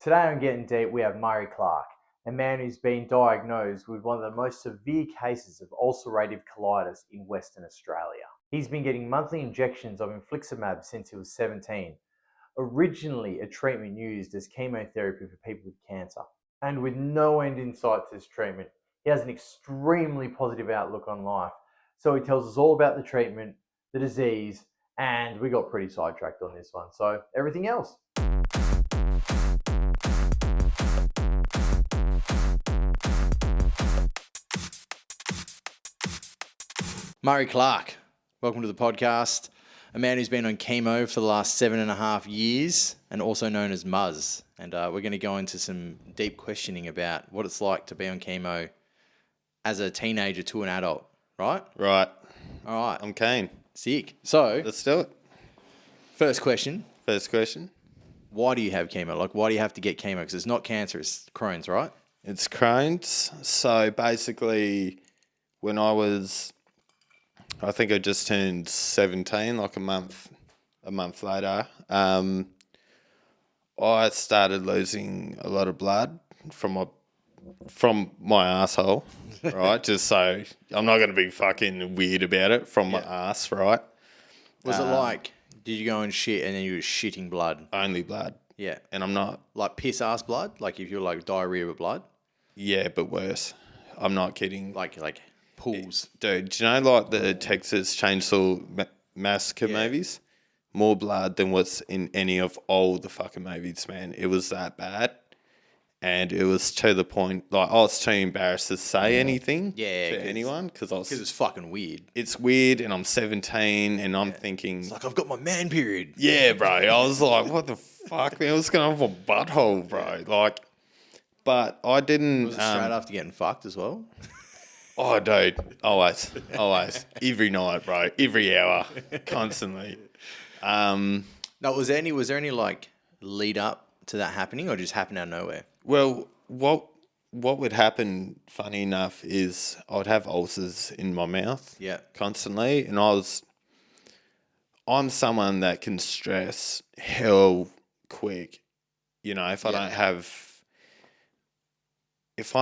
Today on Gettin Deep, we have Murray Clark, a man who's been diagnosed with one of the most severe cases of ulcerative colitis in Western Australia. He's been getting monthly injections of infliximab since he was 17, originally a treatment used as chemotherapy for people with cancer. And with no end in sight to this treatment, he has an extremely positive outlook on life. So he tells us all about the treatment, the disease, and we got pretty sidetracked on this one. So everything else. Murray Clark, welcome to the podcast. A man who's been on chemo for the last 7.5 years and also known as Muzz. And we're going to go into some deep questioning about what it's like to be on chemo as a teenager to an adult, right? Right. All right. I'm keen. Sick. So, Let's do it. first question, First question. why do you have chemo? Like, why do you have to get chemo? Because it's not cancer, it's Crohn's, right? It's Crohn's. So basically, when I think I just turned 17, like a month later, I started losing a lot of blood from my asshole, right? Just so I'm not going to be fucking weird about it, from my ass, right? Was it like, did you go and shit and then you were shitting blood? Only blood. Yeah. And I'm not. Like piss ass blood? Like if you're like diarrhea with blood? Yeah, but worse. I'm not kidding. Like pools. Dude, do you know like the Texas Chainsaw Massacre movies? More blood than what's in any of all the fucking movies, man. It was that bad. And it was to the point, like, I was too embarrassed to say anything to anyone because it's fucking weird. It's weird, and I'm 17, and I'm thinking... It's like, I've got my man period. Yeah, bro. I was like, what the fuck, man? What's going on with my butthole, bro? Like, but I didn't... Was it straight after getting fucked as well? Oh, dude. Always. Every night, bro. Every hour. Constantly. No, was there any like lead up to that happening, or just happened out of nowhere? Well, what would happen, funny enough, is I'd have ulcers in my mouth constantly, and I'm someone that can stress hell quick. You know, if I'm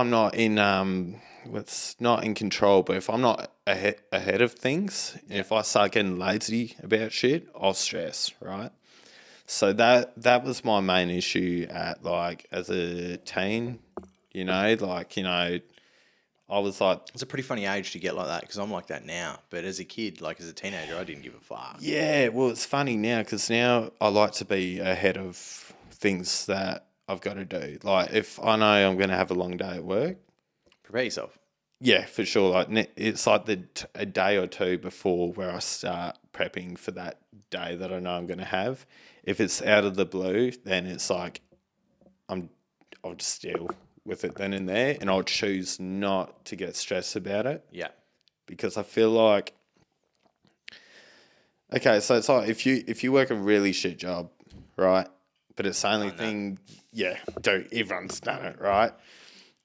not in it's not in control, but if I'm not ahead of things, if I start getting lazy about shit, I'll stress, right? So that was my main issue as a teen, I was like... It's a pretty funny age to get like that, because I'm like that now. But as a kid, like as a teenager, I didn't give a fuck. Yeah, well, it's funny now, because now I like to be ahead of things that I've got to do. Like, if I know I'm going to have a long day at work... Prepare yourself. Yeah, for sure. Like, it's like a day or two before where I start prepping for that day that I know I'm going to have. If it's out of the blue, then it's like I'll just deal with it then and there, and I'll choose not to get stressed about it. Yeah. Because I feel like, okay, so it's like if you work a really shit job, right? But it's the only thing, dude, everyone's done it, right?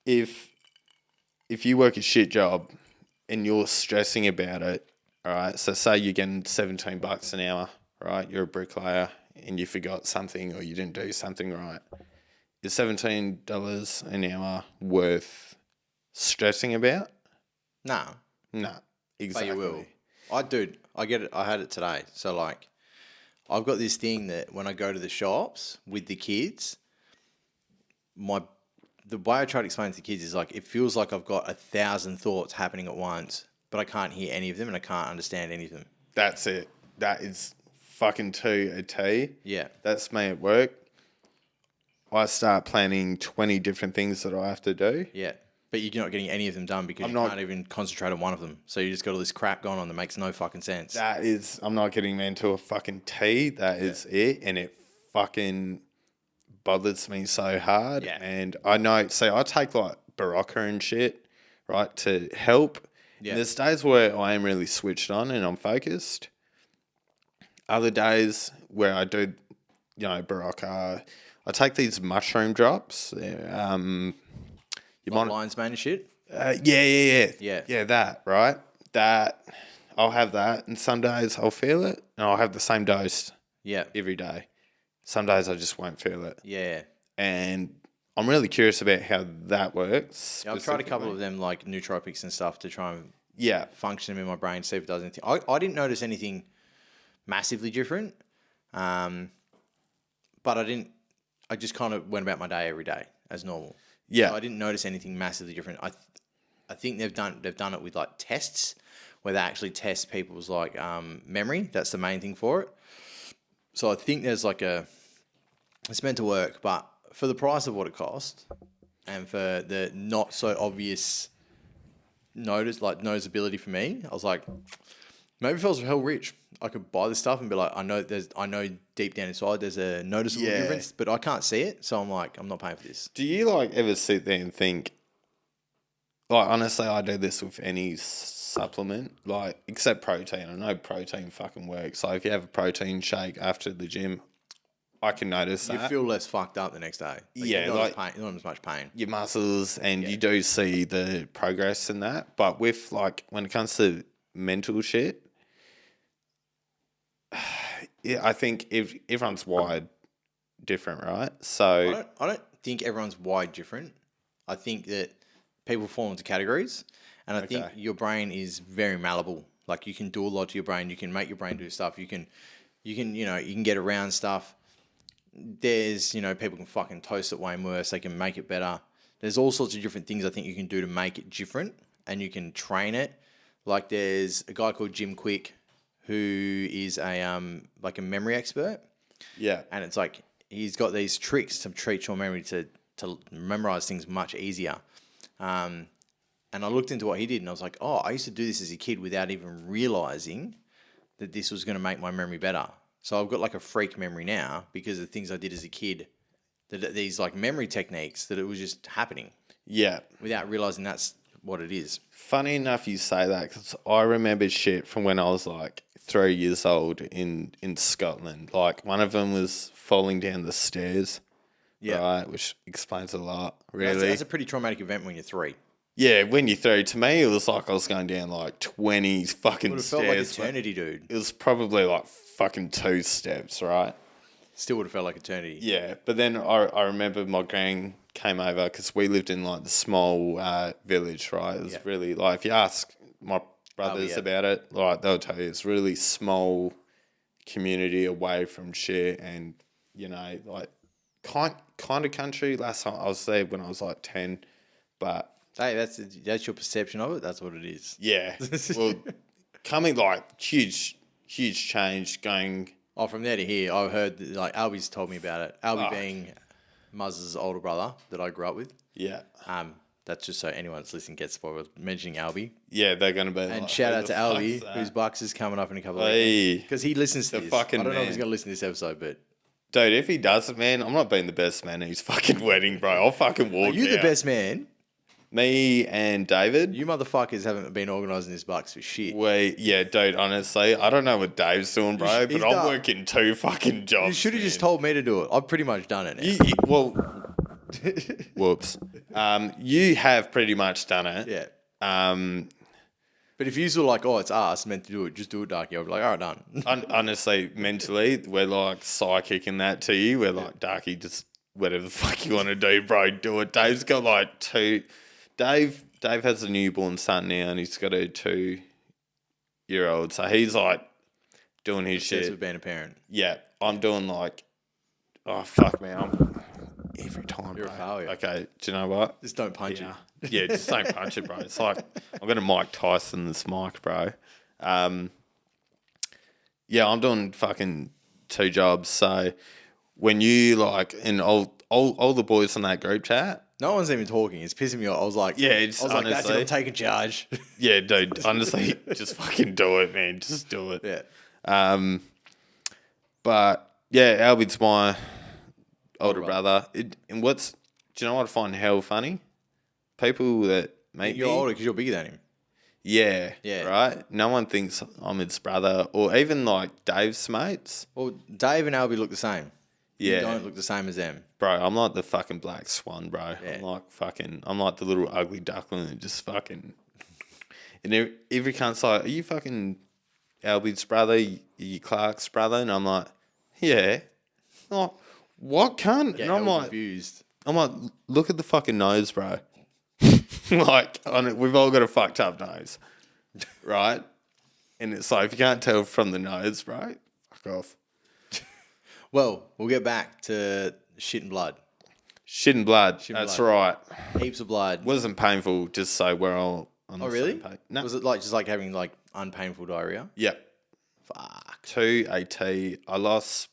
If you work a shit job and you're stressing about it, all right, so say you're getting $17 an hour, right? You're a bricklayer and you forgot something or you didn't do something right. Is $17 an hour worth stressing about? No. Exactly. But you will. I get it. I had it today. So like, I've got this thing that when I go to the shops with the kids, the way I try to explain it to the kids is like, it feels like I've got 1,000 thoughts happening at once, but I can't hear any of them and I can't understand any of them. That's it. That is fucking to a T. Yeah. That's me at work. I start planning 20 different things that I have to do. Yeah. But you're not getting any of them done because can't even concentrate on one of them. So you just got all this crap going on that makes no fucking sense. I'm not getting them to a fucking T. That is it. And it fucking bothers me so hard. Yeah. And I know, I take like Barocca and shit, right, to help. Yeah. And there's days where I am really switched on and I'm focused. Other days where I do, Barocca, I take these mushroom drops. Lion's mane and shit? Yeah, that, right? That, I'll have that. And some days I'll feel it and I'll have the same dose every day. Some days I just won't feel it. Yeah. and I'm really curious about how that works. Yeah, I've tried a couple of them, like nootropics and stuff, to try and function them in my brain, see if it does anything. I didn't notice anything massively different, but I just kind of went about my day every day as normal. Yeah. So I didn't notice anything massively different. I think they've done it with like tests where they actually test people's like memory. That's the main thing for it. So I think there's like it's meant to work, but for the price of what it cost and for the not so obvious noticeability for me, I was like, maybe if I was hell rich, I could buy this stuff and be like, I know deep down inside there's a noticeable difference, but I can't see it. So I'm like, I'm not paying for this. Do you like ever sit there and think, like, honestly, I do this with any supplement, like, except protein. I know protein fucking works. So if you have a protein shake after the gym, I can notice You that. feel less fucked up the next day. Yeah, you're not in as much pain. Your muscles, and you do see the progress in that. But with, like, when it comes to mental shit, yeah, I think if everyone's wired different, right? So I don't think everyone's wired different. I think that people fall into categories, and I think your brain is very malleable. Like, you can do a lot to your brain. You can make your brain do stuff. You can get around stuff. There's, people can fucking toast it way worse. They can make it better. There's all sorts of different things I think you can do to make it different, and you can train it. Like, there's a guy called Jim Quick who is a memory expert. yeah, And it's like he's got these tricks to treat your memory to memorize things much easier. And I looked into what he did, and I was like, oh, I used to do this as a kid without even realizing that this was going to make my memory better. So I've got like a freak memory now because of the things I did as a kid, that these like memory techniques, that it was just happening yeah. without realizing that's what it is. Funny enough you say that, because I remember shit from when I was like 3 years old in Scotland. Like, one of them was falling down the stairs, right, which explains a lot, really. That's a pretty traumatic event when you're 3. Yeah, when you're 3, to me, it was like I was going down like 20 fucking Would have stairs. felt like eternity, dude. It was probably like fucking 2 steps, right? Still would have felt like eternity. Yeah, but then I remember my gang came over because we lived in like the small village, right? It was really, like, if you ask my brothers about it, like, they'll tell you it's really small community away from shit, and like kind of country. Last time I was there when I was like 10, but hey, that's your perception of it. That's what it is. yeah, well, coming like huge change going. Oh, from there to here, I've heard that, like, Albie's told me about it. Albie being Muzz's older brother that I grew up with. Yeah. That's just so anyone that's listening gets spoiled. Mentioning Albie. Yeah, they're going to be. And like, shout out to Albie, whose Bucks is coming up in a couple of weeks. Because he listens to this. I don't know if he's going to listen to this episode, but. Dude, if he doesn't, man, I'm not being the best man at his fucking wedding, bro. I'll fucking walk. Are you the best man? Me and David. You motherfuckers haven't been organising this Bucks for shit. Yeah, dude, honestly, I don't know what Dave's doing, bro, but I'm working 2 fucking jobs. You should have just told me to do it. I've pretty much done it now. Well, whoops. You have pretty much done it. Yeah. But if you were like, oh, it's us meant to do it, just do it, Darky, I'd be like, all right, done. Honestly, mentally, we're like psychicking that to you. We're like, Darky, just whatever the fuck you want to do, bro, do it. Dave's got like 2... Dave has a newborn son now, and he's got a 2-year-old. So he's like doing his shit. With being a parent. Yeah, I'm doing like, oh fuck, man, I'm every time. You're bro. a failure. Okay, do you know what? Just don't punch it. Yeah, just don't punch it, bro. It's like I'm gonna Mike Tyson this mic, bro. Yeah, I'm doing fucking 2 jobs. So when you like, and all the boys on that group chat. No one's even talking. It's pissing me off. I was like, that's it. I'm taking charge. Yeah, dude. Honestly, just fucking do it, man. Just do it. Yeah. But yeah, Albie's my older brother. Do you know what I find hell funny? People that meet you're older because you're bigger than him. Yeah. Yeah. Right? No one thinks I'm his brother, or even like Dave's mates. Well, Dave and Albie look the same. Yeah. You don't look the same as them. Bro, I'm like the fucking black swan, bro. Yeah. I'm like the little ugly duckling that just fucking... And every cunt's like, are you fucking Albie's brother? Are you Clark's brother? And I'm like, yeah. Oh, what cunt? Get And I'm hell like, confused. look at the fucking nose, bro. Like, we've all got a fucked up nose, right? And it's like, if you can't tell from the nose, bro, fuck off. Well, we'll get back to shit and blood. Shit and blood. and That's blood. right. Heaps of blood. Wasn't painful, just so we're all on the really? same page. No. Was it like just like having like unpainful diarrhea? Yeah. Fuck. 2 AT. I lost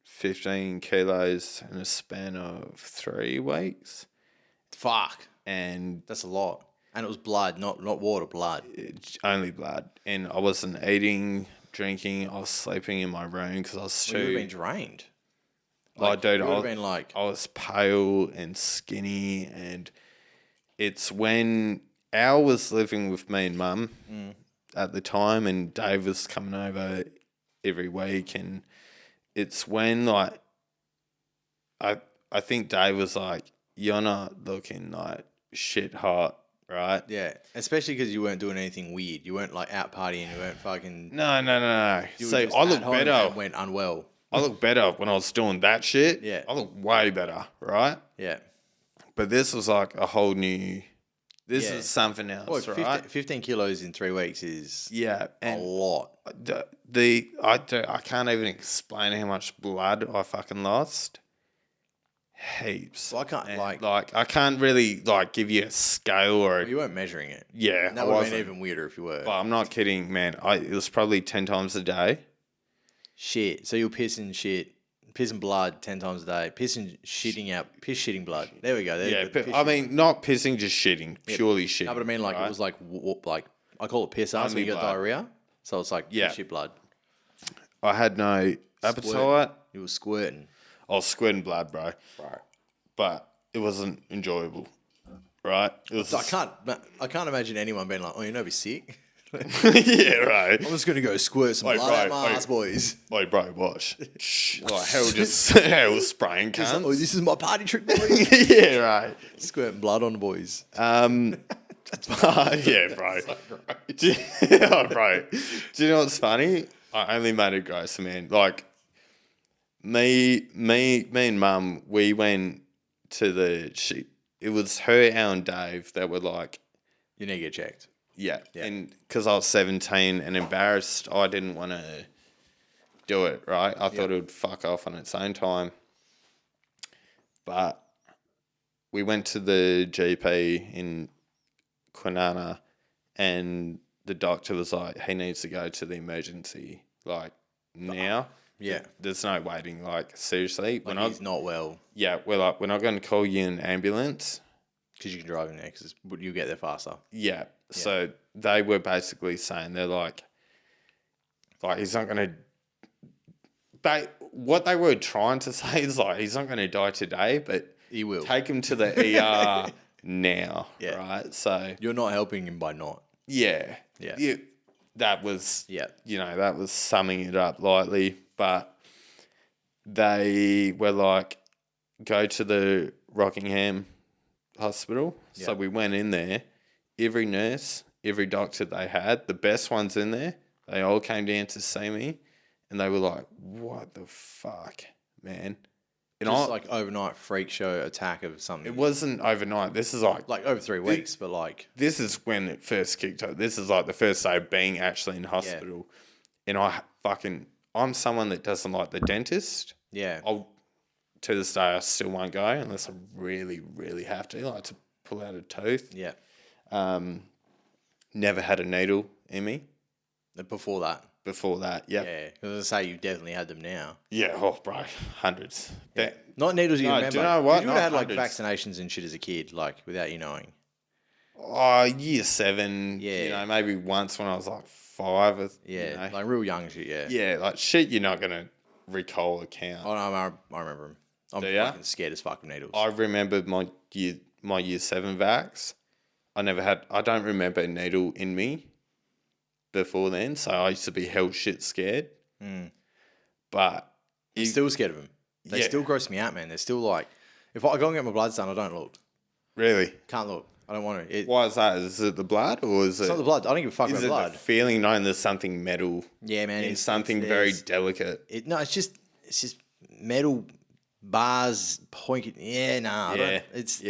15 kilos in a span of 3 weeks. Fuck. And That's a lot. And it was blood, not water, blood. it's only blood. And I wasn't eating, drinking. I was sleeping in my room because I was You would have been too... drained. Like, dude, you would have been like... I was pale and skinny. And it's when Al was living with me and Mum at the time, and Dave was coming over every week. And it's when, like, I think Dave was like, you're not looking like shit hot, right? Yeah, especially because you weren't doing anything weird. You weren't like out partying. You weren't fucking... No. You were See, just I at look home better. and went unwell. I look better when I was doing that shit. Yeah. I look way better, right? Yeah. But this was like a whole new... This Yeah. is something else, Well, right? 15 kilos in 3 weeks is Yeah. a And lot. I can't even explain how much blood I fucking lost. Heaps. Well, I can't, And, like... I can't really like give you a scale or Well, you weren't measuring it. yeah. And that would have been even weirder if you were. But I'm not kidding, man. It was probably 10 times a day. Shit. So you're pissing blood 10 times a day, shitting blood. There we go. Yeah, but, I mean, not pissing, just shitting, purely shitting. No, but I mean, like, right? it was like I call it piss ass when you got blood. diarrhea. So it's like shit blood. I had no appetite. You were squirting. I was squirting blood, bro. Right. But it wasn't enjoyable, right? It was So I can't imagine anyone being like, oh, you know, be sick. yeah, right. I'm just gonna go squirt some Wait, blood out bro, my wait. ass, boys. Like, bro, watch. Like, hell spraying, Just like, cunt. oh, this is my party trick, boys. Yeah, right. Squirting blood on the boys. Yeah, bro. Oh, bro. Do you know what's funny? I only made it gross, man. Like, me and Mum, we went to it was her, Al, and Dave that were like, You need to get checked. yeah. And because I was 17 and embarrassed, I didn't want to do it, right? I thought it would fuck off on its own time. But we went to the GP in Kwinana, and the doctor was like, he needs to go to the emergency, like, now. Yeah. There's no waiting, like, seriously. Like he's not well. Yeah, we're like, we're not going to call you an ambulance. Because you can drive in there because you get there faster. Yeah. So they were basically saying, they're like he's not going to... What they were trying to say is, like, he's not going to die today, but... He will. Take him to the ER now, right? So... You're not helping him by not. Yeah. Yeah. That was... Yeah. You know, that was summing it up lightly, but they were like, go to the Rockingham hospital. Yeah. So we went in there. Every nurse, every doctor they had, the best ones in there, they all came down to see me, and they were like, what the fuck, man? And Just like overnight freak show attack of something. it wasn't overnight. This is like over 3 weeks, but like... This is when it first kicked off. This is like the first day of being actually in hospital. And I'm someone that doesn't like the dentist. Yeah. To this day, I still won't go unless I really, really have to, like to pull out a tooth. Yeah. Never had a needle in me. Before that. Yeah. Yeah. Because I say you definitely had them now. Yeah, bro, hundreds. Yeah. Not needles you No, remember. do you know what? You would have had like Not hundreds. vaccinations and shit as a kid, like without you knowing. Year 7. Yeah. You know, maybe once when I was like 5. Yeah. You know. Like real young shit, yeah. Yeah, like shit you're not going to recall or count. Oh, no, I remember them. I'm Do ya? fucking scared as fuck of needles. I remember my year 7 vax. I don't remember a needle in me before then, so I used to be hell shit scared. But I'm still scared of them. They still gross me out, man. They're still like, if I go and get my bloods done, I don't look. Really? Can't look. I don't want to. Why is that? Is it the blood or is It's not the blood. I don't give a fuck is about it blood. the feeling knowing there's something metal Yeah, man. in something very delicate? No, it's just it's just metal bars pointing. Yeah, nah. It's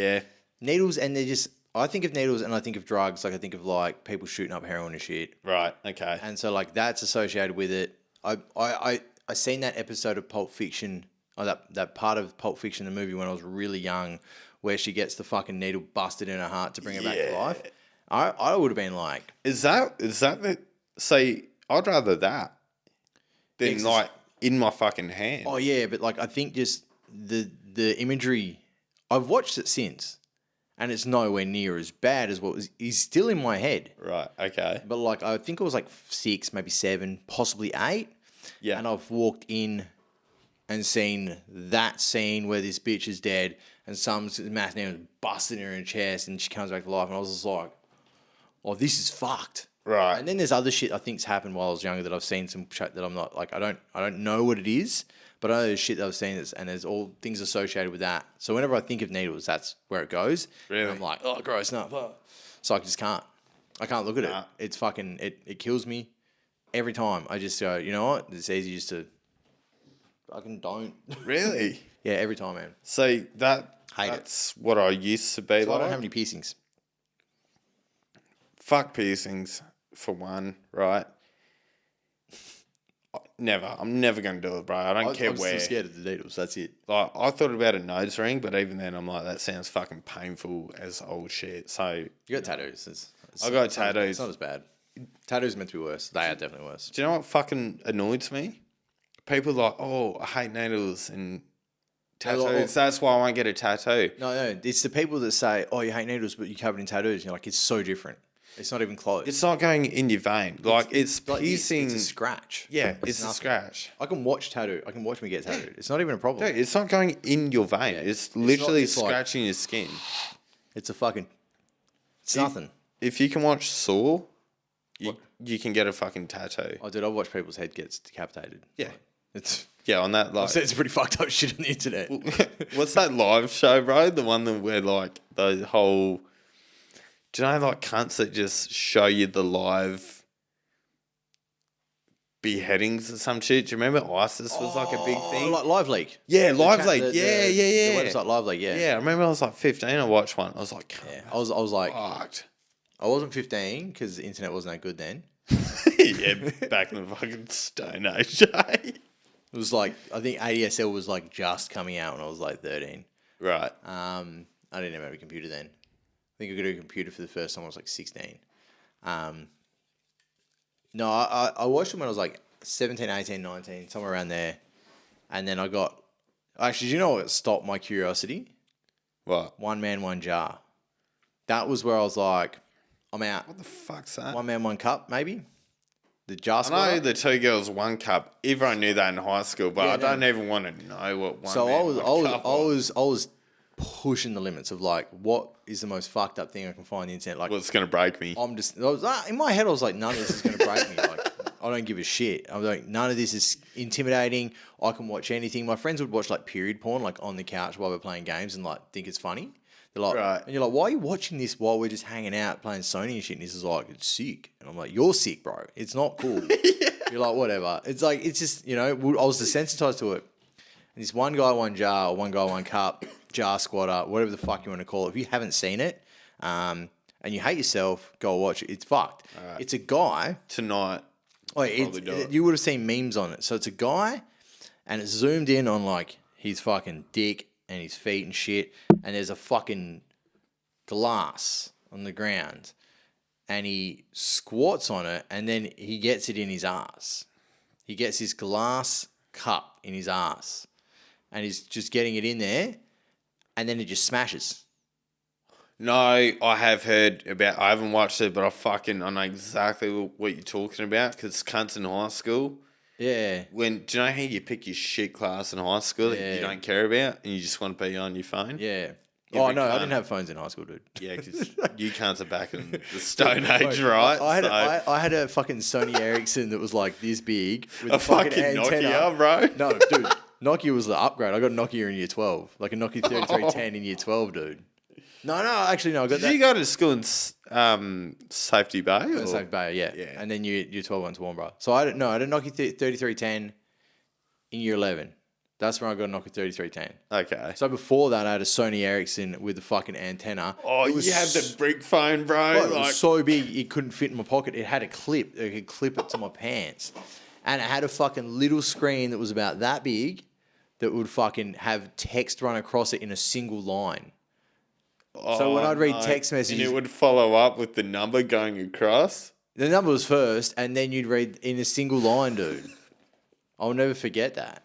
needles, and they're just. I think of needles, and I think of drugs. Like I think of like people shooting up heroin and shit. Right. Okay. And so like that's associated with it. I seen that episode of Pulp Fiction, or that part of Pulp Fiction, the movie, when I was really young, where she gets the fucking needle busted in her heart to bring her back to life. I would have been like, is that the? See, I'd rather that than like in my fucking hand. Oh yeah, but like I think just the imagery. I've watched it since, and it's nowhere near as bad as what is still in my head. Right. Okay. But like I think it was like 6, maybe 7, possibly 8. Yeah. And I've walked in and seen that scene where this bitch is dead and some mass needle busted in her chest and she comes back to life, and I was just like, oh, this is fucked. Right. And then there's other shit I think's happened while I was younger that I've seen some shit that I'm not like I don't know what it is, but I know there's shit that I've seen and there's all things associated with that. So whenever I think of needles, that's where it goes. Really? And I'm like, oh, gross, no. So I just can't. I can't look at it. It's fucking it kills me every time. I just go, you know what? It's easy just to fucking don't. Really? Yeah, every time, man. So that's what I used to be So like. I don't have any piercings. Fuck piercings, for one, right? Never. I'm never going to do it, bro. I don't care where. I'm scared of the needles. That's it. Like, I thought about a nose ring, but even then, I'm like, that sounds fucking painful as old shit. So You got tattoos. I got tattoos. It's not as bad. Tattoos are meant to be worse. They are definitely worse. Do you know what fucking annoys me? People are like, oh, I hate needles and tattoos. That's why I won't get a tattoo. No. It's the people that say, oh, you hate needles, but you're covered in tattoos. You're like, it's so different. It's not even close. It's not going in your vein. Like, it's piercing. It's a scratch. Yeah, it's a scratch. I can watch me get tattooed. It's not even a problem. Dude, it's not going in your vein. Yeah. It's literally it's like- scratching your skin. It's a fucking... It's nothing. If you can watch Saw, you can get a fucking tattoo. Oh, dude, I've watched people's head gets decapitated. Yeah. It's... Yeah, on that, like... It's pretty fucked up shit on the internet. What's that live show, bro? The one that where, like, the whole... Do you know, like, cunts that just show you the live beheadings or some shit? Do you remember ISIS was, like, a big thing? Like Live Leak. Yeah, Live Leak. The website Live Leak, yeah. Yeah, I remember I was, like, 15. I watched one. I was like... Yeah, I was like... Fucked. I wasn't 15 because the internet wasn't that good then. Yeah, back in the fucking Stone Age. It was like... I think ADSL was, like, just coming out when I was, like, 13. Right. I didn't even have a computer then. I think I got a computer for the first time when I was like 16. No, I watched them when I was like 17, 18, 19, somewhere around there. And then I got... Actually, do you know what stopped my curiosity? What? One Man, One Jar. That was where I was like, I'm out. What the fuck's that? One Man, One Cup, maybe? The jar I squatter? know the 2 girls, 1 cup. Everyone knew that in high school, but Yeah, I don't even want to know what one. So man, I was pushing the limits of like, what is the most fucked up thing I can find on the internet? Like, What's going to break me? In my head, I was like, none of this is going to break me. Like, I don't give a shit. I'm like, none of this is intimidating. I can watch anything. My friends would watch like period porn, like on the couch while we're playing games and like think it's funny. They're like, Right. And you're like, why are you watching this while we're just hanging out playing Sony and shit? And this is like, it's sick. And I'm like, you're sick, bro. It's not cool. You're like, whatever. It's like, it's just, you know, I was desensitized to it. And this One Guy, One Jar, or One Guy, One Cup, jar squatter, whatever the fuck you want to call it. If you haven't seen it, and you hate yourself, go watch it. It's fucked. Right. It's a guy. Tonight. You would have seen memes on it. So it's a guy, and it's zoomed in on like his fucking dick and his feet and shit. And there's a fucking glass on the ground, and he squats on it, and then he gets it in his ass. He gets his glass cup in his ass, and he's just getting it in there, and then it just smashes. No, I have heard about. I haven't watched it, but I know exactly what you're talking about because cunts in high school. Yeah. Do you know how you pick your shit class in high school that you don't care about and you just want to be on your phone? Yeah. Every No, I cunt. didn't have phones in high school, dude. Yeah, because you cunts are back in the Stone Age, right? I had a fucking Sony Ericsson that was like this big with a fucking antenna. Nokia, bro. No, dude. Nokia was the upgrade. I got a Nokia in year 12. Like a Nokia 3310 in year 12, dude. No, actually, no. I got Did that. you go to school in Safety Bay? Or? Safety Bay, yeah. Yeah. And then year 12 went to Warnborough. So I had a Nokia 3310 in year 11. That's when I got a Nokia 3310. Okay. So before that, I had a Sony Ericsson with the fucking antenna. Oh, It was you had the brick phone, bro. Bro, it was so big it couldn't fit in my pocket. It had a clip. I could clip it to my pants. And it had a fucking little screen that was about that big that would fucking have text run across it in a single line. So when I'd read text messages... And it would follow up with the number going across? The number was first, and then you'd read in a single line, dude. I'll never forget that.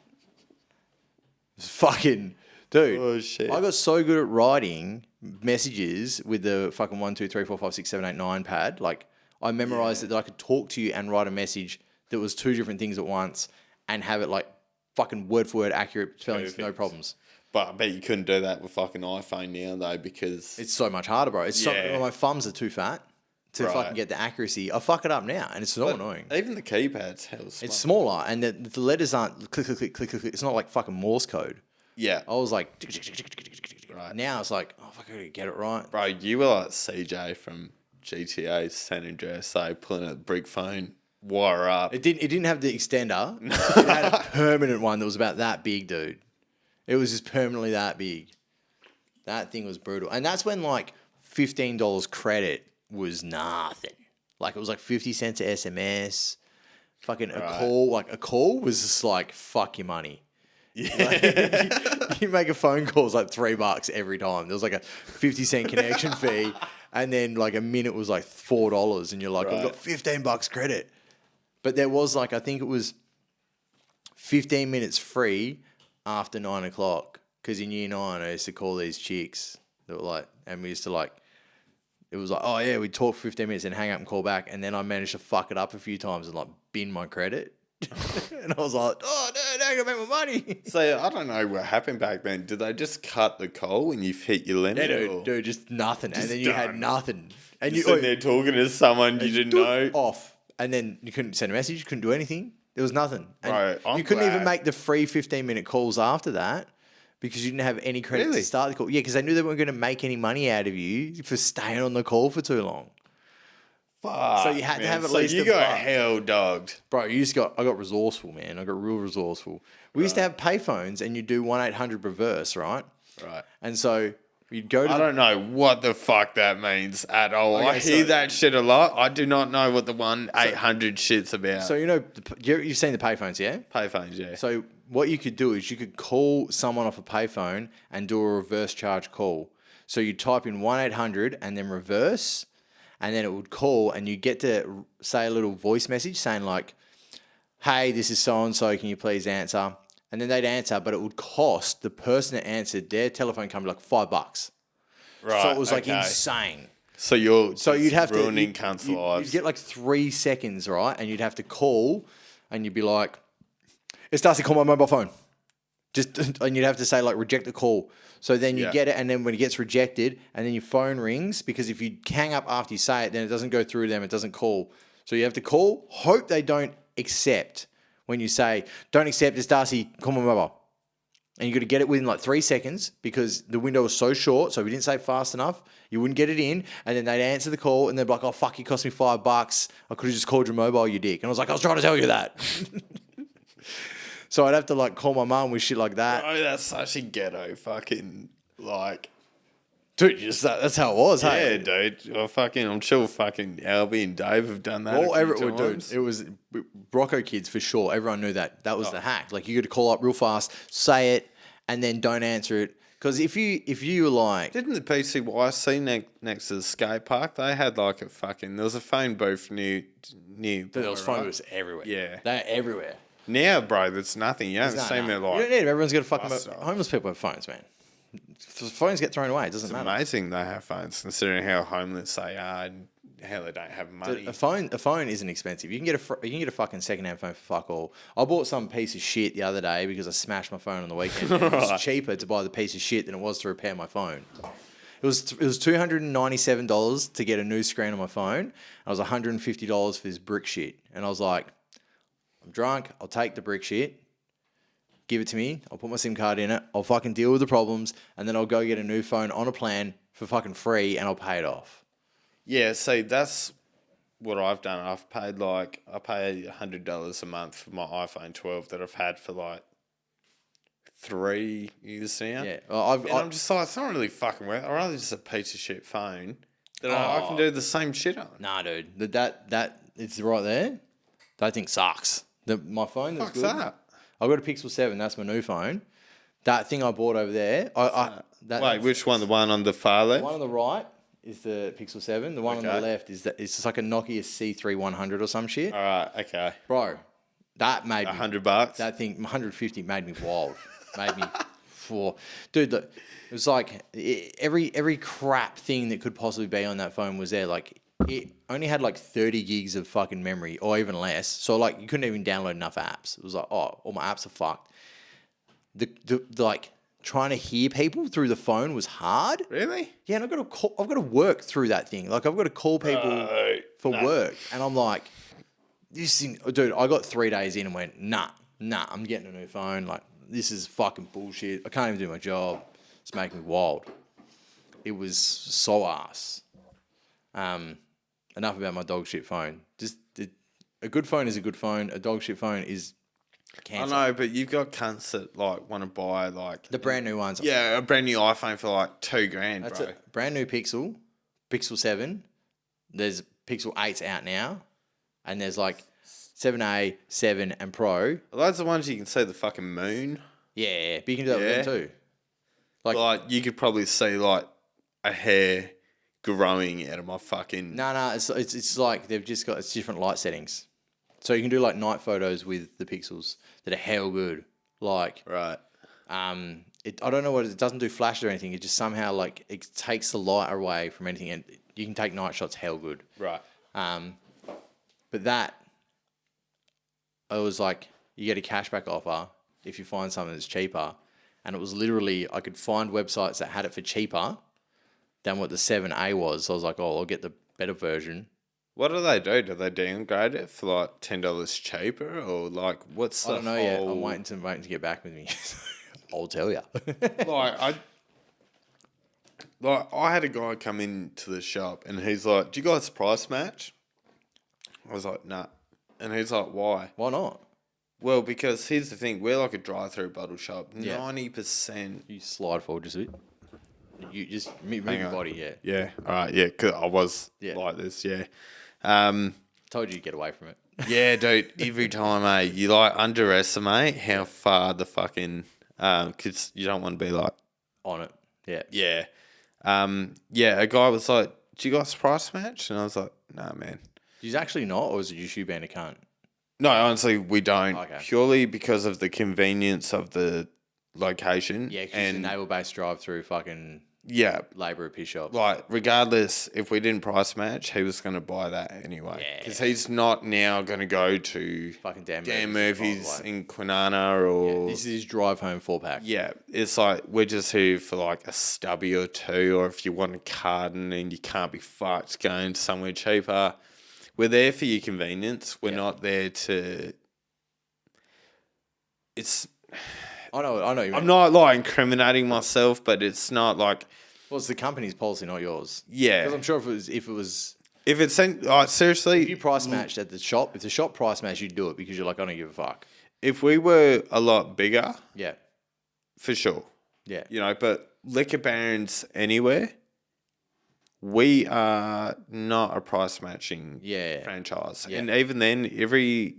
It's fucking... Dude, Oh, shit. I got so good at writing messages with the fucking 1, 2, 3, 4, 5, 6, 7, 8, 9 pad. Like, I memorized it that I could talk to you and write a message that was two different things at once and have it, like, fucking word for word accurate spellings, no problems. But I bet you couldn't do that with fucking iPhone now, though, because... It's so much harder, bro. It's my thumbs are too fat to fucking get the accuracy. I fuck it up now, and it's so annoying. Even the keypad's hell smart. It's smaller, and the letters aren't click, click, click, click, click. It's not like fucking Morse code. Yeah. I was like... Right. Now it's like, oh, fuck, I gotta get it right. Bro, you were like CJ from GTA San Andreas, pulling a brick phone, wire up. It didn't have the extender. It had a permanent one that was about that big, dude. It was just permanently that big. That thing was brutal. And that's when like $15 credit was nothing. Like it was like 50 cents a SMS. Fucking a call. Like a call was just like, fuck your money. Yeah. Like, you make a phone call, it's like $3 every time. There was like a 50-cent connection fee. And then like a minute was like $4. And you're like, I've got $15 credit. But there was like, I think it was 15 minutes free after 9 o'clock. Because in year 9, I used to call these chicks that were like, and we used to like, it was like, oh yeah, we'd talk for 15 minutes and hang up and call back. And then I managed to fuck it up a few times and like bin my credit. And I was like, oh no, now I gotta make my money. So I don't know what happened back then. Did they just cut the call when you've hit your limit? Yeah, dude, just nothing. And then you had nothing. And you're sitting there talking to someone you didn't know. Off. And then you couldn't send a message, you couldn't do anything. There was nothing. And Bro, you couldn't even make the free 15-minute calls after that because you didn't have any credit to start the call. Yeah, because they knew they weren't going to make any money out of you for staying on the call for too long. Fuck, so you had to have at least you got hell dogged. Bro, I got resourceful, man. I got real resourceful. We used to have payphones and you'd do 1-800 reverse, right? Right. And so you'd go to... I don't know what the fuck that means at all. Okay, I hear that shit a lot. I do not know what the 1-800 shit's about. So, you know, you've seen the payphones, yeah? Payphones, yeah. So what you could do is you could call someone off a payphone and do a reverse charge call. So you type in 1-800 and then reverse... And then it would call and you get to say a little voice message saying like, hey, this is so-and-so, can you please answer? And then they'd answer, but it would cost the person that answered their telephone company like $5. Right. So it was like insane. So you'd have ruining cunts' lives. You'd get like 3 seconds, right? And you'd have to call and you'd be like, it's Darcy, call my mobile phone. And you'd have to say like reject the call. So then you get it, and then when it gets rejected, and then your phone rings, because if you hang up after you say it, then it doesn't go through to them, it doesn't call. So you have to call, hope they don't accept when you say, don't accept, it's Darcy, call my mobile. And you got to get it within like 3 seconds because the window was so short, so if you didn't say it fast enough, you wouldn't get it in, and then they'd answer the call, and they'd be like, oh fuck, it cost me $5, I could have just called your mobile, you dick. And I was like, I was trying to tell you that. So I'd have to like call my mum with shit like that. Oh, that's such a ghetto fucking like. Dude, that's how it was, yeah, hey? dude. Well, I'm sure fucking Albie and Dave have done that. Dude, it was Rocco kids for sure. Everyone knew that. That was the hack. Like you got to call up real fast, say it, and then don't answer it. Because if you were like... Didn't the PCYC next to the skate park, they had like a fucking... There was a phone booth near... There was phone booths everywhere. Yeah. They're everywhere. Now, bro, that's nothing. You haven't seen it like... You don't need it. Everyone's got a fucking... Homeless people have phones, man. Phones get thrown away. It doesn't matter. It's amazing they have phones, considering how homeless they are and how they don't have money. A phone isn't expensive. You can get a fucking secondhand phone for fuck all. I bought some piece of shit the other day because I smashed my phone on the weekend. It was cheaper to buy the piece of shit than it was to repair my phone. It was $297 to get a new screen on my phone. It was $150 for this brick shit. And I was like, I'm drunk. I'll take the brick shit. Give it to me. I'll put my SIM card in it. I'll fucking deal with the problems. And then I'll go get a new phone on a plan for fucking free and I'll pay it off. Yeah, see, that's what I've done. I pay $100 a month for my iPhone 12 that I've had for like 3 years now. Yeah. I'm just like, it's not really fucking worth it. I'd rather just a piece of shit phone that I can do the same shit on. Nah, dude. That it's right there. That thing sucks. My phone that's Fuck's good. that? I've got a Pixel 7. That's my new phone. That thing I bought over there. Wait, which one? The one on the far left? The one on the right is the Pixel 7. The one on the Okay. left is it's just like a Nokia C3100 or some shit. All right, okay. Bro, that made me $100. That thing, 150, made me wild. Made me for dude. It was like every crap thing that could possibly be on that phone was there. Like it only had like 30 gigs of fucking memory, or even less. So like you couldn't even download enough apps. It was like, oh, all my apps are fucked. The like trying to hear people through the phone was hard. Really? Yeah, and I've got to work through that thing. Like I've got to call people for work, and I'm like, this thing, dude. I got 3 days in and went, nah, I'm getting a new phone. Like this is fucking bullshit. I can't even do my job. It's making me wild. It was so ass. Enough about my dog shit phone. A good phone is a good phone. A dog shit phone is cancer. I know, but you've got cunts that like want to buy like The brand new ones. a brand new iPhone for like $2,000, That's bro. a brand new Pixel 7. There's Pixel 8s out now, and there's like 7A, 7, and Pro. Are those the ones you can see the fucking moon? Yeah, but you can do that with them too. Like you could probably see like a hair growing out of my fucking. No, it's like they've just got different light settings, so you can do like night photos with the Pixels that are hell good. Like Right. I don't know what it doesn't do flash or anything. It just somehow like it takes the light away from anything, and you can take night shots hell good. Right. But that, I was like, you get a cashback offer if you find something that's cheaper. And it was literally, I could find websites that had it for cheaper than what the 7A was. So I was like, oh, I'll get the better version. What do they do? Do they downgrade it for like $10 cheaper, or like what's the I don't know yet. I'm whole- waiting to get back with me. I'll tell you. I had a guy come into the shop and he's like, "Do you guys price match?" I was like, "Nah," and he's like, "Why?" Why not? Well, because here's the thing: we're like a drive-through bottle shop. Yeah. 90%. You slide forward just a bit. You just move your body, yeah. Yeah. All right. Yeah. 'Cause I was like this. Yeah. Told you to get away from it. Yeah, dude. Every time, mate, you like underestimate how far the fucking because you don't want to be like On it. Yeah. yeah. A guy was like, "Do you guys price match?" And I was like, "Nah, man." He's actually not, or is it just you being a cunt? No, honestly, we don't. Okay. Purely because of the convenience of the location. Yeah, because it's a naval-based drive-through fucking yeah, labour piss shop. like regardless, if we didn't price match, he was going to buy that anyway. Yeah. Because he's not now going to go to Fucking Dan Murphy's in Kwinana or This is his drive home 4-pack. yeah. It's like we're just here for like a stubby or two, or if you want a carton and you can't be fucked going somewhere cheaper. We're there for your convenience. We're not there to. It's. I know. You I'm mean. not like incriminating myself, but it's not like. Well, it's the company's policy, not yours. Yeah. Because I'm sure if it was, If it's seriously, if you price matched at the shop, if the shop price matched, you'd do it because you're like, I don't give a fuck. if we were a lot bigger, Yeah. for sure, Yeah. you know, but liquor barons anywhere, we are not a price matching franchise, Yeah. and even then, every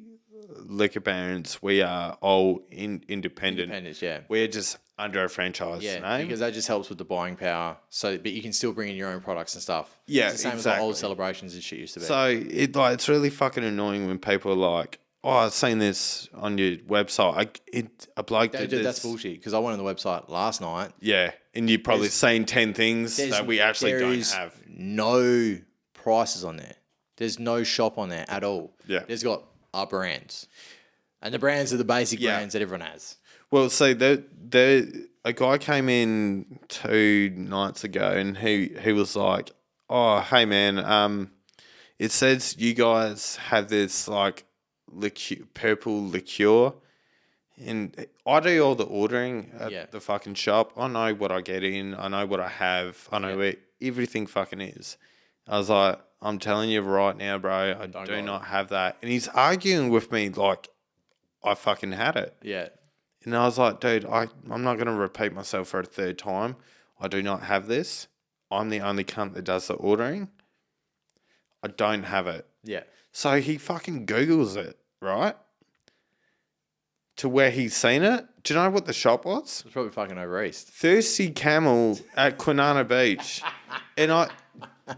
liquor barons we are all independent. Independence, yeah. We're just under a franchise Yeah, name. because that just helps with the buying power. So, but you can still bring in your own products and stuff. Yeah, it's the same as like old celebrations and shit used to be. So it's really fucking annoying when people are like, "Oh, I've seen this on your website." A bloke did Dude, this. that's bullshit. Because I went on the website last night. Yeah, and you've probably seen 10 things that we actually don't have. No prices on there. There's no shop on there at all. Yeah. There's got our brands, and the brands are the basic brands that everyone has. Well, see, a guy came in 2 nights ago, and he was like, "Oh, hey man, it says you guys have this like purple liqueur." And I do all the ordering at the fucking shop. I know what I get in. I know what I have. I know where everything fucking is. I was like, I'm telling you right now, bro, I do not have that. And he's arguing with me like I fucking had it. Yeah. And I was like, dude, I'm not going to repeat myself for a third time. I do not have this. I'm the only cunt that does the ordering. I don't have it. Yeah. So he fucking Googles it, right? To where he's seen it. Do you know what the shop was? It's probably fucking over east. Thirsty Camel at Quinana Beach. And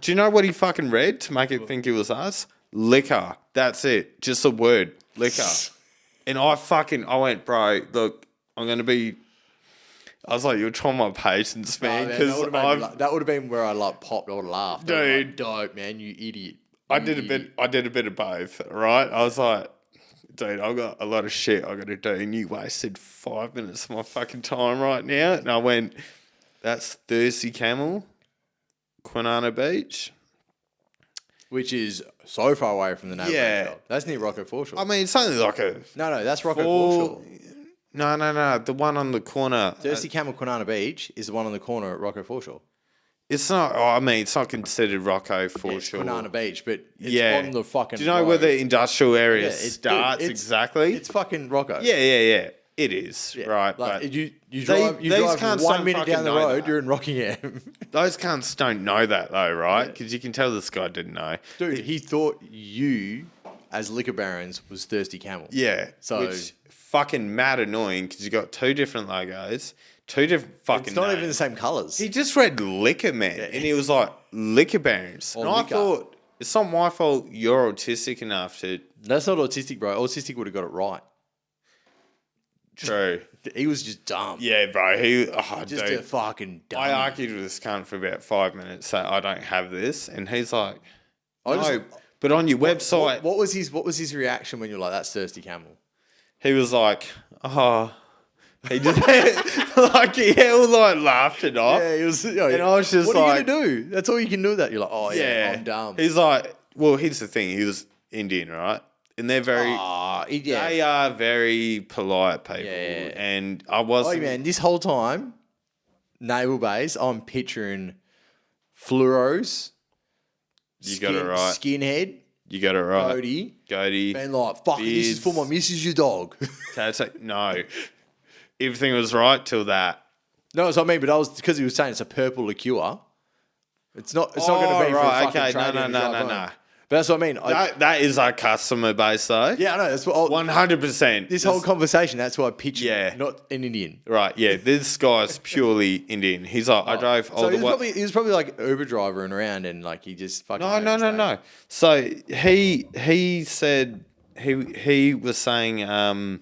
do you know what he fucking read to make it think it was us? Liquor. That's it. Just a word. Liquor. And I went, bro, look, I'm going to be, I was like, you're trying my patience, man. Because that would have been where I like popped or laughed. Dude. Like, dope, man, you idiot. I did a bit of both, right? I was like, dude, I've got a lot of shit I got to do, and you wasted 5 minutes of my fucking time right now. And I went, that's Thirsty Camel, Quinana Beach. Which is so far away from the neighbourhood Yeah. shop. That's near Rocco Foreshore. I mean, it's only like a... No, that's Rocco Foreshore. No. The one on the corner. Thirsty Camel Quinana Beach is the one on the corner at Rocco Foreshore. It's not... Oh, I mean, it's not considered Rocco Foreshore. It's Quinana Beach, but it's on the fucking Do you know road. where the industrial area Yeah, starts exactly? It's fucking Rocco. Yeah. It is, Yeah. right? Like, but you these drive cunts 1 don't minute down the fucking know road, that. you're in Rockingham. Those cunts don't know that, though, right? Because you can tell this guy didn't know. Dude, he thought you, as liquor barons, was Thirsty Camel. Yeah. So- which fucking mad annoying because you got two different logos, two different fucking It's not names. even the same colours. He just read Liquor Man, and he was like, Liquor Barons. Or And I liquor. thought, it's not my fault you're autistic enough to... That's not autistic, bro. Autistic would have got it right. True. He was just dumb. Yeah, bro. Just dude. a fucking dumb. I argued with this cunt for about 5 minutes that I don't have this, and he's like, I no, just- but on your website... What was his reaction when you're like, that's Thirsty Camel? He was like, oh... He just like he all like laughed it off. Yeah, he was. And I was just what like, are you gonna do? That's all you can do with that. You're like, oh yeah, I'm dumb. He's like, well, here's the thing. He was Indian, right? And they're very, yeah. they are very polite people. Yeah. And I wasn't. Oh man, this whole time, naval base, I'm picturing fluoros. You got it right. Skinhead. You got it right. Goatee. Goatee. And like, fuck, this is for my missus, your dog. No. Everything was right till that. No, that's what I mean, but I was because he was saying it's a purple liqueur. It's not going to be right. for a fucking Okay. No. But that's what I mean. That is our customer base, though. Yeah, I know. That's what 100%. This whole conversation. That's why I pictured. Yeah. Not an Indian. Right, yeah. This guy's purely Indian. He's like, I drove all So the way. he was probably like Uber driving around and like he just fucking. No. So he said he was saying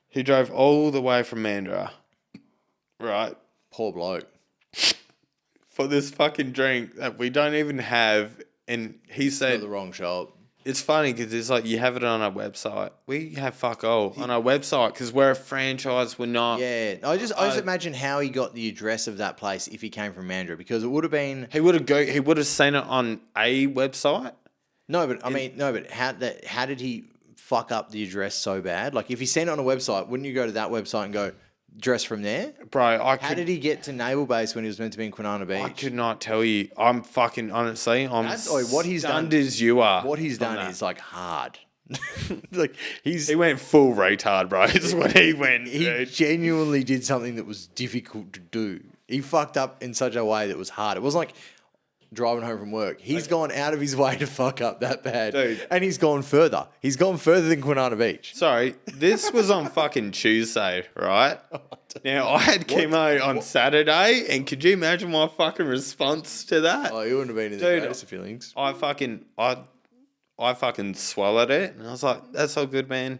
he drove all the way from Mandurah, right, Poor bloke. for this fucking drink that we don't even have. And he Got said the wrong shop. it's funny because it's like you have it on our website. We have fuck all on our website because we're a franchise. We're not. Yeah, I just imagine how he got the address of that place if he came from Mandurah because it would have been He would have seen it on a website. no, but how did he fuck up the address so bad? Like if he sent it on a website, wouldn't you go to that website and go dress from there? Bro, How did he get to Naval Base when he was meant to be in Quinana Beach? I could not tell you. I'm fucking honestly. What he's done stunned as you are. What he's done is like hard. Like He went full retard, bro. Is when he went. he Dude. genuinely did something that was difficult to do. He fucked up in such a way that was hard. It wasn't like driving home from work. He's gone out of his way to fuck up that bad. Dude. And he's gone further. He's gone further than Quinana Beach. Sorry, this was on fucking Tuesday, right? Now I had chemo on Saturday, and could you imagine my fucking response to that? Oh, you wouldn't have been in the Dude, greatest of feelings. I fucking swallowed it, and I was like, "That's all good, man."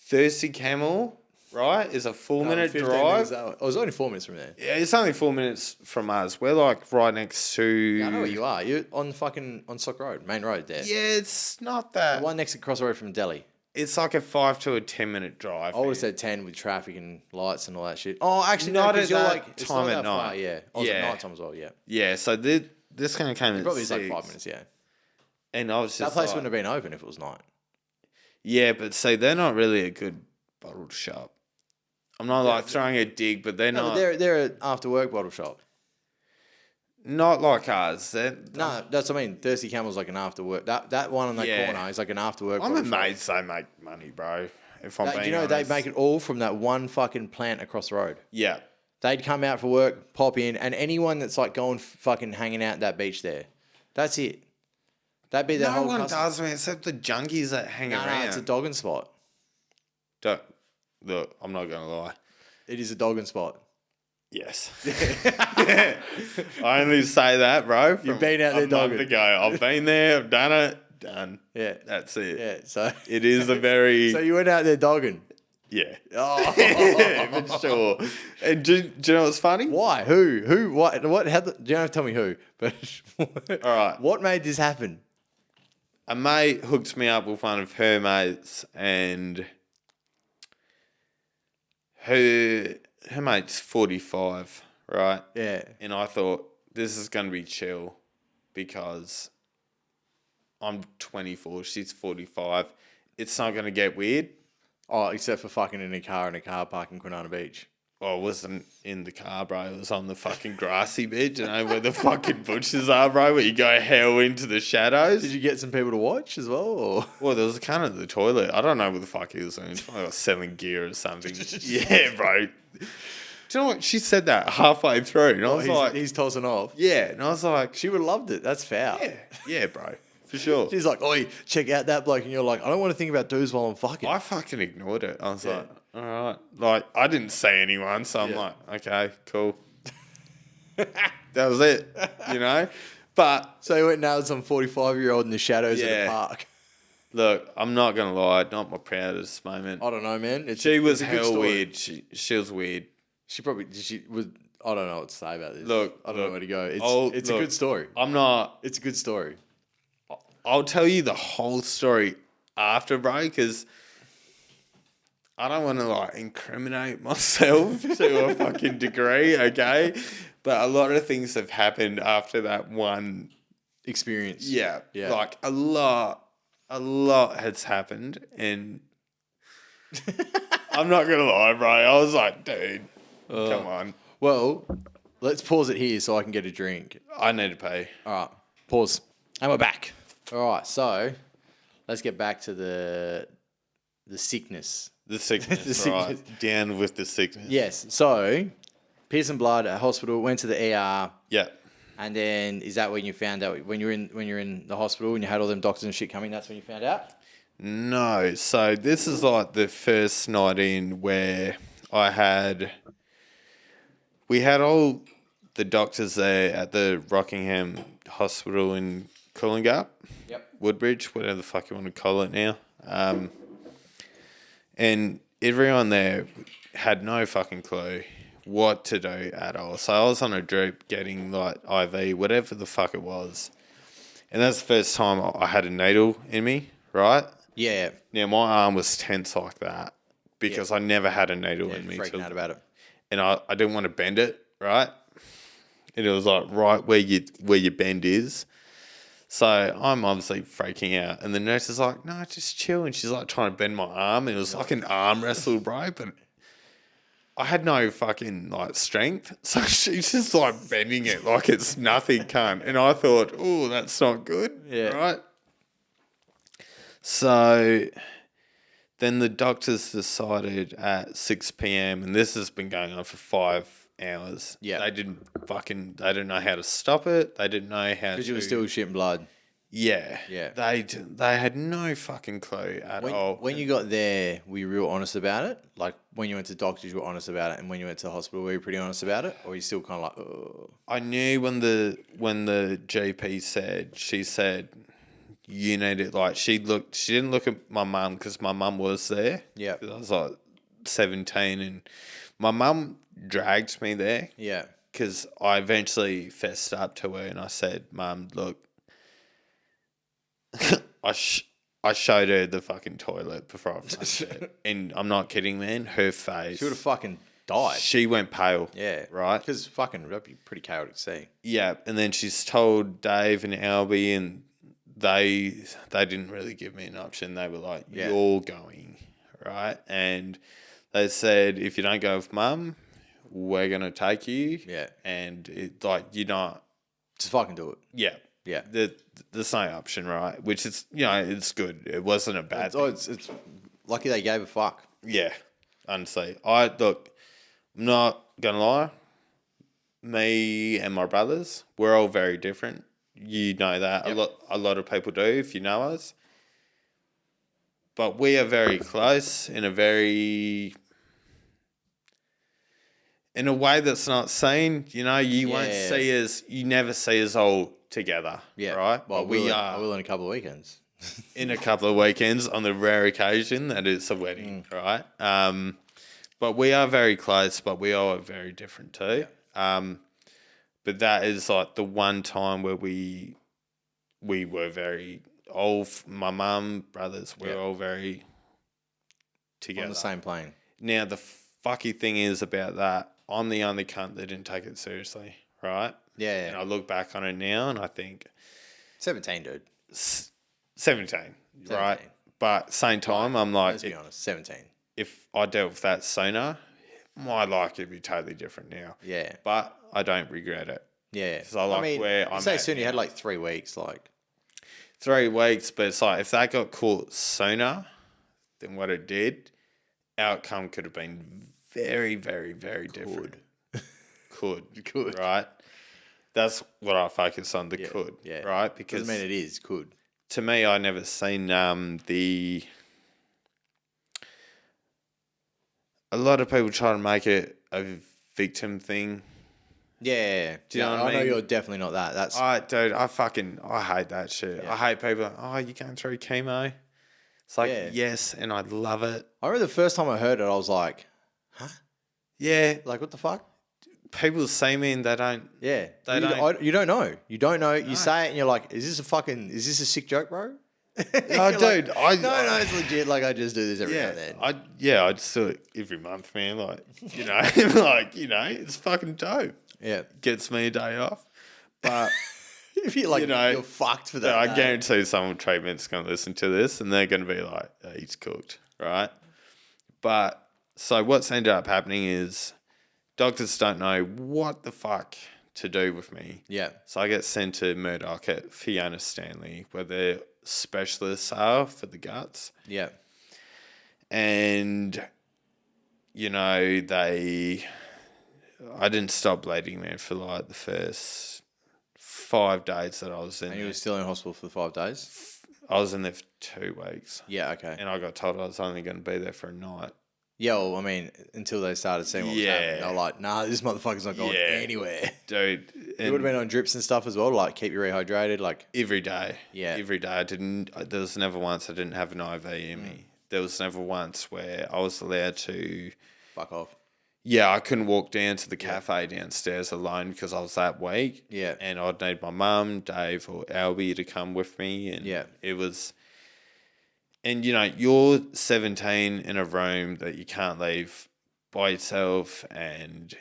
Thirsty Camel, right, is a 4-minute 15 drive. minutes out. Oh, it was only 4 minutes from there. Yeah, it's only 4 minutes from us. We're like right next to. Yeah, I know where you are. You're on Sock Road, main road there. Yeah, it's not that. The one next to Cross Road from Delhi. It's like a 5 to a 10-minute drive. I would have man. said 10 with traffic and lights and all that shit. Oh, actually, Not no, because at you're that like it's time not at that far, night. yeah. I was at Yeah. night time as well, yeah. Yeah, so this kind of came at Probably is 6. like 5 minutes, yeah. And I was just That place like, wouldn't have been open if it was night. yeah, but see, they're not really a good bottled shop. I'm not like throwing a dig, but they're No, not. but they're an after work bottle shop. Not like ours. No, that's what I mean. Thirsty Camel's like an after work. That one on that Yeah. corner is like an after work I'm bottle shop. amazed they make money, bro. If I'm being Do you know honest. they'd make it all from that one fucking plant across the road? Yeah. They'd come out for work, pop in, and anyone that's like going fucking hanging out at that beach there, that's it. That'd be their No whole one customer. does, man, except the junkies that hang No, around. it's a dogging spot. Don't, look, I'm not going to lie. It is a dogging spot. Yes. I only say that, bro. You've been out there a month dogging. ago. I've been there, I've done it, done. Yeah. That's it. Yeah, so It is a very... so you went out there dogging. yeah. Oh, For sure. And do you know what's funny? why? Who? What? What? How? You don't have to tell me who, but All right. what made this happen? A mate hooked me up with one of her mates, and her mate's 45, right? Yeah. And I thought, this is going to be chill because I'm 24, she's 45. It's not going to get weird. Oh, except for fucking in a car park in Kwinana Beach. Well, I wasn't in the car, bro. It was on the fucking grassy bit, you know, where the fucking bushes are, bro, where you go hell into the shadows. Did you get some people to watch as well? Or? Well, there was a cunt at the toilet. I don't know what the fuck he was doing. He's probably like selling gear or something. Yeah, bro. Do you know what? She said that halfway through, and I was like... he's tossing off. Yeah, and I was like... She would have loved it. That's foul. Yeah, bro. For sure. She's like, oi, check out that bloke. And you're like, I don't want to think about dudes while I'm fucking. I fucking ignored it. I was like, all right. Like, I didn't say anyone, so I'm like, okay, cool. That was it, you know? But, So he went and nailed some 45-year-old in the shadows of the park. look, I'm not going to lie. Not my proudest moment. I don't know, man. She was it's a good hell story. weird. She was weird. She probably, I don't know what to say about this. Look, I don't know where to go. It's look, a good story. I'm not... It's a good story. I'll tell you the whole story after, bro, because I don't want to, like, incriminate myself to a fucking degree, okay? But a lot of things have happened after that one Experience. Yeah. Yeah. Like a lot has happened, and I'm not gonna lie, bro. I was like, dude, come on. Well, let's pause it here so I can get a drink. I need to pay. All right, pause. And we're back. All right, so let's get back to the sickness. The sickness, The sickness. right? Down with the sickness. Yes. So, Pearson Blood at hospital, went to the ER, Yeah. and then is that when you found out when you're in the hospital and you had all them doctors and shit coming? That's when you found out. No, so this is like the first night in where we had all the doctors there at the Rockingham Hospital in Coolingap. Yep. Woodbridge, whatever the fuck you want to call it now. And everyone there had no fucking clue what to do at all. So I was on a drip getting like IV, whatever the fuck it was. And that's the first time I had a needle in me, right? Yeah. Now my arm was tense like that because I never had a needle in me. Freaking out about it. And I didn't want to bend it, right? And it was like right where your bend is. So I'm obviously freaking out. And the nurse is like, no, just chill. And she's like trying to bend my arm. And it was like an arm wrestle, bro. But I had no fucking like strength. So she's just like bending it like it's nothing, cunt. And I thought, oh, that's not good. Yeah. Right? So then the doctors decided at 6 p.m. and this has been going on for 5 hours. Yeah. They didn't know how to stop it. They didn't know how to. Because you were still shitting blood. Yeah. Yeah. They had no fucking clue at all. When you got there, were you real honest about it? Like when you went to doctors, you were honest about it, and when you went to the hospital, were you pretty honest about it, or were you still kind of like, oh? I knew when the GP she said, you need it. Like she didn't look at my mum because my mum was there. Yeah. I was like 17 and my mum dragged me there. Yeah. Because I eventually fessed up to her and I said, Mum, look, I showed her the fucking toilet before I flushed it. And I'm not kidding, man. Her face. She would have fucking died. She went pale. Yeah. Right? Because fucking, that'd be pretty chaotic to see. Yeah. And then she's told Dave and Albie and they didn't really give me an option. They were like, you're going. Right? And they said, if you don't go with Mum, we're going to take you. Yeah. And it, like, you're not. Just fucking do it. Yeah. Yeah. There's no option, right? Which is, it's good. It wasn't a bad thing. It's Lucky they gave a fuck. Yeah, honestly. I'm not gonna lie. Me and my brothers, we're all very different. You know that. Yep. A lot of people do if you know us. But we are very close in a way that's not seen. You know, you won't see us. You never see us all together. Yeah. Right. Well, but we are. I will in a couple of weekends. In a couple of weekends, on the rare occasion that it's a wedding, right? But we are very close, but we are very different too. Yeah. But that is like the one time where we were very all my mum, brothers, we're all very together. On the same plane. Now the fucky thing is about that, I'm the only cunt that didn't take it seriously, right? Yeah. And I look back on it now and I think 17, dude. 17, right? But same time, I'm like, let's be honest, 17. If I dealt with that sooner, my life would be totally different now. Yeah. But I don't regret it. Yeah. So I mean, where I'm say soon, you had like 3 weeks, 3 weeks, but it's like if that got caught sooner than what it did, outcome could have been very, very, very different. Could. Right? That's what I focus on, could. Yeah. Right? Because doesn't mean it is, could. To me, I never seen a lot of people try to make it a victim thing. Yeah. Do you know what I mean? I know you're definitely not that. Dude, I hate that shit. Yeah. I hate people like, oh, you're going through chemo. It's like, yes, and I love it. I remember the first time I heard it, I was like, huh? Yeah. Like, what the fuck? People see me and they don't. Yeah. You don't know. You don't know. You say it and you're like, is this a sick joke, bro? Oh, dude. Like, no, it's legit. Like, I just do this every now and then. I just do it every month, man. Like, it's fucking dope. Yeah. Gets me a day off. But if you're like, you're fucked for that. I guarantee someone treatment's going to listen to this and they're going to be like, oh, he's cooked, right? But so what's ended up happening is doctors don't know what the fuck to do with me. Yeah. So I get sent to Murdoch at Fiona Stanley, where the specialists are for the guts. Yeah. And, I didn't stop bleeding, man, for like the first 5 days that I was in. And you were still in hospital for 5 days? I was in there for 2 weeks. Yeah, okay. And I got told I was only going to be there for a night. Yeah, well, I mean, until they started seeing what was happening. They were like, nah, this motherfucker's not going anywhere. Dude. You would have been on drips and stuff as well, like keep you rehydrated, like... Every day. Yeah. Every day. There was never once I didn't have an IV in me. There was never once where I was allowed to... Fuck off. Yeah, I couldn't walk down to the cafe downstairs alone because I was that weak. Yeah. And I'd need my mum, Dave, or Albie to come with me. And it was... And, you're 17 in a room that you can't leave by yourself and...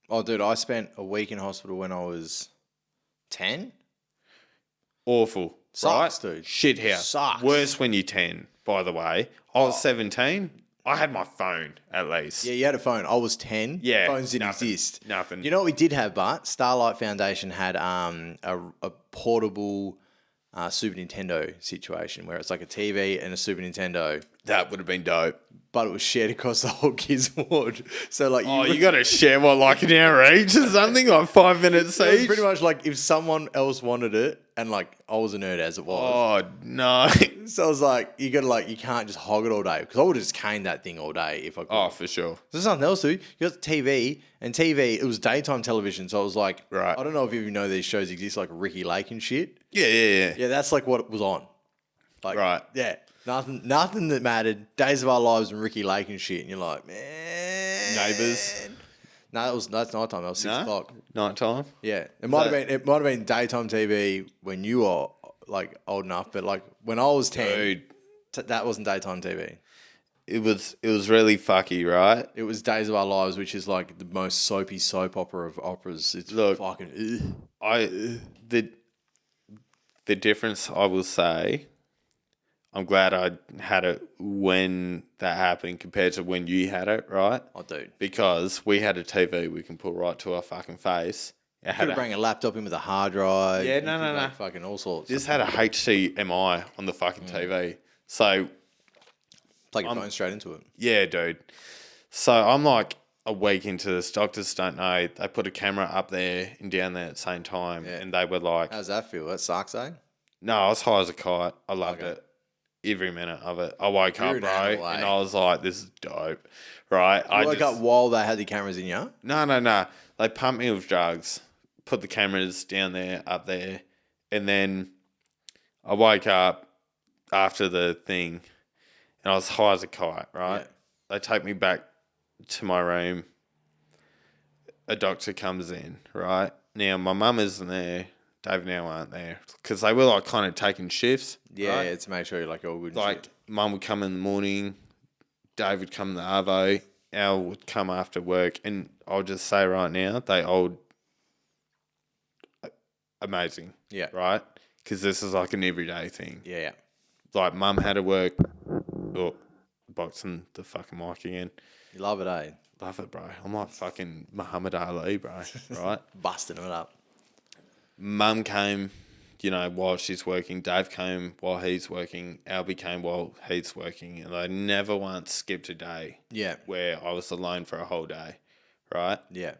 Oh, dude, I spent a week in hospital when I was 10. Awful. Sucks, right? Dude. Shit house. Sucks. Worse when you're 10, by the way. I was 17. I had my phone, at least. Yeah, you had a phone. I was 10. Yeah. Phones didn't exist. Nothing. You know what we did have, Bart? Starlight Foundation had a portable... Super Nintendo situation where it's like a TV and a Super Nintendo. That would have been dope. But it was shared across the whole kids ward. So like, you got to share like an hour each or something, like 5 minutes each. Pretty much like if someone else wanted it, and like I was a nerd as it was. Oh no! So I was like, you can't just hog it all day because I would have just caned that thing all day if I could. Oh, for sure. There's nothing else, dude. You got TV, and TV. It was daytime television, so I was like, right. I don't know if you know these shows exist, like Ricky Lake and shit. Yeah. Yeah, that's like what was on. Like, right. Yeah. Nothing that mattered. Days of Our Lives and Ricky Lake and shit. And you're like, man. Neighbours. No, that's night time. That was 6 o'clock. Night time? Yeah. It might have been daytime TV when you were like old enough, but like when I was 10, that wasn't daytime TV. It was really fucky, right? It was Days of Our Lives, which is like the most soapy soap opera of operas. It's fucking the difference I will say, I'm glad I had it when that happened compared to when you had it, right? Oh, dude. Because we had a TV we can put right to our fucking face. You could bring a laptop in with a hard drive. Yeah, no. Fucking all sorts. This had a HDMI on the fucking TV. So Plug your phone straight into it. Yeah, dude. So I'm like a week into this. Doctors don't know. They put a camera up there and down there at the same time. Yeah. And they were like, How's that feel? That sucks, eh? no, I was high as a kite. I loved it. Every minute of it. I woke You're up, an bro, animal, and eh? I was like, this is dope. Right? You woke up while they had the cameras in you? No. They pumped me with drugs, put the cameras down there, up there, and then I woke up after the thing, and I was high as a kite, right? Yeah. They take me back to my room. A doctor comes in, right? Now, my mum isn't there. Dave now aren't there. Because they were like kind of taking shifts. Yeah, right? to make sure you're like all good and Like, shit. mum would come in the morning, Dave would come in the arvo, Al would come after work. And I'll just say right now, they old amazing. Yeah. Right? Because this is like an everyday thing. Yeah. Like, mum had to work. Oh, boxing the fucking mic again. You love it, eh? Love it, bro. I'm like fucking Muhammad Ali, bro. Right? Busting it up. Mum came, while she's working. Dave came while he's working. Albie came while he's working. And I never once skipped a day Yeah. where I was alone for a whole day, right? Yeah.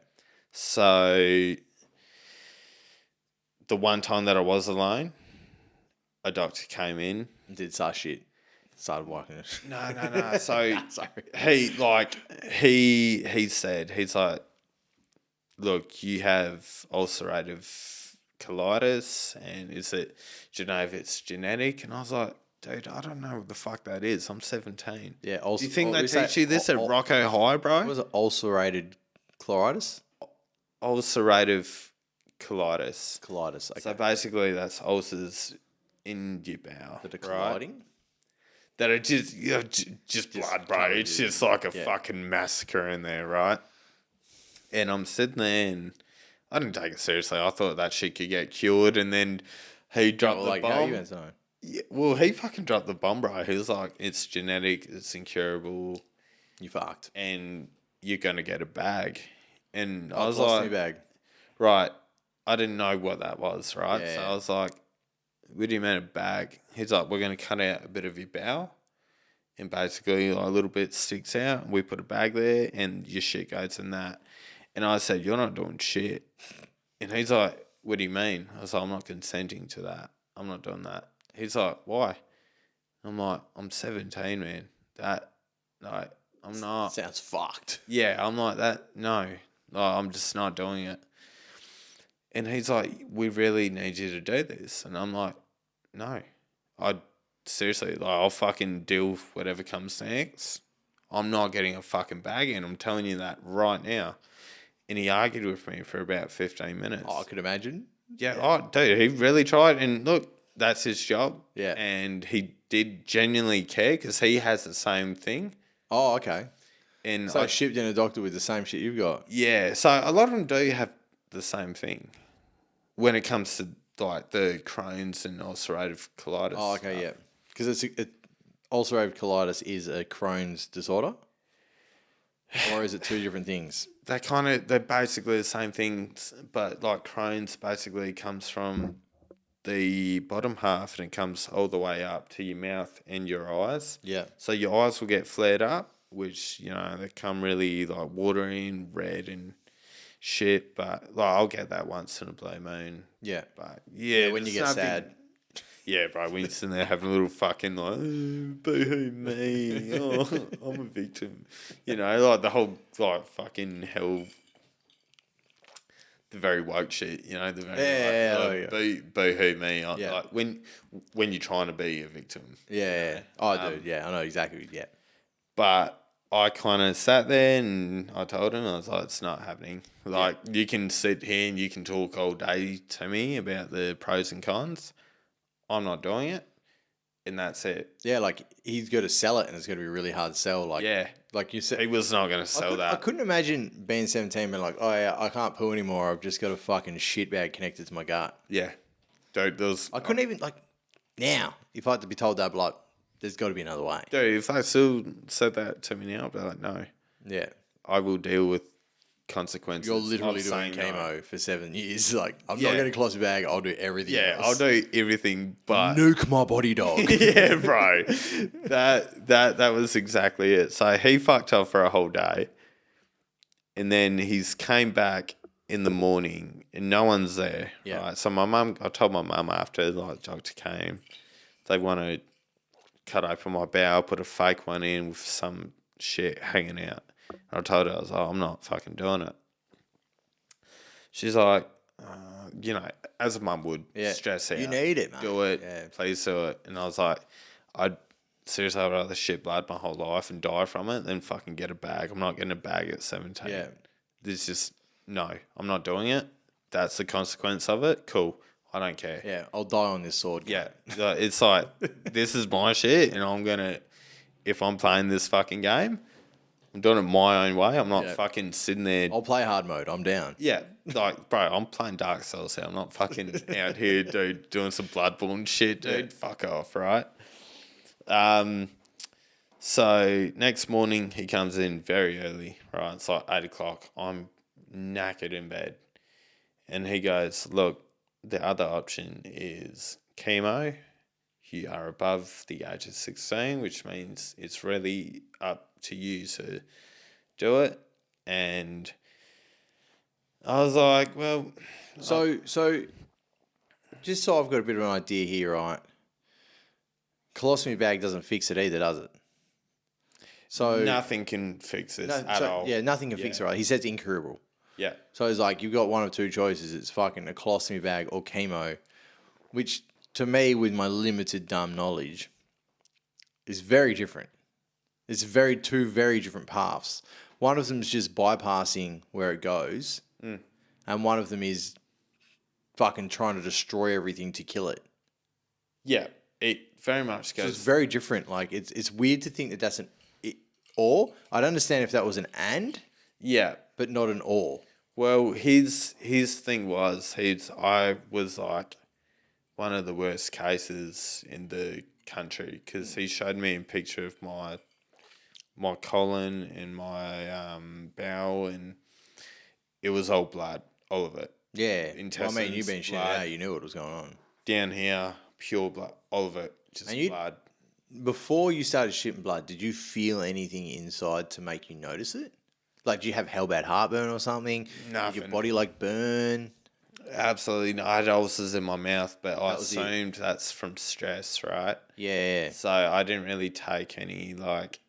So the one time that I was alone, a doctor came in. Did such shit. Started working it. No. So Sorry. he said, he's like, look, you have ulcerative colitis, and is it, do you know if it's genetic? And I was like, dude, I don't know what the fuck that is. I'm 17. Yeah. Do you think they teach you this at Rocco High, bro? What was it? Ulcerated colitis? Ulcerative colitis. Colitis. Okay. So basically, that's ulcers in your bowel. That are right? colliding? That are just blood, bro. It's just like a fucking massacre in there, right? And I'm sitting there and I didn't take it seriously. I thought that shit could get cured, and then he dropped the bomb. How you know? Yeah, well, he fucking dropped the bomb, bro. He was like, it's genetic, it's incurable, You fucked. and you're going to get a bag. And I I was lost like, my bag. right, I didn't know what that was, right? Yeah. So I was like, what do you mean a bag? He's like, we're going to cut out a bit of your bowel, and basically like, a little bit sticks out, and we put a bag there, and your shit goes in that. And I said, you're not doing shit. And he's like, what do you mean? I was like, I'm not consenting to that. I'm not doing that. He's like, why? I'm like, I'm 17, man. I'm not. Sounds fucked. Yeah, I'm like that. No, I'm just not doing it. And he's like, we really need you to do this. And I'm like, no. Seriously, I'll fucking deal with whatever comes next. I'm not getting a fucking bag in. I'm telling you that right now. And he argued with me for about 15 minutes. Oh, I could imagine. Yeah. Oh, dude, he really tried. And look, that's his job. Yeah. And he did genuinely care because he has the same thing. Oh, okay. And So I shipped in a doctor with the same shit you've got. yeah, so a lot of them do have the same thing when it comes to like the Crohn's and ulcerative colitis. Oh, okay, yeah. Because ulcerative colitis is a Crohn's disorder? Or is it two different things? They're basically the same things, but like Crohn's basically comes from the bottom half and it comes all the way up to your mouth and your eyes. Yeah. So your eyes will get flared up, which, they come really like watery and red and shit. But like I'll get that once in a blue moon. Yeah. But yeah, When you there's get nothing- sad. Yeah, bro, when you're sitting there having a little fucking like, oh, boo-hoo me, oh, I'm a victim. Like the whole like fucking hell, the very woke shit, the very boo-hoo me. Yeah. Like when you're trying to be a victim. Yeah. Oh, dude, yeah, I know exactly, yeah. But I kind of sat there and I told him, I was like, it's not happening. Like you can sit here and you can talk all day to me about the pros and cons. I'm not doing it, and that's it. Yeah, like he's got to sell it, and it's going to be really hard to sell. Like, Yeah. like you said, He was not going to sell I that. couldn't imagine being 17, being like, oh yeah, I can't poo anymore. I've just got a fucking shit bag connected to my gut. Yeah. Dude, I couldn't even like now. If I had to be told that, I'd be like, there's got to be another way. Dude, if they still said that to me now, I'd be like, no, Yeah, I will deal with consequences. You're literally of doing saying no. chemo for 7 years. Like, I'm Yeah. not going to colostomy bag. I'll do everything Yeah, else. I'll do everything but Nuke my body, dog. yeah, bro. That was exactly it. So he fucked off for a whole day. And then he's came back in the morning and no one's there. Yeah. Right. So I told my mum after, like, doctor came, they want to cut open my bowel, put a fake one in with some shit hanging out. And I told her, I was like, I'm not fucking doing it. She's like, as a mum would, stress out. You need it, mate. Do it. Yeah. Please do it. And I was like, I'd rather shit blood my whole life and die from it than fucking get a bag. I'm not getting a bag at 17. Yeah. There's just, no, I'm not doing it. That's the consequence of it. Cool. I don't care. Yeah, I'll die on this sword. Yeah. It's like, this is my shit and I'm going to, if I'm playing this fucking game, I'm doing it my own way. I'm not fucking sitting there. I'll play hard mode. I'm down. Yeah. Like, bro, I'm playing Dark Souls here. I'm not fucking out here, dude, doing some Bloodborne shit, dude. Yeah. Fuck off, right? So next morning he comes in very early, right? It's like 8 o'clock. I'm knackered in bed. And he goes, look, the other option is chemo. You are above the age of 16, which means it's really up to you to do it. And I was like, well... So just so I've got a bit of an idea here, right? Colostomy bag doesn't fix it either, does it? So nothing can fix this at all. Yeah, nothing can fix it, right? He says incurable. Yeah. So it's like you've got one of two choices. It's fucking a colostomy bag or chemo, which to me, with my limited dumb knowledge, is very different. It's two very different paths. One of them is just bypassing where it goes, and one of them is fucking trying to destroy everything to kill it. Yeah, it very much goes. So it's very different. Like it's weird to think that that's an or. I'd understand if that was an and. Yeah, but not an or. Well, his thing was I was like one of the worst cases in the country because he showed me a picture of my colon and my bowel, and it was all blood, all of it. Yeah, intestines. Well, I mean, you've been shit out. You knew what was going on. Down here, pure blood, all of it, just blood. Before you started shitting blood, did you feel anything inside to make you notice it? Like, do you have hell bad heartburn or something? Nothing. Did your body like burn? Absolutely not. I had ulcers in my mouth, but I assumed that's from stress, right? Yeah. So I didn't really take any, like,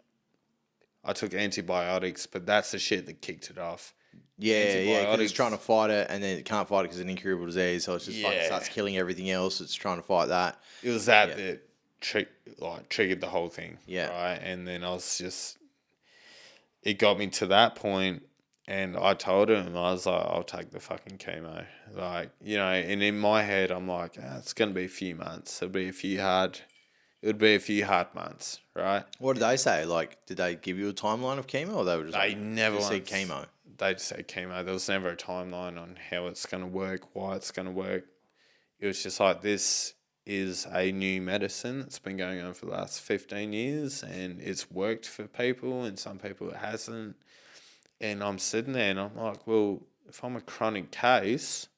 I took antibiotics, but that's the shit that kicked it off. Yeah, because it's trying to fight it, and then it can't fight it because it's an incurable disease, so it's just fucking starts killing everything else. It's trying to fight that. It was that triggered the whole thing. Yeah. Right? And then I was just... It got me to that point, and I told him, I was like, I'll take the fucking chemo. Like, you know, and in my head, I'm like, it's going to be a few months. It would be a few hard months, right? What did they say? Like, did they give you a timeline of chemo, or they were just said chemo? They just said chemo. There was never a timeline on how it's going to work, why it's going to work. It was just like, this is a new medicine that's been going on for the last 15 years, and it's worked for people, and some people it hasn't. And I'm sitting there and I'm like, well, if I'm a chronic case...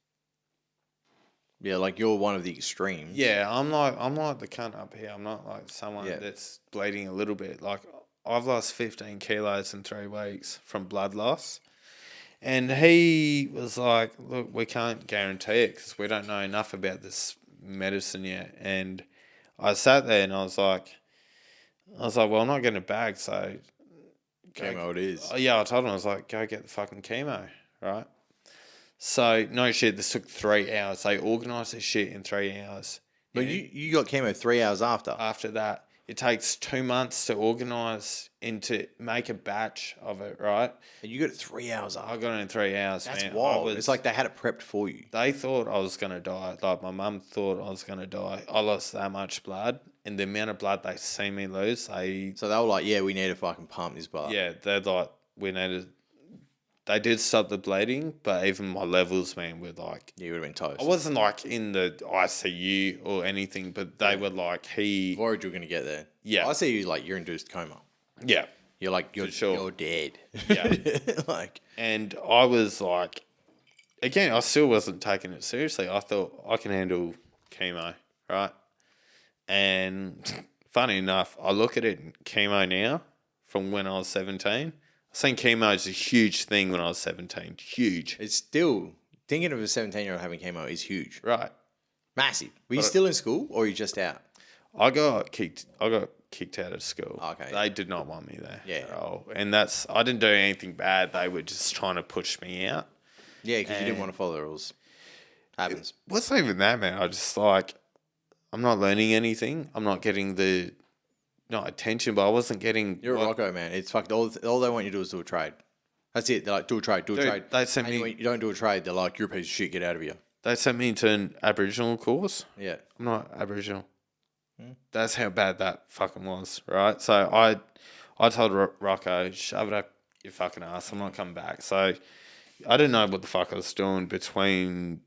Yeah, like you're one of the extremes. Yeah, I'm like the cunt up here. I'm not like someone that's bleeding a little bit. Like, I've lost 15 kilos in 3 weeks from blood loss. And he was like, look, we can't guarantee it because we don't know enough about this medicine yet. And I sat there and I was like, well, I'm not getting a bag, so... Chemo it is. Yeah, I told him, I was like, go get the fucking chemo, right? So, no shit, this took 3 hours. They organised this shit in 3 hours. But you got chemo 3 hours after? After that. It takes 2 months to organise and to make a batch of it, right? And you got it 3 hours after? I got it in 3 hours, That's man. wild. It's like they had it prepped for you. They thought I was going to die. Like, my mum thought I was going to die. I lost that much blood. And the amount of blood they see me lose, So they were like, yeah, we need to fucking pump this blood. Yeah, they're like, we need to... They did stop the bleeding, but even my levels, man, were like... You would have been toast. I wasn't like in the ICU or anything, but they were like, Worried you were going to get there. Yeah. I see you like you're induced coma. Yeah. You're like, you're, For sure. you're dead. Yeah. Like, And I was like, again, I still wasn't taking it seriously. I thought I can handle chemo, right? And funny enough, I look at it in chemo now from when I was 17. I think chemo is a huge thing when I was 17. Huge. it's still, thinking of a 17-year-old having chemo is huge. Right. Massive. Were you still in school or are you just out? I got kicked out of school. Okay. They did not want me there. Yeah. At all. And I didn't do anything bad. They were just trying to push me out. Yeah, because you didn't want to follow the rules. Happens. What's not even that, man? I just like, I'm not learning anything. I'm not getting not attention, but I wasn't getting. You're a rocko, man. It's fucked. All they want you to do is do a trade. That's it. They're like, do a trade, do a trade. They sent And me. you don't do a trade, they're like, you're a piece of shit, get out of here. They sent me into an Aboriginal course. Yeah. I'm not Aboriginal. That's how bad that fucking was, right? So I told Rocco, shove it up your fucking ass. I'm not coming back. So I didn't know what the fuck I was doing between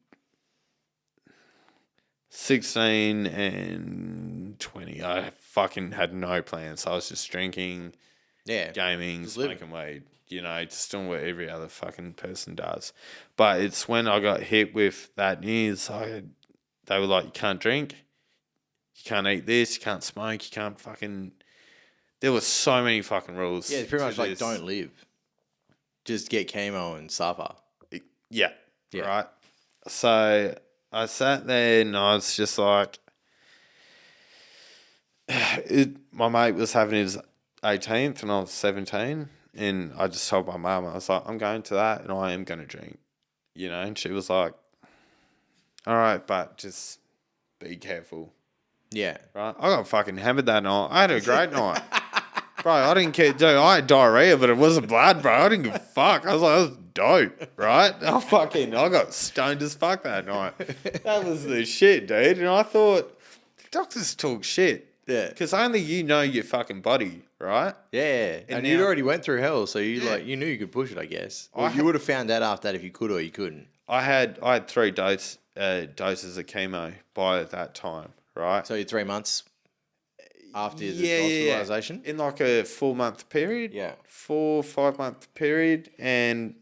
16 and 20. I fucking had no plans. So I was just drinking, gaming, smoking weed, just doing what every other fucking person does. But it's when I got hit with that news, they were like, you can't drink, you can't eat this, you can't smoke, you can't fucking... There were so many fucking rules. Yeah, it's pretty much like, don't live. Just get chemo and suffer. Yeah, right? So I sat there and I was just like... my mate was having his 18th and I was 17. And I just told my mum, I was like, I'm going to that and I am going to drink. And she was like, all right, but just be careful. Yeah. Right? I got fucking hammered that night. I had a great night. Bro, I didn't care. Dude, I had diarrhea, but it wasn't blood, bro. I didn't give a fuck. I was like, that was dope, right? I got stoned as fuck that night. That was the shit, dude. And I thought, doctors talk shit. Yeah. Because only you know your fucking body, right? Yeah. And you'd already went through hell, so you knew you could push it, I guess. Or you would have found that after that if you could or you couldn't. I had 3 doses of chemo by that time, right? So you're 3 months after the hospitalisation? In like a 4-month period. Yeah. 4-5 month period. And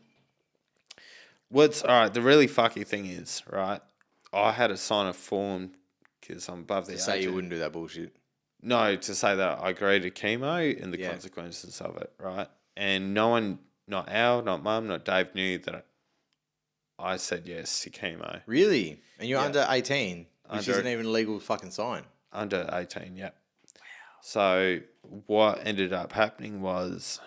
the really fucky thing is, right, I had to sign a form because I'm above the age. To say you wouldn't do that bullshit. No, to say that I agreed to chemo and the consequences of it, right? And no one, not Al, not Mum, not Dave, knew that I said yes to chemo. Really? And you're under 18, which Under- isn't even a legal fucking sign. Under 18, yeah. Wow. So what ended up happening was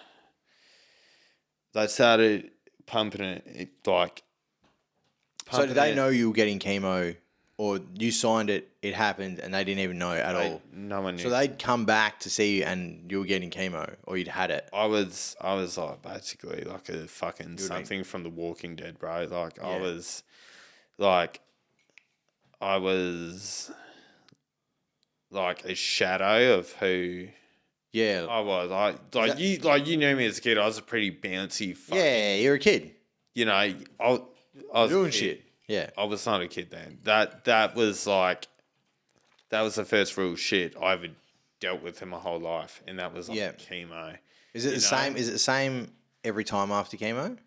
they started pumping it like... So did they know you were getting chemo, or you signed it, it happened, and they didn't even know at all? No one knew. So they'd come back to see you and you were getting chemo, or you'd had it? I was like basically like a fucking something from The Walking Dead, bro. Like I was like a shadow of who I was. You knew me as a kid. I was a pretty bouncy fucking, Yeah, you're a kid. I was Doing shit. Yeah. I was not a kid then. That was the first real shit I ever dealt with in my whole life, and that was like chemo. Is it the same? Is it the same every time after chemo?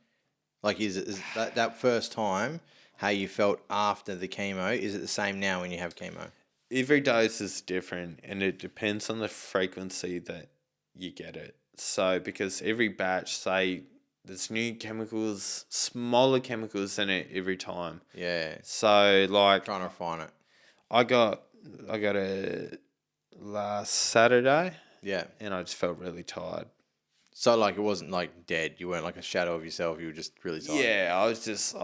Like, is that first time how you felt after the chemo? Is it the same now when you have chemo? Every dose is different, and it depends on the frequency that you get it. So, because every batch, say, there's new chemicals, smaller chemicals in it every time. Yeah. So, like... Trying to refine it. I got it last Saturday. Yeah. And I just felt really tired. So, like, it wasn't, like, dead. You weren't, like, a shadow of yourself. You were just really tired. Yeah, I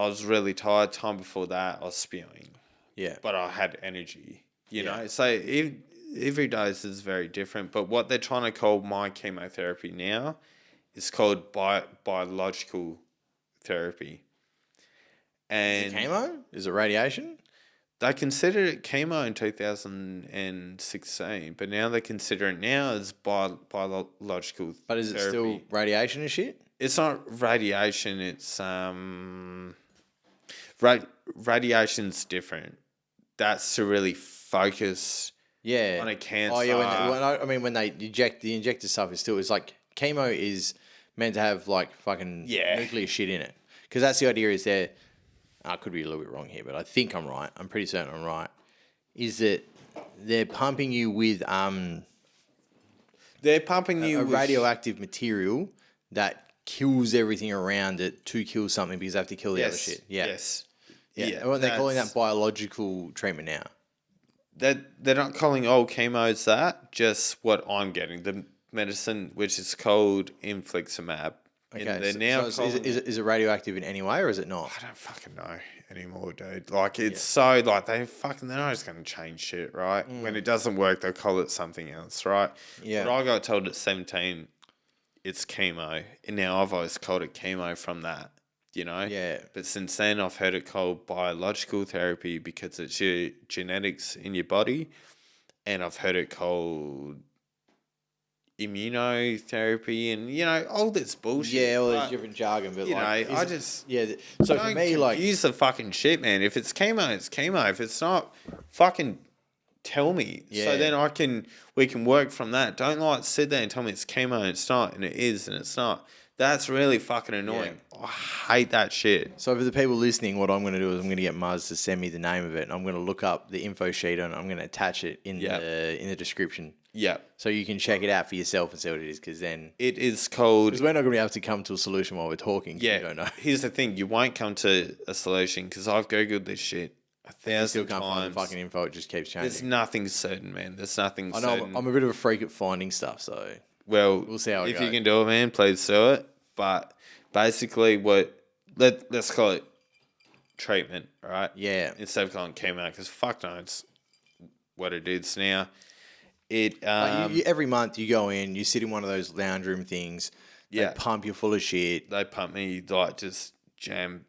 was really tired. Time before that, I was spewing. Yeah. But I had energy, you know? So, every dose is very different. But what they're trying to call my chemotherapy now is called biological therapy. And Is it chemo? Is it radiation? They considered it chemo in 2016, but now they consider it now as biological But is it therapy. still radiation and shit? It's not radiation. It's radiation's different. That's to really focus on a cancer. Oh yeah, when they inject the injector stuff is still, it's like chemo is meant to have like fucking Yeah. nuclear shit in it. Because that's the idea is there, I could be a little bit wrong here, but I think I'm right. I'm pretty certain I'm right. Is that they're pumping you with They're pumping you a with radioactive material that kills everything around it to kill something because they have to kill the other shit. Yeah. Yes. Yeah. Well, they're calling that biological treatment now. They're not calling old chemos that, just what I'm getting. The medicine, which is called infliximab. Okay. And they're now is it radioactive in any way or is it not? I don't fucking know anymore, dude. Like, it's so, like, they're not just going to change shit, right? When it doesn't work, they'll call it something else, right? Yeah. But I got told at 17, it's chemo. And now I've always called it chemo from that, you know? Yeah. But since then, I've heard it called biological therapy because it's your genetics in your body. And I've heard it called immunotherapy and, you know, all this bullshit. Yeah, all this different jargon, but you like, know, I just... Yeah. So for don't me, like, use the fucking shit, man. If it's chemo, it's chemo. If it's not, fucking tell me. Yeah. So then we can work from that. Don't like sit there and tell me it's chemo and it's not, and it is and it's not. That's really fucking annoying. I hate that shit. so for the people listening, what I'm going to do is I'm going to get Muzz to send me the name of it, and I'm going to look up the info sheet and I'm going to attach it in the description. Yeah. So you can check it out for yourself and see what it is, because then... It is called... Because we're not going to be able to come to a solution while we're talking. Yeah. You don't know. Here's the thing. You won't come to a solution because I've Googled this shit 1,000 Still can't find the times. fucking info. It just keeps changing. There's nothing certain, man. There's nothing I know certain. I'm a bit of a freak at finding stuff, so... Well, We'll see how it if goes. you can do it, man, please do it. But basically, let's call it treatment, right? Yeah. Instead of calling it chemo, because fuck knows what it is now. It Like every month you go in, you sit in one of those lounge room things. They pump you full of shit. they pump me like just jam.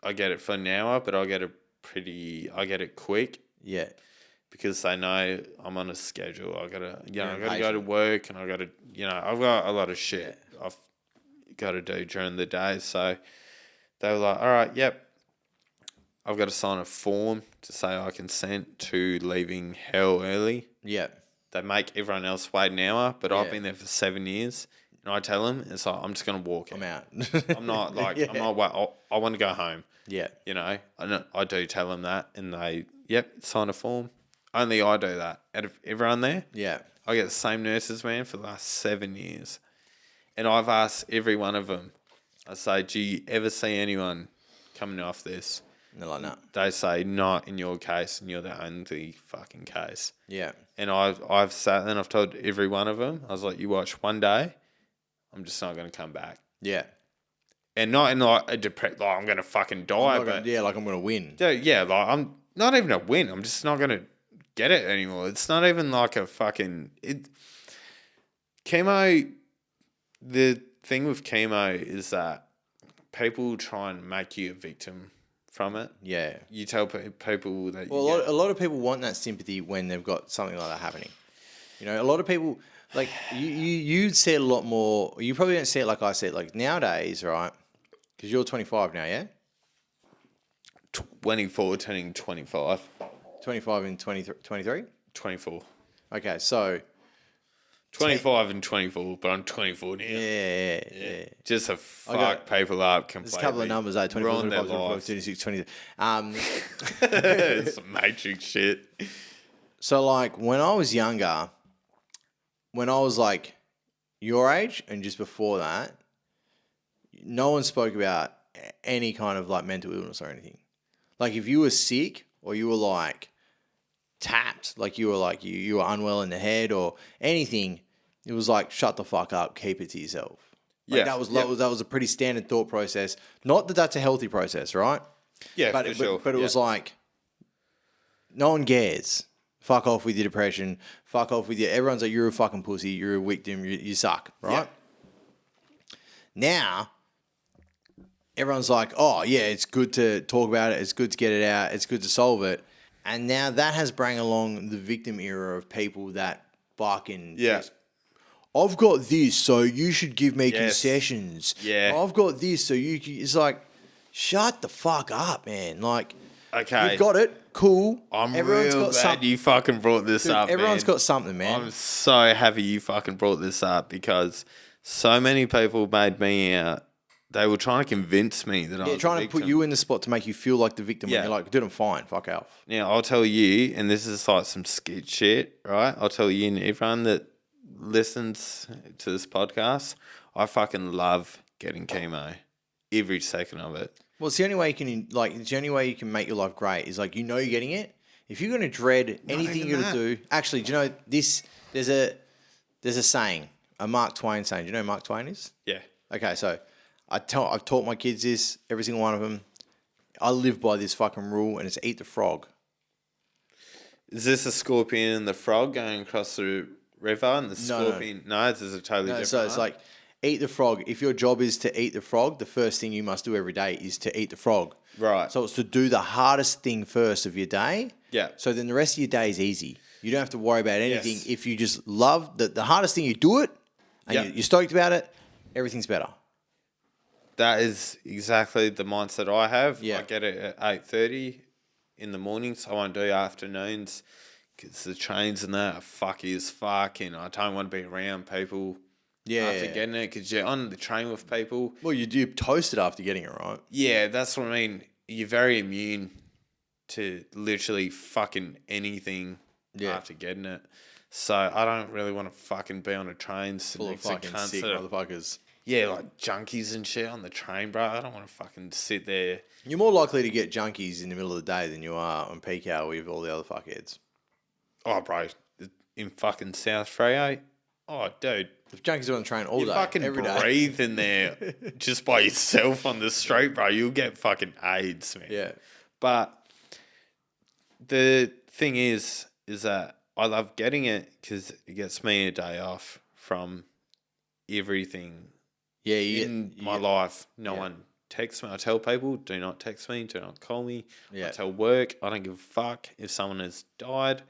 I get it for an hour, but I get it quick Yeah. because they know I'm on a schedule. I gotta You're I gotta go to work, and I gotta I've got a lot of shit I've got to do during the day. So they were like, all right, yep. I've got to sign a form to say I consent to leaving hell early. Yeah. They make everyone else wait an hour, but I've Yeah. been there for 7 years. And I tell them, it's like, I'm just going to walk I'm out. out. I'm not like, Yeah. I'm not, I want to go home. Yeah. You know, I do tell them that. And they, sign a form. Only I do that. Out of everyone there, Yeah. I get the same nurses, man, for the last 7 years. And I've asked every one of them, I say, do you ever see anyone coming off this? And they're like, no. They say, not in your case, and you're the only fucking case. Yeah. And I've sat there and I've told every one of them, I was like, you watch one day, I'm just not going to come back. Yeah. And not in like a like I'm going to fucking die, but like I'm going to win. yeah, like I'm not even a win. I'm just not going to get it anymore. It's not even like a fucking chemo. The thing with chemo is that people try and make you a victim from it. Yeah. You tell people that. Well, a lot of people want that sympathy when they've got something like that happening. You know, a lot of people, like, you see it a lot more. You probably don't see it like I see it. Like, nowadays, right? Because you're 25 now, yeah? 24 turning 25. 25 and 23? 24. Okay, so... 25 and 24, but I'm 24 now. Yeah. Just to fuck people up completely. There's a couple of numbers, 24, Ruin 25, their 25, lives. 26, 20. It's some Matrix shit. So, like, when I was younger, when I was, like, your age and just before that, no one spoke about any kind of, like, mental illness or anything. Like, if you were sick or you were, like, tapped, like you were unwell in the head or anything, it was like, shut the fuck up, keep it to yourself. Like, that was a pretty standard thought process. Not that that's a healthy process, right? Yeah, for sure. But it was like, no one cares. Fuck off with your depression. Fuck off with your... Everyone's like, you're a fucking pussy. You're a victim. You suck, right? Yeah. Now, everyone's like, oh, yeah, it's good to talk about it. It's good to get it out. It's good to solve it. And now that has brought along the victim era of people that fucking... just, I've got this, so you should give me concessions. Yeah. I've got this, so you... It's like, shut the fuck up, man. Like... Okay. You've got it. Cool. I'm real glad you fucking brought this up, Everyone's man. got something, man. I'm so happy you fucking brought this up because So many people made me out. They were trying to convince me that I was trying a to put victim. you in the spot to make you feel like the victim when Yeah. you're like, dude, I'm fine. Fuck off. Now, I'll tell you, and this is like some skid shit, right? I'll tell you and everyone that listens to this podcast, I fucking love getting chemo. Every second of it. Well, it's the only way you can it's the only way you can make your life great is like, you know, you're getting it. If you're going to dread anything even you're going to that. do, actually, do you know this? There's a saying, a Mark Twain saying. Do you know who Mark Twain is? Yeah. Okay, so I've taught my kids this, every single one of them. I live by this fucking rule, and it's eat the frog. Is this a scorpion and the frog going across the river and the scorpion? No, this is a totally different So it's one. like, eat the frog. If your job is to eat the frog, the first thing you must do every day is to eat the frog. Right. So it's to do the hardest thing first of your day. Yeah. So then the rest of your day is easy. You don't have to worry about anything. Yes. If you just love the hardest thing, you do it, and Yep. you're stoked about it, everything's better. That is exactly the mindset I have. Yeah. I get it at 8:30 in the mornings. I won't do afternoons because the trains and that are fucky as fuck, and I don't want to be around people after getting it because you're on the train with people. Well, you do toast it after getting it, right? Yeah, that's what I mean. You're very immune to literally fucking anything after getting it. So I don't really want to fucking be on a train Full of next to fucking cunts sick that are- motherfuckers. yeah, like junkies and shit on the train, bro. I don't want to fucking sit there. You're more likely to get junkies in the middle of the day than you are on peak hour with all the other fuckheads. Oh, bro, in fucking South Freo. Oh, dude, If junkies are on the train all you day, fucking every day. breathe in there just by yourself on the street, bro. You'll get fucking AIDS, man. Yeah. But the thing is that I love getting it because it gets me a day off from everything Yeah, in my life. No one texts me. I tell people, do not text me, do not call me. Yeah. I tell work, I don't give a fuck if someone has died.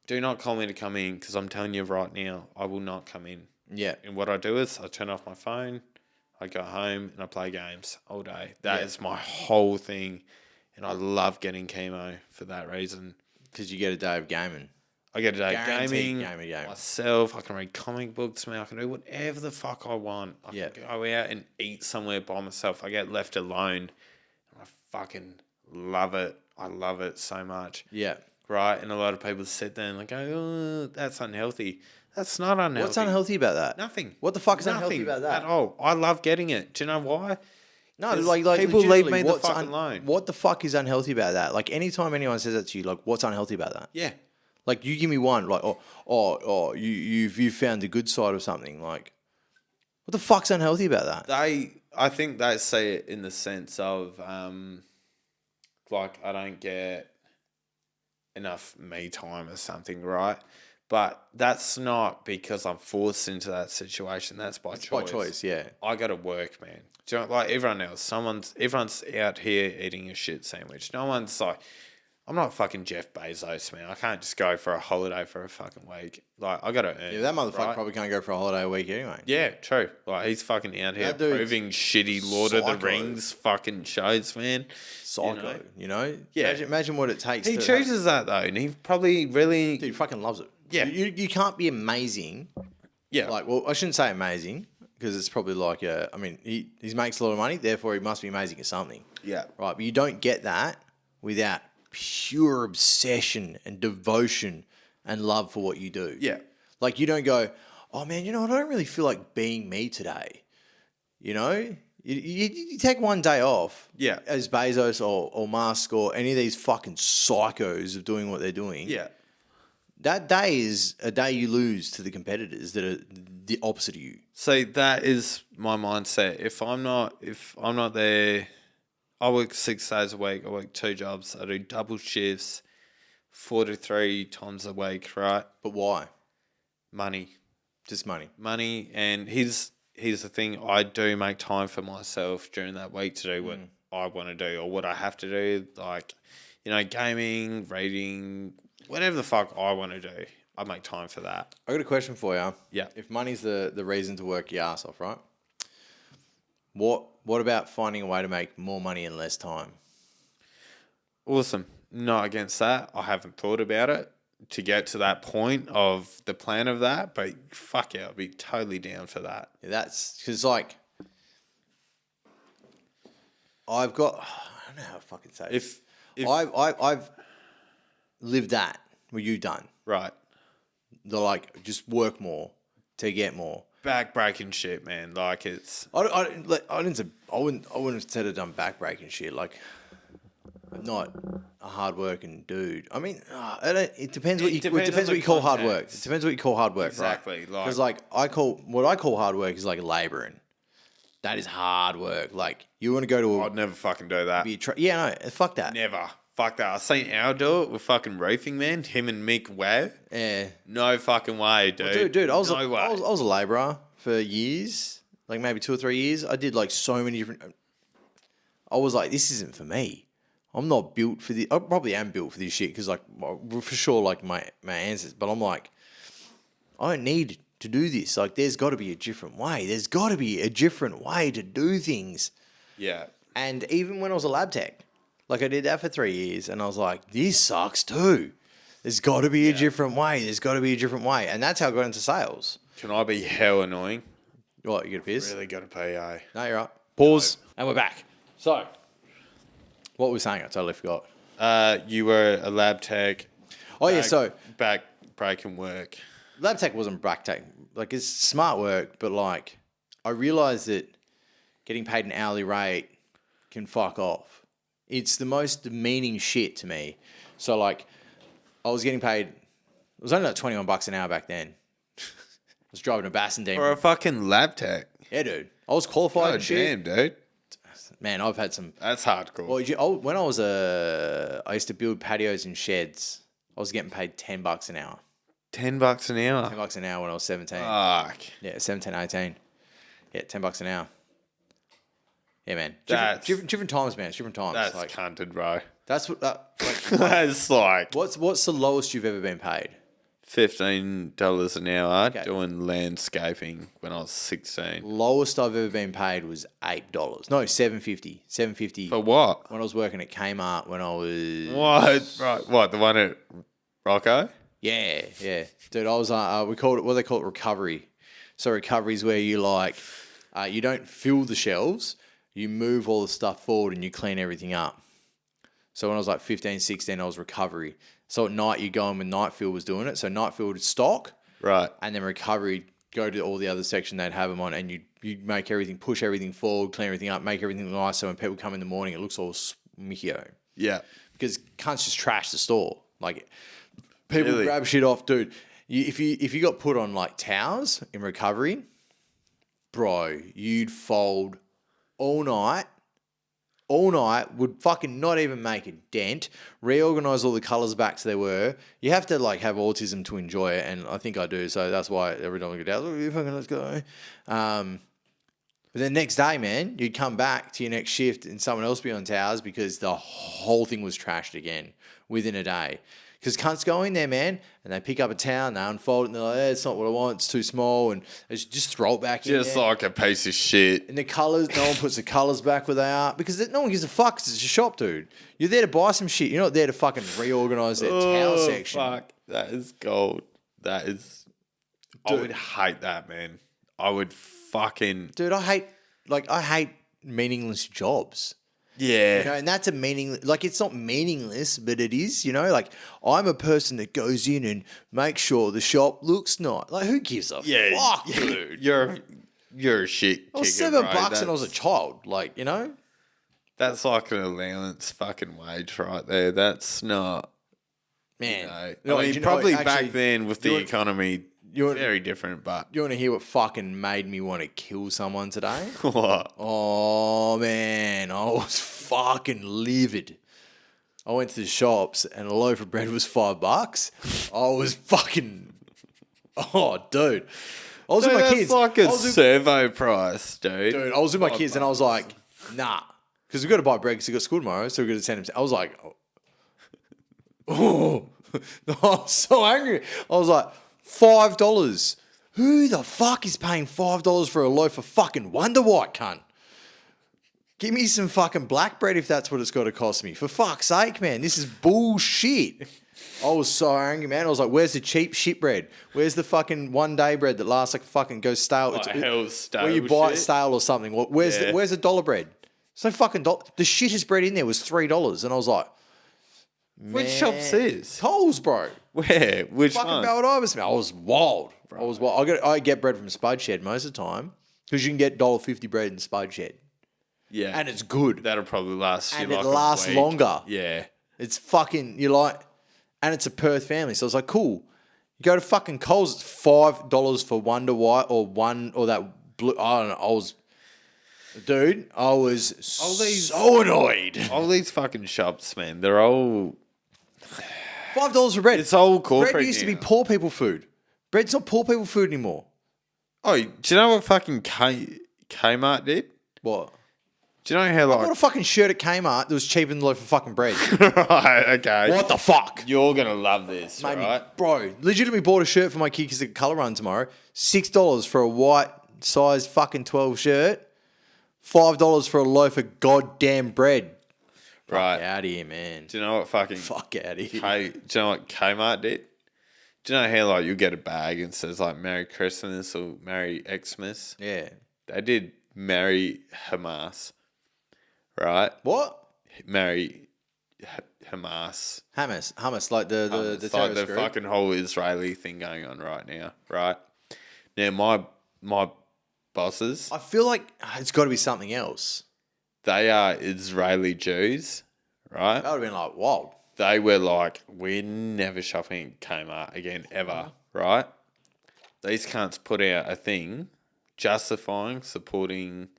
Do not call me to come in because I'm telling you right now, I will not come in. Yeah. And what I do is I turn off my phone, I go home and I play games all day. That is my whole thing. And I love getting chemo for that reason. Because you get a day of gaming. I get a day of Guaranteed gaming game. myself. I can read comic books, man. I can do whatever the fuck I want. I can go out and eat somewhere by myself. I get left alone. I fucking love it. I love it so much. Yeah. Right? And a lot of people sit there and like, oh, that's unhealthy. That's not unhealthy. What's unhealthy about that? Nothing. What the fuck is unhealthy Nothing about that? at all. I love getting it. Do you know why? No, 'Cause like people leave legitimately, me the fuck alone. What the fuck is unhealthy about that? Like, anytime anyone says that to you, like, what's unhealthy about that? Yeah. Like, you give me one, like, you've found the good side of something. Like, what the fuck's unhealthy about that? I think they say it in the sense of, like, I don't get enough me time or something, right? But that's not because I'm forced into that situation. That's by choice. By choice, yeah. I got to work, man. Do you know, like everyone else, everyone's out here eating a shit sandwich. No one's like, I'm not fucking Jeff Bezos, man. I can't just go for a holiday for a fucking week. Like, I got to earn. Yeah, that motherfucker right? probably can't go for a holiday a week anyway. Yeah, true. Like, he's fucking out here That dude's proving shitty Lord of the psycho. Rings fucking shows, man. Psycho, you know? Yeah. Imagine what it takes He to... chooses that, though, and he probably really... Dude, he fucking loves it. Yeah. You can't be amazing. Yeah. Like, well, I shouldn't say amazing, because it's probably like, he makes a lot of money, therefore he must be amazing at something. Yeah. Right, but you don't get that without pure obsession and devotion and love for what you do. Yeah. Like, you don't go, oh, man, you know what? I don't really feel like being me today. You know? You take one day off. Yeah. As Bezos or Musk or any of these fucking psychos of doing what they're doing. Yeah. That day is a day you lose to the competitors that are the opposite of you. So that is my mindset. If I'm not there, I work 6 days a week. I work 2 jobs. I do double shifts 4 to 3 times a week, right? But why? Money. Just money. Money. And here's the thing. I do make time for myself during that week to do what I want to do or what I have to do. Like, you know, gaming, reading, whatever the fuck I want to do. I make time for that. I got a question for you. Yeah. If money's the reason to work your ass off, right? What about finding a way to make more money in less time? Awesome. Not against that. I haven't thought about it. to get to that point of the plan of that, but fuck yeah, I'd be totally down for that. Yeah, that's because like I've got I don't know how to fucking say it. If I've lived that what you done. right, The like just work more to get more. back-breaking shit, man. Like it's I wouldn't have said I've done back-breaking shit. Like, I'm not a hard-working dude. I mean, it depends what you call hard work. It depends what you call hard work, exactly right? Because what I call hard work is like labouring. That is hard work. Like you want to go to I'd never fucking do that. no, fuck that. Never. Fuck that. I seen Al do it with fucking roofing, man. Him and Mick Webb. Yeah. No fucking way, dude. Well, dude, I was no way. I was a labourer for years, like maybe 2 or 3 years. I did like so many different. I was like, this isn't for me. I'm not built for the. I probably am built for this shit because, like, for sure, like my ancestors. But I'm like, I don't need to do this. Like, there's got to be a different way. There's got to be a different way to do things. Yeah. And even when I was a lab tech, like I did that for 3 years, and I was like, this sucks too. There's got to be a different way. There's got to be a different way, and that's how I got into sales. Can I be hell annoying? What, you got a piss? Really got to pay, eh? No, you're right. Pause. And we're back. So, what were we saying? I totally forgot. You were a lab tech. Oh, yeah, so back breaking work. lab tech wasn't back tech. Like, it's smart work, but, like, I realised that getting paid an hourly rate can fuck off. It's the most demeaning shit to me. So, like, I was getting paid, it was only like $21 an hour back then. I was driving a Bassendean. For a fucking lab tech. Yeah, dude. I was qualified Oh, and shit. damn, dude. Man, I've had some. That's hardcore. Well, when I was I used to build patios in sheds. I was getting paid $10 an hour. $10 an hour. $10 an hour when I was 17. Fuck. Yeah, 17, 18. Yeah, $10 an hour. Yeah, man. Different times, man. It's different times. That's like, cunted, bro. that's what. Like, That's like what's the lowest you've ever been paid? $15 an hour Okay. doing landscaping when I was 16. Lowest I've ever been paid was $8. No, $7.50. $7.50. For what? When I was working at Kmart when I was. What? Right. What? The one at Rocco? Yeah. Dude, I was we called it, what do they call it, recovery. So recovery is where you like you don't fill the shelves, you move all the stuff forward and you clean everything up. So when I was like 15, 16, I was recovery. So at night you go in when Nightfield was doing it. So Nightfield would stock, Right. and then recovery go to all the other section they'd have them on, and you make everything, push everything forward, clean everything up, make everything nice. So when people come in the morning, it looks all smickio. Yeah. Because cunts just trash the store. Like people Really? grab shit off, dude. If you got put on like towers in recovery, bro, you'd fold all night, would fucking not even make a dent, reorganize all the colours back to they were. You have to like have autism to enjoy it, and I think I do, so that's why every time I go down, oh, fucking let's go. But then next day, man, you'd come back to your next shift and someone else be on towers because the whole thing was trashed again within a day. Because cunts go in there, man, and they pick up a towel and they unfold it and they're like, it's not what I want, it's too small, and they just throw it back in Just there. like a piece of shit. And the colours, no one puts the colours back where they are because no one gives a fuck because it's a shop, dude. You're there to buy some shit. You're not there to fucking reorganise their towel section. Fuck. That is gold. That is. I would hate that, man. I would fucking. Dude, I hate meaningless jobs. Yeah. You know, and that's a like, it's not meaningless, but it is, you know, like, I'm a person that goes in and makes sure the shop looks nice. Like, who gives a fuck, dude? You're a shit I was kicker, $7 bro. and I was a child, like, you know? That's like an allowance fucking wage right there. That's not, Man. I mean, probably actually, back then with the economy, very different, but. You want to hear what fucking made me want to kill someone today? What? Oh, man, I was fucking livid. I went to the shops and a loaf of bread was $5. I was fucking, oh, dude. I was with my kids. That's like a servo price, dude. Dude, I was with my kids and I was like, nah. Because we've got to buy bread because we've got school tomorrow, so we've got to send them. I was like, oh. I was so angry. I was like, $5. Who the fuck is paying $5 for a loaf of fucking Wonder White, cunt? Give me some fucking black bread if that's what it's got to cost me. For fuck's sake, man. This is bullshit. I was so angry, man. I was like, where's the cheap shit bread? Where's the fucking 1 day bread that lasts like fucking goes stale? Like hell's stale where you buy it shit. stale or something. Where's the dollar bread? It's no fucking dollar. The shittest bread in there was $3. And I was like, Which shop's this? Coles, bro. Where? Which Fucking one? Baldivis. I was wild. I was wild. I get bread from Spud Shed most of the time because you can get $1.50 bread in Spud Shed. Yeah. And it's good. That'll probably last you And like it lasts a week. longer. Yeah. It's fucking, you're like, and it's a Perth family. So I was like, cool. You go to fucking Coles, it's $5 for Wonder White or that blue. I don't know. Dude, I was so annoyed. All these fucking shops, man, they're all... $5 for bread. It's all corporate Bread used to be now. poor people food. Bread's not poor people food anymore. Oh, do you know what fucking Kmart did? What? Do you know how I bought like... a fucking shirt at Kmart that was cheaper than the loaf of fucking bread. Right, okay. What the fuck? You're going to love this, Made me- right? Bro, legitimately bought a shirt for my kid because the colour run tomorrow. $6 for a white size fucking 12 shirt. $5 for a loaf of goddamn bread. Right. Fuck out of here, man. Do you know what fucking... Fuck out of here. Do you know what Kmart did? Do you know how like you get a bag and it says like Merry Christmas or Merry Xmas? Yeah. They did Merry Hamas, right? What? Merry Hamas. Hummus, like the It's like terrorist the group. fucking whole Israeli thing going on right now, right? Now my bosses, I feel like it's got to be something else. they are Israeli Jews, right? That would have been like, whoa. They were like, we're never shopping at Kmart again, ever, right? These cunts put out a thing justifying supporting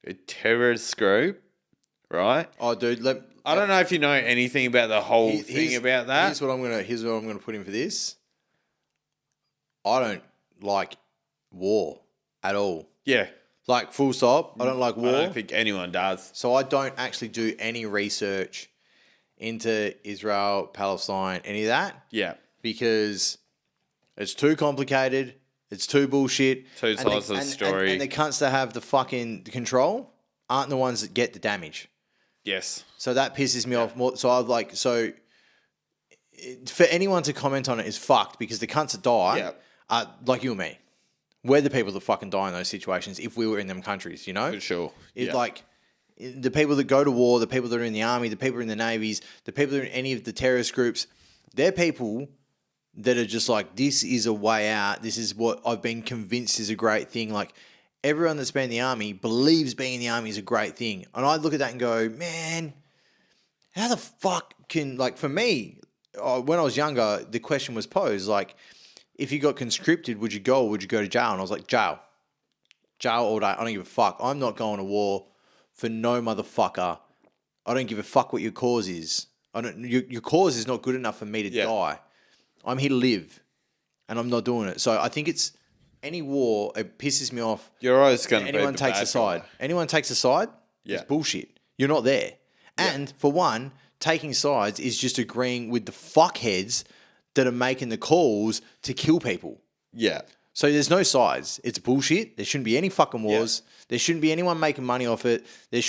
a terrorist group, right? Oh, dude, I don't know if you know anything about the whole thing about that. Here's what I'm gonna put in for this. I don't like war at all. Yeah. Like full stop. I don't like war. I don't think anyone does. So I don't actually do any research into Israel, Palestine, any of that. Yeah. Because it's too complicated. It's too bullshit. Two sides of the story. And the cunts that have the fucking control aren't the ones that get the damage. Yes. So that pisses me off more. For anyone to comment on it is fucked because the cunts that die are like you and me. We're the people that fucking die in those situations if we were in them countries, you know? For sure. It's like the people that go to war, the people that are in the army, the people in the navies, the people that are in any of the terrorist groups, they're people that are just like, this is a way out. This is what I've been convinced is a great thing. Like everyone that's been in the army believes being in the army is a great thing. And I look at that and go, man, how the fuck can, like for me, when I was younger, the question was posed like, if you got conscripted, would you go or would you go to jail? And I was like, jail. Jail all day. I don't give a fuck. I'm not going to war for no motherfucker. I don't give a fuck what your cause is. Your cause is not good enough for me to die. I'm here to live, and I'm not doing it. So I think it's any war. It pisses me off. You're always going to be anyone the takes bad a side. guy. Anyone takes a side. It's bullshit. You're not there. And for one, taking sides is just agreeing with the fuckheads that are making the calls to kill people. Yeah. So there's no sides. It's bullshit. There shouldn't be any fucking wars. There shouldn't be anyone making money off it. It's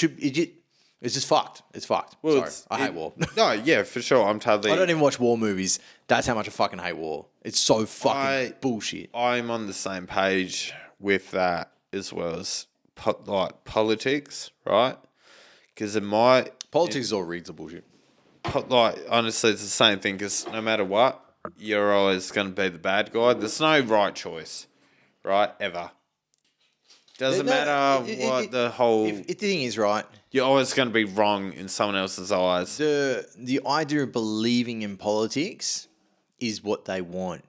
just fucked. It's fucked. Well, Sorry. I hate war. No, yeah, for sure. I'm totally... I don't even watch war movies. That's how much I fucking hate war. It's so fucking bullshit. I'm on the same page with that as well as politics, right? Because in my... Politics is all rigged to bullshit. Honestly, it's the same thing because no matter what, you're always going to be the bad guy. There's no right choice, right? Ever. Doesn't matter what the whole... If the thing is, right... You're always going to be wrong in someone else's eyes. The idea of believing in politics is what they want.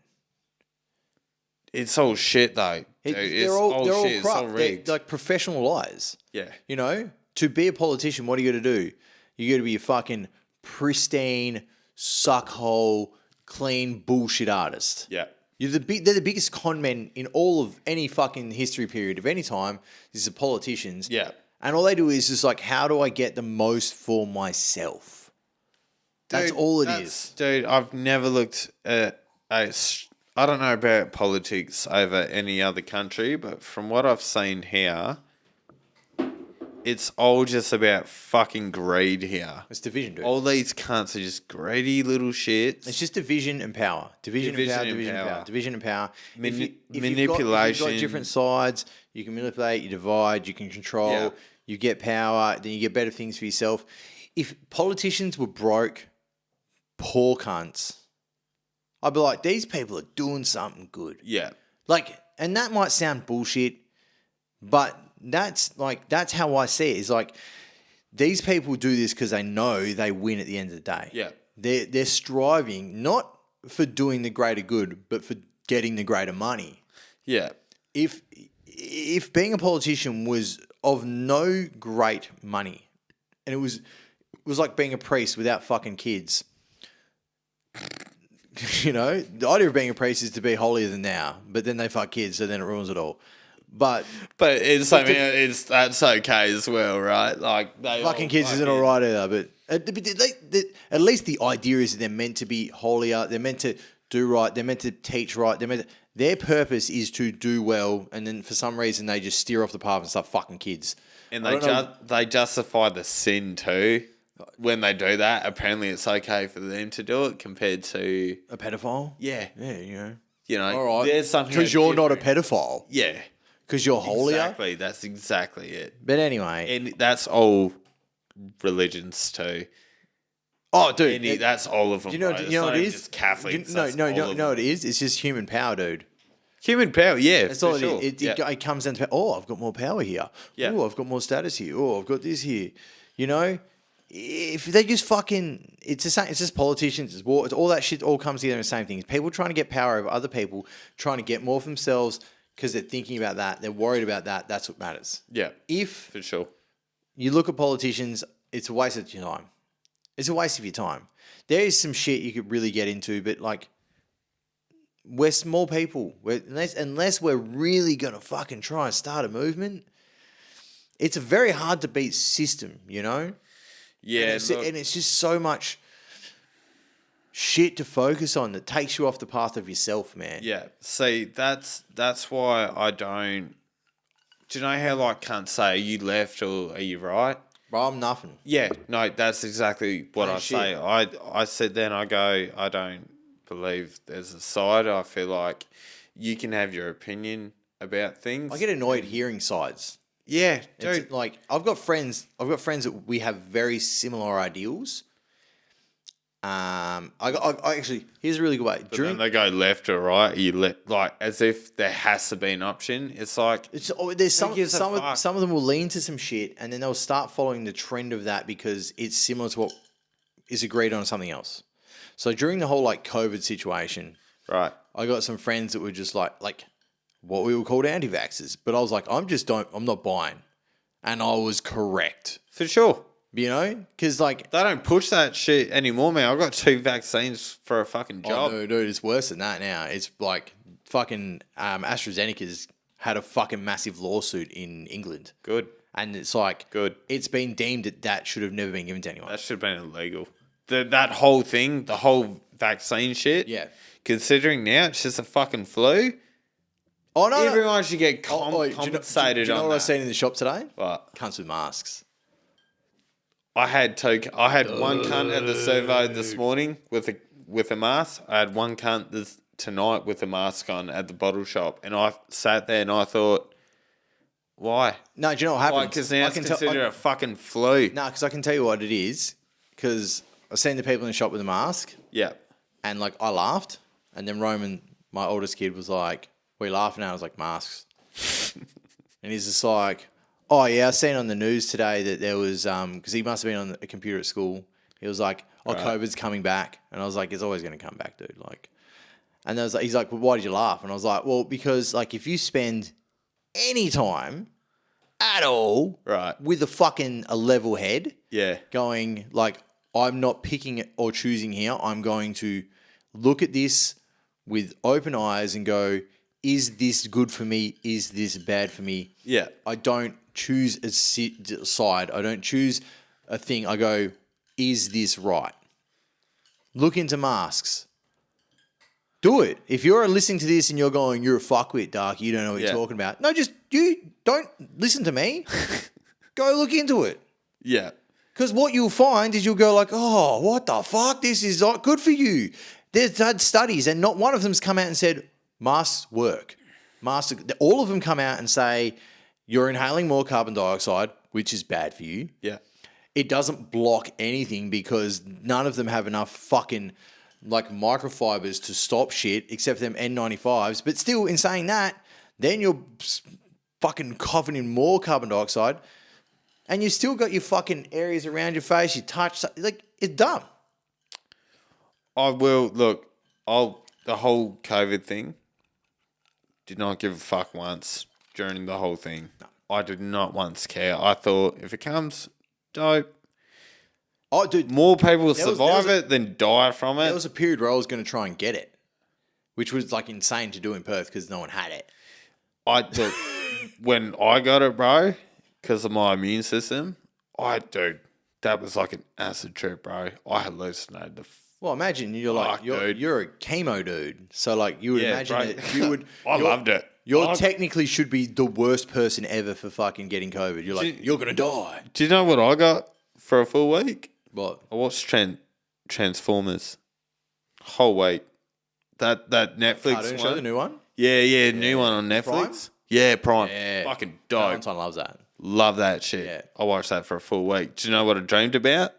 It's all shit, though. Dude. They're all shit. corrupt. It's all rigged. They're like professional lies. Yeah. You know? To be a politician, what do you got to do? You got to be a fucking pristine, suckhole, clean bullshit artist. Yeah. They're the biggest con men in all of any fucking history period of any time. These are politicians. Yeah. And all they do is just like, how do I get the most for myself? That's all it is. Dude, I've never looked at I don't know about politics over any other country, but from what I've seen here, it's all just about fucking greed here. It's division, dude. All these cunts are just greedy little shits. It's just division and power. Division and power. Division and power. Manipulation. If you've got different sides, you can manipulate, you divide, you can control, you get power, then you get better things for yourself. If politicians were broke, poor cunts, I'd be like, these people are doing something good. Yeah. Like, and that might sound bullshit, but that's how I see it. It's like, these people do this because they know they win at the end of the day. Yeah. They're striving not for doing the greater good, but for getting the greater money. Yeah. If being a politician was of no great money, and it was like being a priest without fucking kids. You know, the idea of being a priest is to be holier than thou, but then they fuck kids, so then it ruins it all. But it's that's okay as well, right? Like fucking kids isn't all right either. But at least the idea is that they're meant to be holier. They're meant to do right. They're meant to teach right. Their purpose is to do well, and then for some reason they just steer off the path and start fucking kids. And they justify the sin too. When they do that, apparently it's okay for them to do it compared to a pedophile. Yeah, you know, all right. There's something because you're not a pedophile. Yeah, because you're holier. Exactly, that's exactly it. But anyway, and that's all religions too. Oh, dude, that's all of them. You know what it is? Just Catholics. No, it is. It's just human power, dude. Human power, yeah. That's all sure. It comes down to, I've got more power here. Yeah. Oh, I've got more status here. Oh, I've got this here. You know, if they just fucking, it's the same. It's just politicians. It's war. It's all that shit. All comes together in the same thing. It's people trying to get power over other people, trying to get more for themselves because they're thinking about that. They're worried about that. That's what matters. Yeah. If for sure you look at politicians, it's a waste of your time. It's a waste of your time. There is some shit you could really get into, but like, we're small people. Unless we're really going to fucking try and start a movement, it's a very hard to beat system, you know? Yeah. And it's just so much shit to focus on that takes you off the path of yourself, man. Yeah. See, that's why I don't... Do you know how like can't say, are you left or are you right? Bro, I'm nothing. Yeah. No, that's exactly what I shit. say. I said then, I go, I don't believe there's a side. I feel like you can have your opinion about things. I get annoyed hearing sides. Yeah, dude. It's like I've got friends that we have very similar ideals. I actually, here's a really good way. But then they go left or right. Like as if there has to be an option. It's like there's some of them will lean to some shit and then they'll start following the trend of that because it's similar to what is agreed on something else. So during the whole like COVID situation, right, I got some friends that were just like what we were called anti-vaxxers, but I was like, I'm not buying, and I was correct for sure. You know, because like they don't push that shit anymore, man. I got 2 vaccines for a fucking job. Oh, no, dude, it's worse than that now. It's like fucking AstraZeneca's had a fucking massive lawsuit in England. Good, and it's like good. It's been deemed that should have never been given to anyone. That should have been illegal. That whole thing, the whole vaccine shit. Yeah. Considering now it's just a fucking flu. Oh no! Everyone should get compensated. Do you know on what that. I seen in the shop today? What? Cunts with masks. I had one cunt at the servo this morning with a mask. I had one cunt tonight with a mask on at the bottle shop, and I sat there and I thought, why? No, do you know what happened? Because now it's considered a fucking flu. No, because I can tell you what it is. Because I seen the people in the shop with a mask. Yeah. And like I laughed, and then Roman, my oldest kid, was like, "What are you laughing at?" I was like, "Masks." And he's just like, "Oh yeah, I seen on the news today that there was because he must have been on a computer at school. He was like, "Oh, right. COVID's coming back," and I was like, "It's always going to come back, dude." Like, and there was like, he's like, "Well, why did you laugh?" And I was like, "Well, because like if you spend any time at all, right, with a level head, yeah, going like, I'm not picking it or choosing here. I'm going to look at this with open eyes and go, is this good for me? Is this bad for me?" Yeah. I don't choose a side. I don't choose a thing. I go, is this right? Look into masks. Do it. If you're listening to this and you're going, you're a fuckwit, Dark, you don't know what you're talking about. No, just you don't listen to me. Go look into it. Yeah. Because what you'll find is you'll go like, oh, what the fuck? This is not good for you. They've had studies and not one of them's come out and said masks work. All of them come out and say you're inhaling more carbon dioxide, which is bad for you. Yeah. It doesn't block anything because none of them have enough fucking like microfibers to stop shit except for them N95s. But still, in saying that, then you're fucking coughing in more carbon dioxide and you still got your fucking areas around your face, you touch, like, it's dumb. I will, look, the whole COVID thing, did not give a fuck once during the whole thing. No. I did not once care. I thought if it comes, dope. Oh, dude, more people will survive it than die from it. There was a period where I was going to try and get it, which was like insane to do in Perth because no one had it. Look, when I got it, bro, because of my immune system, dude, that was like an acid trip, bro. I hallucinated the well, imagine you're a chemo dude. So like you would imagine bro. that you would. I loved it. You technically should be the worst person ever for fucking getting COVID. You're like, you're gonna die. Do you know what I got for a full week? What? I watched Transformers. Whole week. That Netflix Cartoon one. show, the new one. Yeah, new one on Netflix. Prime? Yeah, Prime. Yeah. Fucking dope. Valentine loves that. Love that shit. Yeah. I watched that for a full week. Do you know what I dreamed about?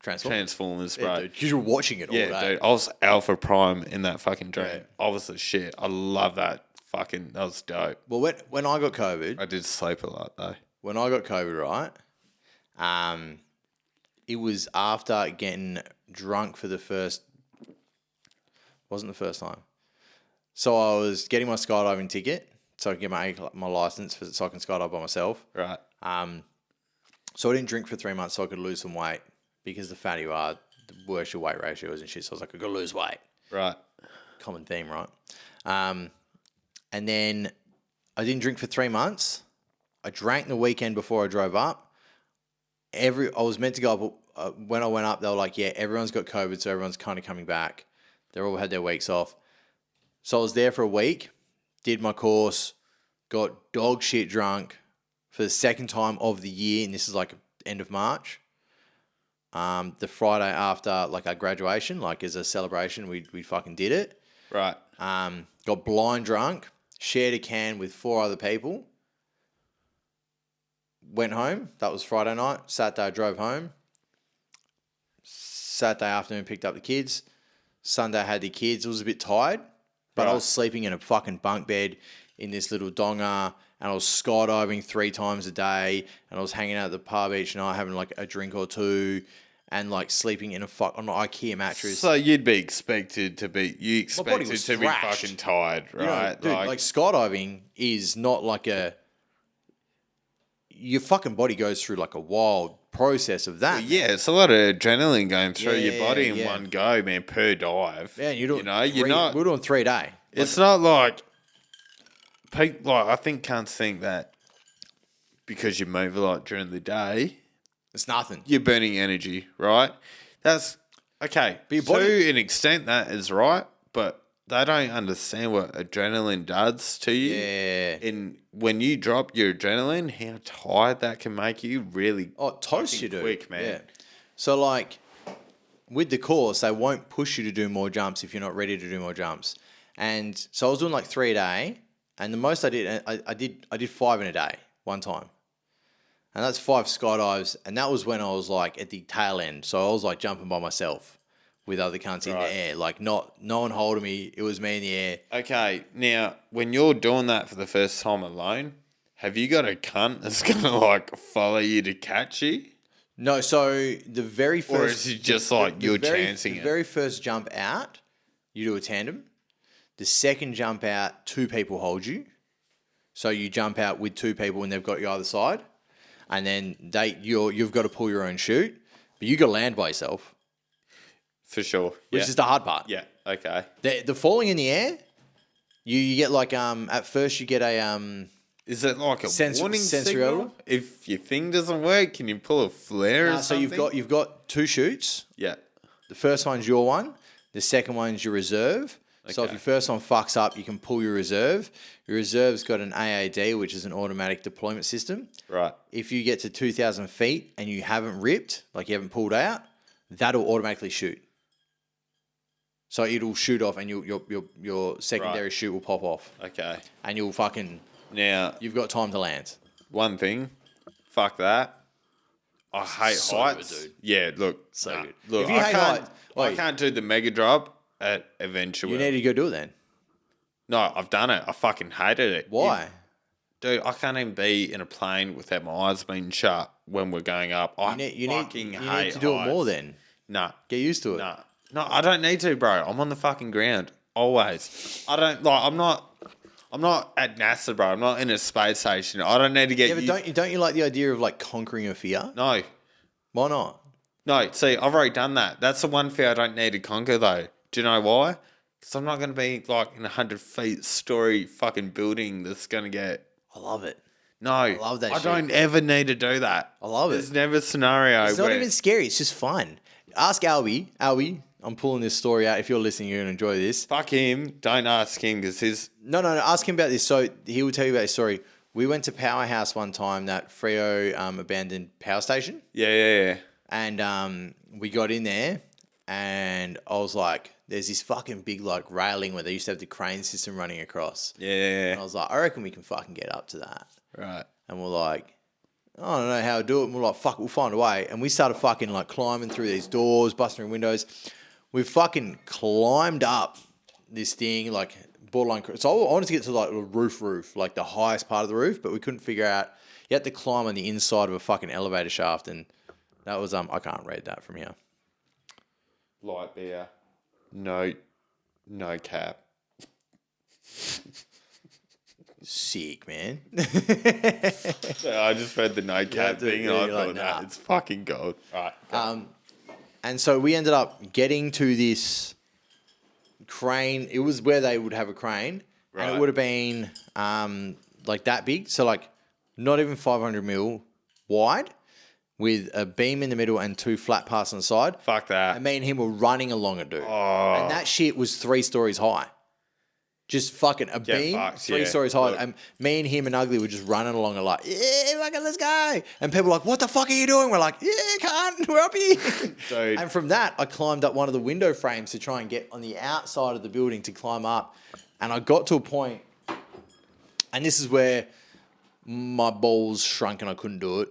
Transformers, bro. Yeah, because you're watching it all day. Yeah, dude. I was Alpha Prime in that fucking dream. Yeah. I was the shit. I love that. That was dope. Well, when I got COVID, I did sleep a lot though. When I got COVID, right, it was after getting drunk for the first. Wasn't the first time. So I was getting my skydiving ticket, so I could get my license so I can skydive by myself. Right. So I didn't drink for 3 months so I could lose some weight because the fatter you are, the worse your weight ratio is and shit. So I was like, I got to lose weight. Right. Common theme, right? And then I didn't drink for 3 months. I drank the weekend before I drove up. I was meant to go up. When I went up, they were like, yeah, everyone's got COVID, so everyone's kind of coming back. They all had their weeks off. So I was there for a week, did my course, got dog shit drunk for the second time of the year, and this is like end of March. The Friday after like our graduation, like as a celebration, we fucking did it. Right. Got blind drunk, shared a can with 4 other people. Went home. That was Friday night. Saturday, I drove home. Saturday afternoon, picked up the kids. Sunday, I had the kids. I was a bit tired, but I was sleeping in a fucking bunk bed in this little donga, and I was skydiving 3 times a day, and I was hanging out at the pub each night, having like a drink or two, and like sleeping in on an IKEA mattress. So you'd be expected to be, be fucking tired, right? You know, dude, like skydiving is not like your fucking body goes through like a wild process of that. Well, yeah, it's a lot of adrenaline going through your body in one go, man, per dive. Yeah, and you're doing we're doing 3 day. It's not like people I think can't think that because you move a lot during the day. It's nothing. You're burning energy, right? That's okay. But your body, to an extent that is right, but they don't understand what adrenaline does to you. Yeah. And when you drop your adrenaline, how tired that can make you really toast you, dude. Quick, man. Yeah. So like with the course, they won't push you to do more jumps if you're not ready to do more jumps. And so I was doing like 3 a day, and the most I did, I did 5 in a day one time. And that's 5 skydives, and that was when I was like at the tail end. So I was like jumping by myself with other cunts in the air, like no one holding me. It was me in the air. Okay, now when you're doing that for the first time alone, have you got a cunt that's gonna like follow you to catch you? No, so the very first, or is it just like you're chancing it? The very first jump out, you do a tandem. The second jump out, 2 people hold you. So you jump out with 2 people, and they've got you either side, and then you've got to pull your own chute, but you got to land by yourself. For sure. Which is the hard part. Yeah, okay. The falling in the air, you get like, at first you get a... Is it like a warning sensory signal? If your thing doesn't work, can you pull a flare or something? So you've got 2 chutes. Yeah. The first one's your one. The second one's your reserve. So if Okay. your first one fucks up, you can pull your reserve. Your reserve's got an AAD, which is an automatic deployment system. Right. If you get to 2,000 feet and you haven't ripped, like you haven't pulled out, that'll automatically shoot. So it'll shoot off, and your secondary Right. shoot will pop off, Okay. and you'll fucking Now, you've got time to land. one thing, fuck that. I hate So heights. good, dude. Yeah, look. So nah. good. Look, If you I hate can't. heights- I Oi. can't do the mega drop at Adventure You World. need to go do it then. No, I've done it. I fucking hated it. Why? Dude, I can't even be in a plane without my eyes being shut when we're going up. I fucking you hate need to do it more heights. then. Nah, Get used to it. nah. No, I don't need to, bro. I'm on the fucking ground. Always. I don't like I'm not at NASA, bro. I'm not in a space station. I don't need to get Yeah, but don't you like the idea of like conquering a fear? No. Why not? No, see, I've already done that. That's the one fear I don't need to conquer though. Do you know why? Because I'm not going to be like in a 100 feet story fucking building that's going to get. I love it. No, I love that I shit. don't ever need to do that. I love it. There's never a scenario It's where not even scary. It's just fun. Ask Albie. Albie, I'm pulling this story out. If you're listening, you're going to enjoy this. fuck him. Don't ask him because his No. Ask him about this. So he will tell you about his story. We went to Powerhouse one time, that Freo abandoned power station. yeah. And we got in there, and I was like, there's this fucking big like railing where they used to have the crane system running across. Yeah. And I was like, I reckon we can fucking get up to that. Right. And we're like, I don't know how to do it. And we're like, fuck, we'll find a way. And we started fucking like climbing through these doors, busting through windows. We fucking climbed up this thing, like borderline. So I wanted to get to like the roof, like the highest part of the roof, but we couldn't figure out. You had to climb on the inside of a fucking elevator shaft, and that was I can't read that from here. Light beer. No cap. Sick, man. I just read the no cap thing and I you're thought like, that nah. it's fucking gold. Right. And so we ended up getting to this crane. It was where they would have a crane, and Right. it would have been like that big. So like not even 500 mil wide, with a beam in the middle and two flat parts on the side. Fuck that. And me and him were running along it, dude. Oh. And that shit was 3 stories high. Just fucking a beam, fucked, 3 yeah. stories high. Look. And me and him and Ugly were just running along it like, yeah, fucking let's go. And people were like, what the fuck are you doing? We're like, yeah, can't, we're up here. Dude. And from that, I climbed up one of the window frames to try and get on the outside of the building to climb up. And I got to a point, and this is where my balls shrunk and I couldn't do it.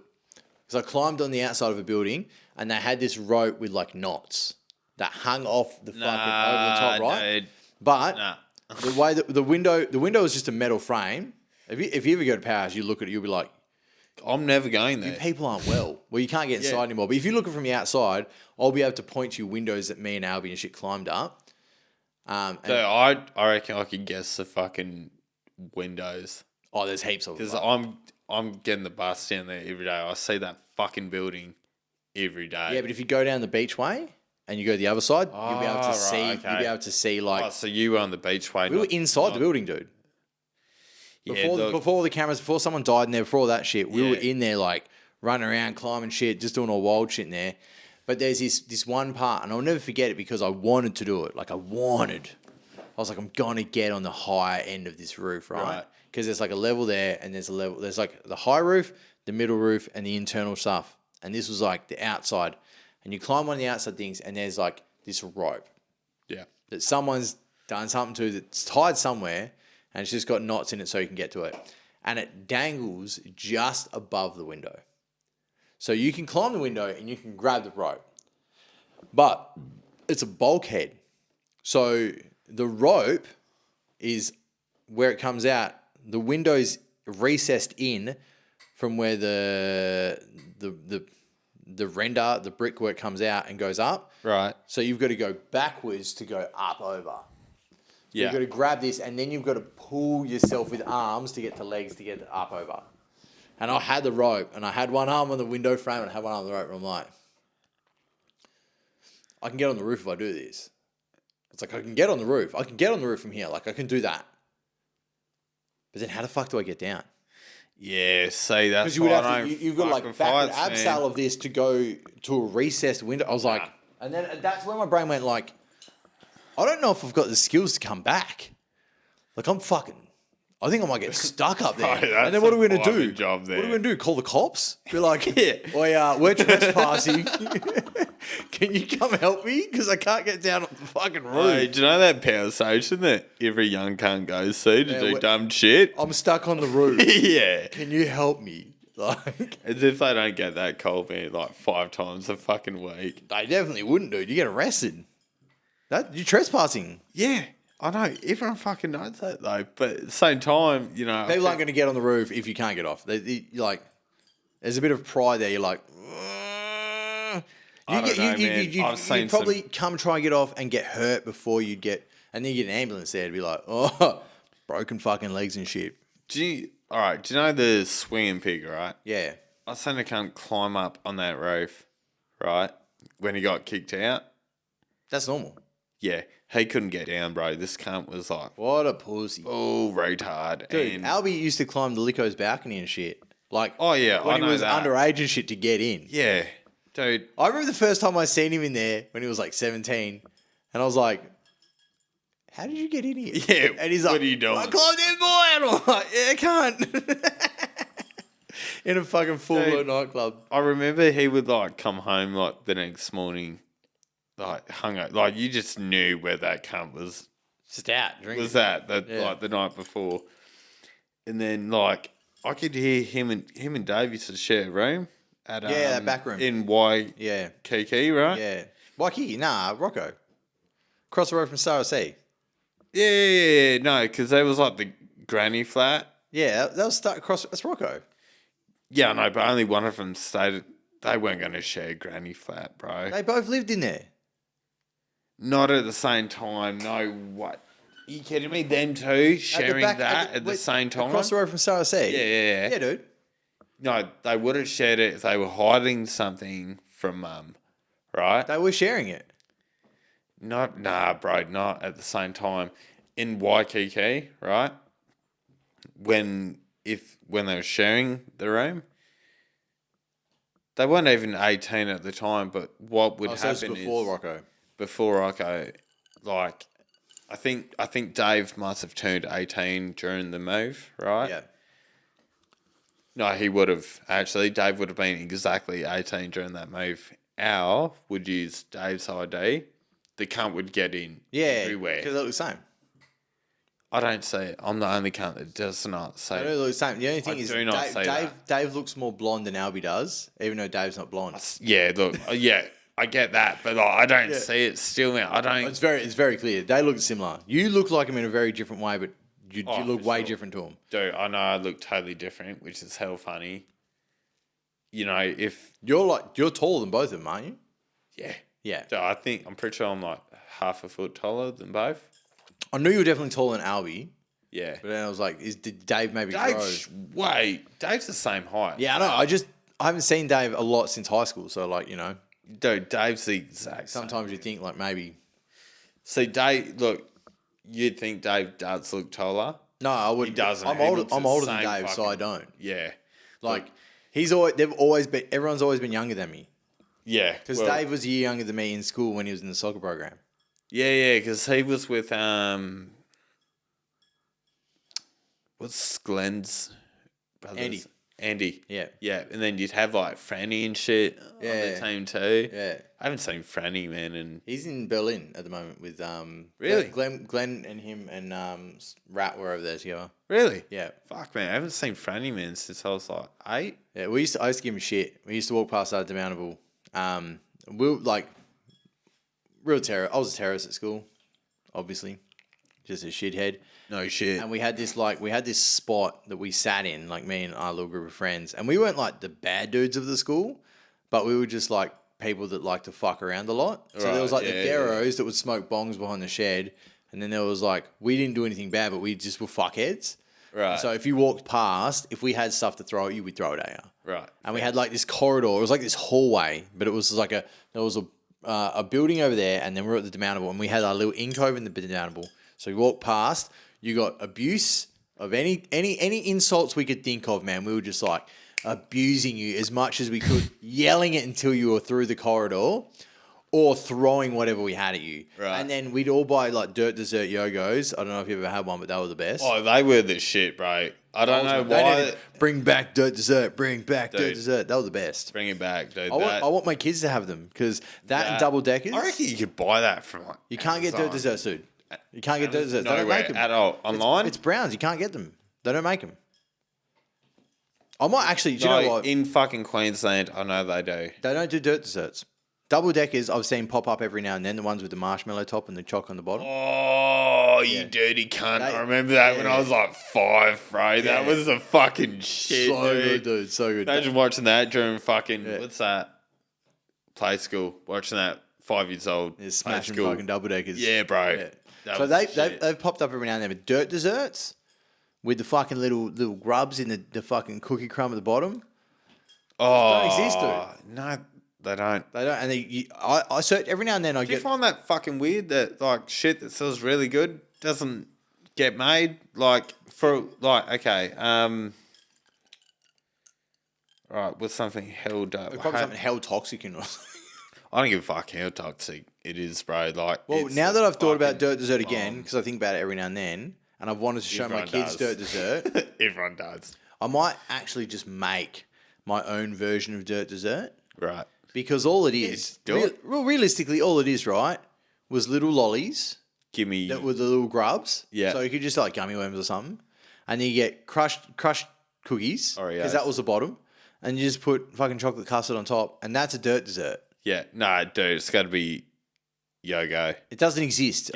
Because I climbed on the outside of a building, and they had this rope with like knots that hung off the fucking over the top, right? Dude. But Nah. the way that the window was just a metal frame. If you ever go to Powerhouse, you look at it, you'll be like, I'm never going there. people aren't well. Well, you can't get inside anymore. But if you look at it from the outside, I'll be able to point to you windows that me and Albie and shit climbed up. And, So I reckon I could guess the fucking windows oh, there's heaps of because them. I'm getting the bus down there every day. I see that fucking building every day. Yeah, but if you go down the beachway and you go the other side, you'll be able to right, see. okay. You'll be able to see like Oh, so you were on the beachway. we were inside the building, dude. Before all the cameras, before someone died in there, before all that shit, we were in there like running around, climbing shit, just doing all wild shit in there. But there's this one part, and I'll never forget it because I wanted to do it. Like I was like, I'm gonna get on the higher end of this roof, right? Because there's like a level there, and there's like the high roof, the middle roof, and the internal stuff. And this was like the outside. And you climb one of the outside things, and there's like this rope Yeah. that someone's done something to that's tied somewhere, and it's just got knots in it so you can get to it. And it dangles just above the window. So you can climb the window and you can grab the rope. But it's a bulkhead. So the rope is where it comes out. The window's recessed in from where the render, the brickwork comes out and goes up. Right. So you've got to go backwards to go up over. Yeah. You've got to grab this, and then you've got to pull yourself with arms to get to legs to get up over. And I had the rope, and I had one arm on the window frame, and I had one arm on the rope, and I'm like, I can get on the roof if I do this. It's like, I can get on the roof. I can get on the roof from here. Like, I can do that. But then how the fuck do I get down? Yeah, see, that's Because you would why I have to, don't you've got to like fucking backward fights, abseil man. of this to go to a recessed window. I was like, and then that's where my brain went like, I don't know if I've got the skills to come back. Like, I think I might get stuck up there. Right, and then what are we going to do? fireman job there. What are we going to do? Call the cops? Be like, we're trespassing. Can you come help me? Because I can't get down on the fucking roof. Hey, do you know that power station that every young cunt goes to do Yeah, dumb shit? I'm stuck on the roof. Yeah. Can you help me? Like, As if they don't get that cold, man, like 5 times a fucking week. they definitely wouldn't, dude. You get arrested. You're trespassing. Yeah, I know. Everyone fucking knows that, though. But at the same time, you know... People aren't going to get on the roof if you can't get off. You're like, there's a bit of pride there. You're like... You'd probably come try and get off and get hurt before you'd get... And then you get an ambulance there to be like, oh, broken fucking legs and shit. All right, do you know the swinging pig, right? Yeah. I seen a cunt climb up on that roof, right? When he got kicked out. That's normal. Yeah, he couldn't get down, bro. This cunt was like... What a pussy. Oh, retard. Dude, and, Albie used to climb the Lico's balcony and shit. Like, oh, yeah, when I know he was that. underage and shit to get in. Yeah, dude. I remember the first time I seen him in there when he was like 17, and I was like, how did you get in here? Yeah, and he's like, what are you doing? I climbed in, boy. And I'm like, yeah, I can't. In a fucking full-blown nightclub. I remember he would, like, come home, like, the next morning, like, hungover. Like, you just knew where that cunt was. Just out drinking. Was like, the night before. And then, like, I could hear him and Dave used to share a room. At, that back room. In Y. Yeah. Kiki, right? Yeah. Waikiki? Nah, Rocco. Across the road from Sarah C. Yeah. No, because there was, like, the granny flat. Yeah, that was across. That's Rocco. Yeah, I know, but only one of them stayed. They weren't going to share granny flat, bro. They both lived in there. Not at the same time. No, what? Are you kidding me? Them two sharing at the same time? Across the road from Sarah C. Yeah. Yeah, dude. No, they would have shared it if they were hiding something from Mum, right? They were sharing it. Nah, bro, not at the same time. In Waikiki, right? When they were sharing the room, they weren't even 18 at the time, but what would happen before is... Rocco. Before Rocco, like, I think Dave must have turned 18 during the move, right? Yeah. No, he would have. Actually, Dave would have been exactly 18 during that move. Al would use Dave's ID. The cunt would get in everywhere. Because they look the same. I don't see it. I'm the only cunt that does not say They it. don't look the same. The only thing I is do not say that. Dave looks more blonde than Albie does, even though Dave's not blonde. Yeah, look. Yeah, I get that. But like, I don't see it still, man. I don't... It's very clear. They look similar. You look like him in a very different way, but you look way different to him. Dude, I know I look totally different, which is hell funny. You know, if... You're taller than both of them, aren't you? Yeah. Yeah. So I'm pretty sure I'm like half a foot taller than both. I knew you were definitely taller than Albie, Yeah. but then I was like, did Dave maybe grow? Dave's the same height. Yeah, I know. I haven't seen Dave a lot since high school, so like, you know. Dude, Dave's the exact Sometimes same. you think like maybe... See, Dave, look, you'd think Dave does look taller. No, I wouldn't. He doesn't. I'm older than Dave, so I don't. Yeah. Like, everyone's always been younger than me. Yeah. Because Dave was a year younger than me in school when he was in the soccer program. Yeah, because he was with, what's Glenn's brothers? Andy. Yeah. Yeah, and then you'd have like Franny and shit on the team too. Yeah. I haven't seen Franny, man, and He's in Berlin at the moment with Really? Glenn and him and Rat were over there together. really? Yeah. Fuck, man, I haven't seen Franny, man, since I was like 8. Yeah, I used to give him shit. We used to walk past our demountable. We were like real terror. I was a terrorist at school, obviously. Just a shithead. No shit. And we had this spot that we sat in, like me and our little group of friends. And we weren't like the bad dudes of the school, but we were just like people that like to fuck around a lot. So there was like the Deros that would smoke bongs behind the shed. And then there was like, we didn't do anything bad, but we just were fuckheads. Right. So if you walked past, if we had stuff to throw at you, we'd throw it at you. Right. And we had like this corridor. It was like this hallway, but it was like there was a building over there, and then we were at the demountable, and we had our little in-cove in the demountable. So we walked past, you got abuse of any insults we could think of, man. We were just like abusing you as much as we could, yelling it until you were through the corridor. or throwing whatever we had at you. Right. And then we'd all buy like dirt dessert Yogos. I don't know if you ever had one, but they were the best. Oh, they were the shit, bro. I don't know They why. needed, bring back dirt dessert. Bring back dirt Dude. dessert. They were the best. Bring it back, dude. I want my kids to have them because that and that- double deckers. I reckon you could buy that from like. You can't get dirt Amazon. desserts, dude. You can't get dirt desserts. They don't Nowhere make them at all. Online? It's Browns. You can't get them. They don't make them. I might actually. Do you No, know what? in fucking Queensland, I know they do. They don't do dirt desserts. Double deckers, I've seen pop up every now and then. The ones with the marshmallow top and the choc on the bottom. Oh, you dirty cunt. I remember that when I was like 5, bro. That was the fucking shit, So dude. good, dude. So good. Imagine watching that during fucking, what's that? Play school. Watching that 5 years old. They're Play smashing school. fucking double deckers. Yeah, bro. Yeah. That So was they've shit. popped up every now and then with dirt desserts with the fucking little grubs in the fucking cookie crumb at the bottom. Oh, don't exist, dude. No, they don't. They don't. And I search every now and then. I Do you get. find that fucking weird that like shit that sells really good doesn't get made? Like for like okay, right, what's something held up? Probably something hell toxic in it. I don't give a fuck how toxic it is, bro. Like, Well, it's now that I've thought about fucking dirt dessert again, because I think about it every now and then, and I've wanted to show my Everyone kids does. dirt dessert, everyone does, I might actually just make my own version of dirt dessert. right? Because all it is, do it. realistically, all it is, right, was little lollies Give me that were the little grubs. Yeah. So you could just like gummy worms or something, and then you get crushed cookies Oreos. because that was the bottom, and you just put fucking chocolate custard on top, and that's a dirt dessert. yeah, no, dude, it's got to be Yogo. It doesn't exist.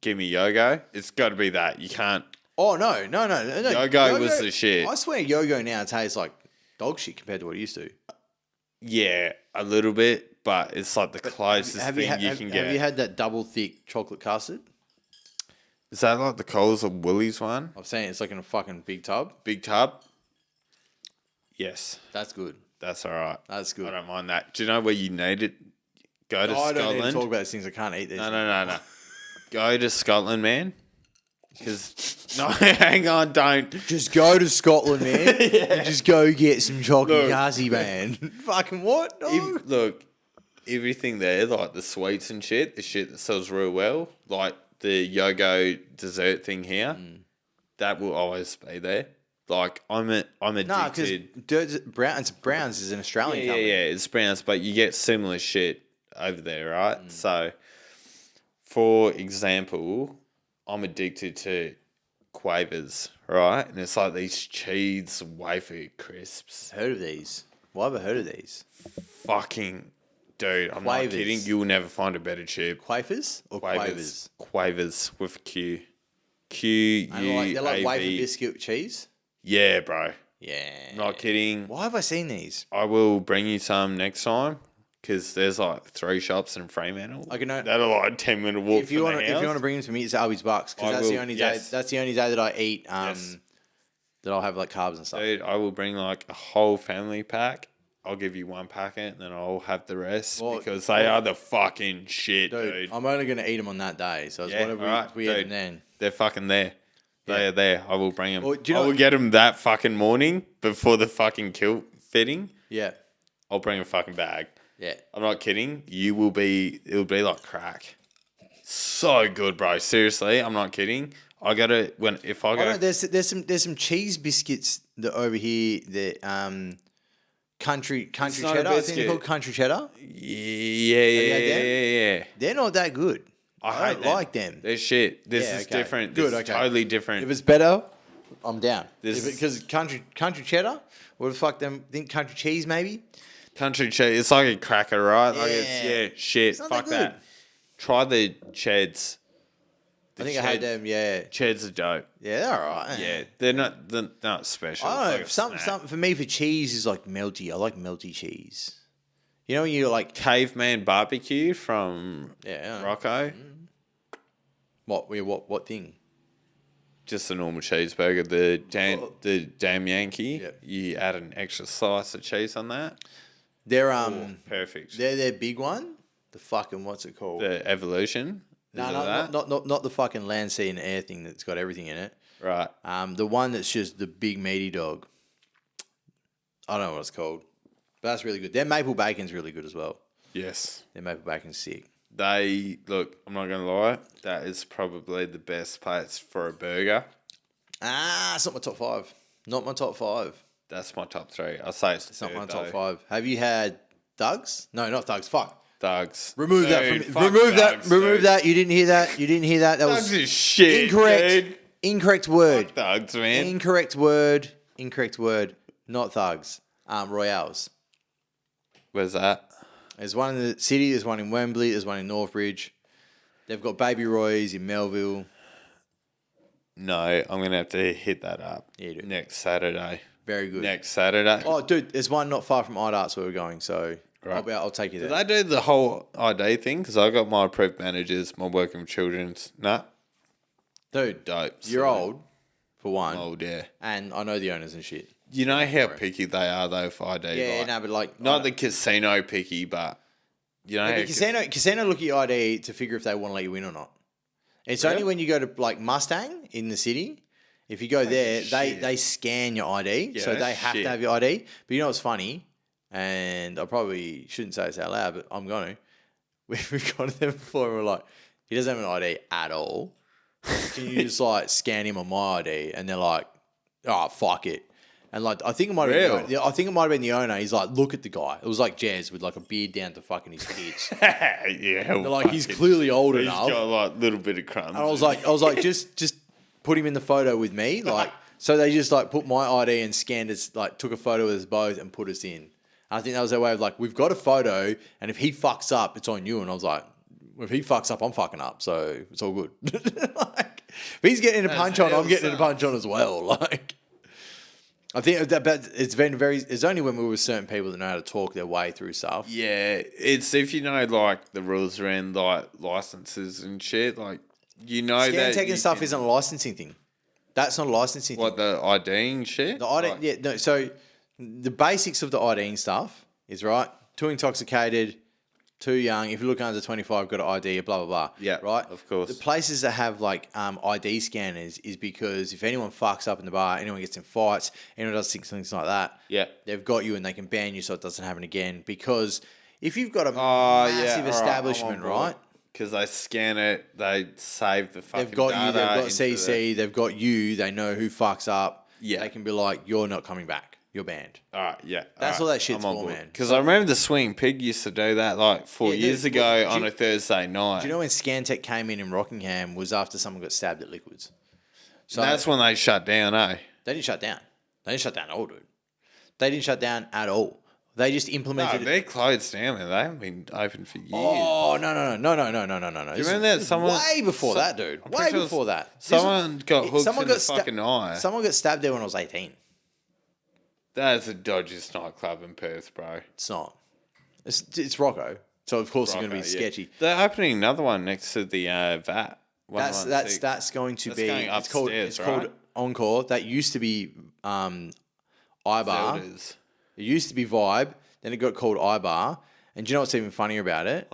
Give me Yogo. It's got to be that. You can't. Oh no. Yogo was the shit. I swear, Yogo now tastes like dog shit compared to what it used to. Yeah, a little bit, but it's like the closest thing you can get. Have you had that double thick chocolate custard? Is that like the Coles or Woolies one? I'm saying it's like in a fucking big tub. Big tub? Yes, That's good. that's all right. That's good. I don't mind that. Do you know where you need it? Go to I don't need to Scotland. talk about these things. I can't eat these. No. Go to Scotland, man. Because, no, hang on, don't. Just go to Scotland, man. Just go get some chocolate Look. cuzzy, man. Fucking what? dog? Look, everything there, like the sweets and shit, the shit that sells real well, like the Yogo dessert thing here, that will always be there. Like, I'm Nah, because addicted. Browns is an Australian Yeah, company. it's Browns, but you get similar shit over there, right? So, for example, I'm addicted to Quavers, right? And it's like these cheese wafer crisps. Heard of these? Why have I heard of these? Fucking, dude, I'm Quavers. not kidding. You will never find a better tube. Quavers or Quavers? Quavers with a Q. Q, And U, they're like A, wafer V. biscuit cheese? Yeah, bro. Yeah. Not kidding. Why have I seen these? I will bring you some next time because there's like 3 shops in Fremantle. I can know. That are like 10-minute walk If you from want the to, house. if you want to bring them to me, it's Albies Bucks because I that's the will, only yes. day. That's the only day that I eat. Yes. That I'll have like carbs and stuff. Dude, I will bring like a whole family pack. I'll give you 1 packet and then I'll have the rest Well, because they are the fucking shit, dude. I'm only gonna eat them on that day, so it's Yeah, whatever alright, we eat dude. them then. They're fucking there. They are there. I will bring them. Well, do you I know- will get them that fucking morning before the fucking kilt fitting. Yeah, I'll bring a fucking bag. yeah. I'm not kidding. It'll be like crack. So good, bro. Seriously, I'm not kidding. I gotta if I Oh, go. no, there's some cheese biscuits that over here that country not a cheddar. I think they're biscuit. called country cheddar. Yeah. They're not that good. I don't hate like them. They're shit. This Yeah, is okay. different. Good, This is okay. totally different. If it's better, I'm down. This- Because country cheddar, what the fuck them think country cheese maybe? Country cheese. It's like a cracker, right? Like Yeah. shit. not Fuck that good. that. Try the cheds. I think I had them. Yeah, Cheds are dope. yeah, they're alright. Yeah, they're not special. I It's don't know. like a Something snack. for me for cheese is like melty. I like melty cheese. You know when you're like Caveman barbecue from yeah. Rocco. What thing? Just a normal cheeseburger. The damn Yankee. Yep. You add an extra slice of cheese on that. They're Perfect. they're their big one. The fucking what's it called? The evolution. No, Is it no, that? not the fucking land, sea, and air thing that's got everything in it. Right. The one that's just the big meaty dog. I don't know what it's called, but that's really good. Their maple bacon's really good as well. Yes. Their maple bacon's sick. They, look, I'm not going to lie, that is probably the best place for a burger. It's not my top 5. Not my top 5. That's my top 3. I'll say it's Not my third, top though. 5. Have you had Thugs? No, not Thugs. Fuck. Thugs. Remove that Dude, from. fuck Remove that. Thugs, Remove dude. that. You didn't hear that. You didn't hear that. That Thugs was is shit, incorrect. dude. Incorrect word. Fuck Thugs, man. Incorrect word. Incorrect word. Not Thugs. Royales. Where's that? There's one in the city. There's one in Wembley. There's one in Northbridge. They've got Baby Roy's in Melville. No, I'm going to have to hit that up. Yeah, you do. Next Saturday. Very good. Next Saturday. Oh, dude, there's one not far from IDARTS where we're going, so Right. I'll take you there. Do they do the whole ID thing? Because I got my approved managers, my working with children's. Nah, Dude, dope. you're old, for one, Old, yeah. and I know the owners and shit. You know how picky they are, though, for ID? Yeah, like, no, but like... not the casino picky, but you know how... Casino look at your ID to figure if they want to let you in or not. It's Really? only when you go to like Mustang in the city. If you go there, shit. they scan your ID, Yeah, so they that's have shit. to have your ID. But you know what's funny? And I probably shouldn't say this out loud, but I'm going to. We've gone to them before and we're like, he doesn't have an ID at all. Can you just like scan him on my ID? And they're like, oh, fuck it. And like, I think it might have been, I think it might have been the owner. He's like, look at the guy. It was like Jazz with like a beard down to fucking his tits. yeah. They're like, he's clearly old He's enough. got like a little bit of crumbs. And I was like, just put him in the photo with me, like. So they just like put my ID and scanned us, like took a photo with us both and put us in. And I think that was their way of like, we've got a photo, and if he fucks up, it's on you. And I was like, if he fucks up, I'm fucking up, so it's all good. Like, if he's getting a punch on, I'm getting a punch on as well. Like, I think that, but it's been very. It's only when we're with certain people that know how to talk their way through stuff. Yeah, it's if you know like the rules around like licenses and shit, like you know Scan that taking you stuff can- isn't a licensing thing. That's not a licensing thing. What, the IDing shit? The ID, Like, yeah, no. So the basics of the IDing stuff is right. Too intoxicated, too young. If you look under 25, got an ID, blah blah blah. Yeah, right. of course. The places that have like ID scanners is because if anyone fucks up in the bar, anyone gets in fights, anyone does things like that, Yeah. they've got you and they can ban you so it doesn't happen again. Because if you've got a Oh, yeah. massive establishment, right? Because they scan it, they save the fucking They've got you, data they've got into CC, they've got you, they know who fucks up. Yeah. They can be like, you're not coming back. You're banned. All right, yeah. That's all that shit's for, man. Because I remember the Swing Pig used to do that like 4 Yeah, years dude, ago well, on a Thursday night. Do you know when Scantech came in Rockingham was after someone got stabbed at Liquids? So And that's when they shut down, eh? they didn't shut down. They didn't shut down at all, dude. They didn't shut down at all. They just No, implemented it. they're closed down, man. They haven't been open for years. Oh, no. Do you remember that? Someone Way before that, dude. I'm Way pretty sure before that. Someone got hooked someone in the got fucking eye. Someone got stabbed there when I was 18. That's the dodgiest nightclub in Perth, bro. It's not. It's Rocco. So, of course, it's going to be Rocco, yeah. sketchy. They're opening another one next to the VAT. That's going to That's be going it's called upstairs, it's called right? Encore. That used to be iBar. Zelda's. It used to be Vibe. Then it got called iBar. And do you know what's even funnier about it?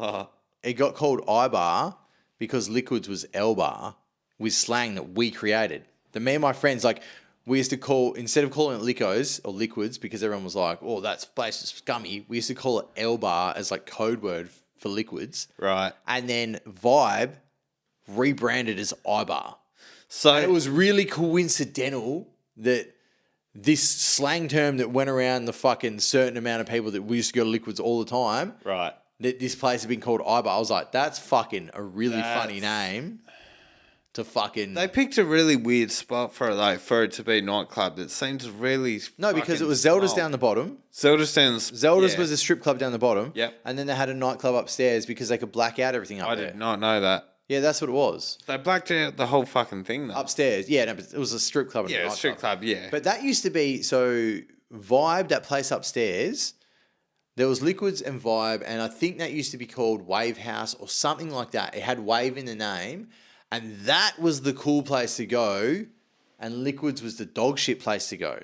It got called iBar because Liquids was L-bar with slang that we created. That me and my friends, like, we used to call, instead of calling it Licos or Liquids because everyone was like, oh, that place is scummy, we used to call it L-bar as like code word for Liquids. Right. And then Vibe rebranded as iBar. So And it was really coincidental that this slang term that went around the fucking certain amount of people that we used to go to Liquids all the time, right. that this place had been called iBar. I was like, that's fucking a really funny name to fucking... They picked a really weird spot for it, though, for it to be a nightclub. It seems really No, because fucking it was Zelda's small. down the bottom. Zelda's down. Zelda's was a strip club down the bottom. Yep. And then they had a nightclub upstairs because they could black out everything up I there. did not know that. Yeah, that's what it was. They blacked out the whole fucking thing, though. Upstairs. Yeah, no, but it was a strip club. And Yeah, a a nightclub. strip club, yeah. But that used to be, so Vibe, that place upstairs, there was Liquids and Vibe, and I think that used to be called Wave House or something like that. It had Wave in the name, and that was the cool place to go, and Liquids was the dog shit place to go.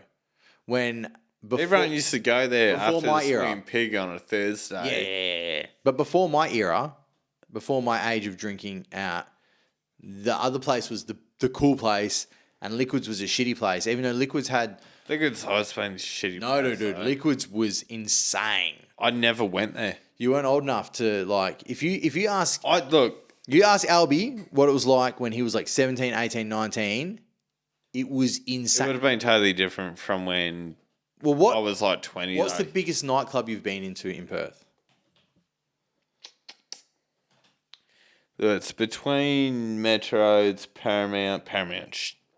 When before, Everyone used to go there before after my the era. Swinging Pig on a Thursday. Yeah. But before my era, before my age of drinking out, the other place was the cool place, and Liquids was a shitty place. Even though Liquids had... Liquid's always been shitty. No, place, dude. though. Liquids was insane. I never went there. You weren't old enough to like. If you ask It Albie what it was like when he was like 17, 18, 19, it was would insane. have been totally different from when Well, I was like 20. what's though. the biggest nightclub you've been into in Perth? It's between Metro, it's Paramount,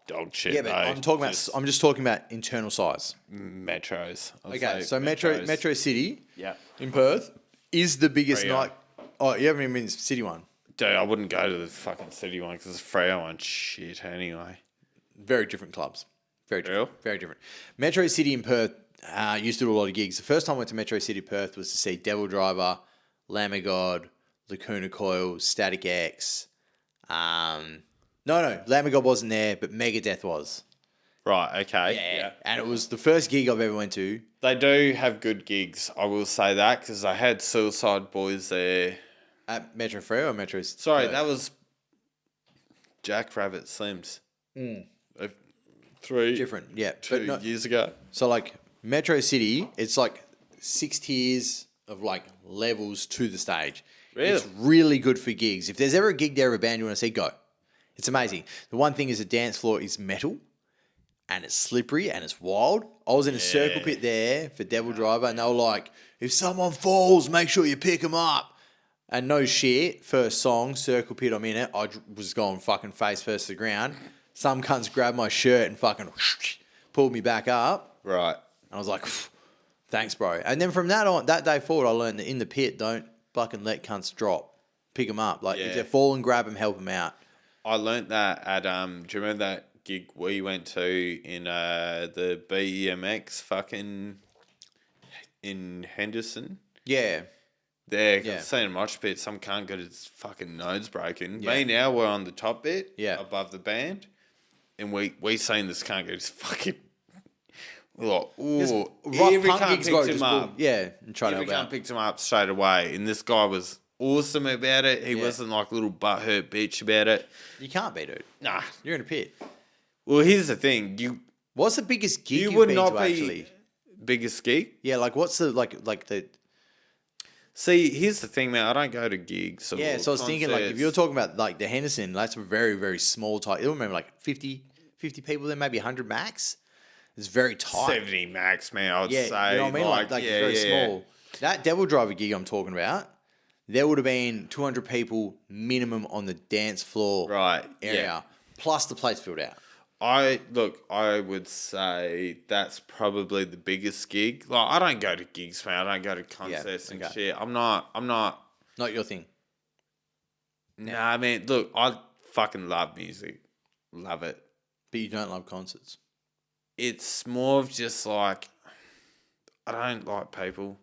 dog shit. Yeah, but though. I'm just talking about internal size. Metros. I'd Okay, say so Metros. Metro City Yeah. in Perth is the biggest Freo. night. Oh, you haven't even been to the city one. Dude, I wouldn't go to the fucking city one because the Freo one's shit anyway. Very different clubs. Very different. Real? Very different. Metro City in Perth used to do a lot of gigs. The first time I went to Metro City Perth was to see Devil Driver, Lamb of God, Lacuna Coil, Static X. No, Lamb of God wasn't there, but Megadeth was. Right, okay. Yeah. And it was the first gig I've ever went to. They do have good gigs, I will say that, because I had Suicide Boys there. At Metro Freo or Metro... Sorry, that was Jackrabbit Slims. Three, different, yeah. two years ago. So, like, Metro City, it's like 6 tiers of, like, levels to the stage. Really? It's really good for gigs. If there's ever a gig there of a band you want to see, go. It's amazing. The one thing is the dance floor is metal, and it's slippery, and it's wild. I was in a circle pit there for Devil Driver, and they were like, if someone falls, make sure you pick them up. And no shit, first song, circle pit, I'm in it. I was going fucking face first to the ground. Some cunts grabbed my shirt and fucking pulled me back up. Right. And I was like, thanks, bro. And then from that day forward, I learned that in the pit, don't fucking let cunts drop. Pick them up. Like, if they're falling, grab them, help them out. I learnt that at, do you remember that gig we went to in the BEMX fucking in Henderson? Yeah. There, because I've seen a mosh pit, some cunt got his fucking nose broken. Yeah. Me now, we're on the top bit, above the band, and we seen this cunt get his fucking... Like, ooh, every cunt picked him up. Yeah, and try to Every help cunt out. picked him up straight away, and this guy was awesome about it. He wasn't like a little butthurt bitch about it. You can't be, dude. Nah. You're in a pit. Well, here's the thing. What's the biggest gig You you've would been not to, be actually? biggest gig? Yeah, like, what's the, like the... See, here's the thing, man. I don't go to gigs. Or Yeah, so I was thinking, like, if you're talking about, like, the Henderson, that's a very, very small type. You'll remember, like, 50 people there, maybe 100 max. It's very tight. 70 max, man, I would say. You know what I mean? Like it's very small. That Devil Driver gig I'm talking about, there would have been 200 people minimum on the dance floor area, plus the place filled out. I would say that's probably the biggest gig. Like, I don't go to gigs, man. I don't go to concerts and shit. I'm not. Not your thing. Nah, man. Look, I fucking love music. Love it. But you don't love concerts. It's more of just like, I don't like people.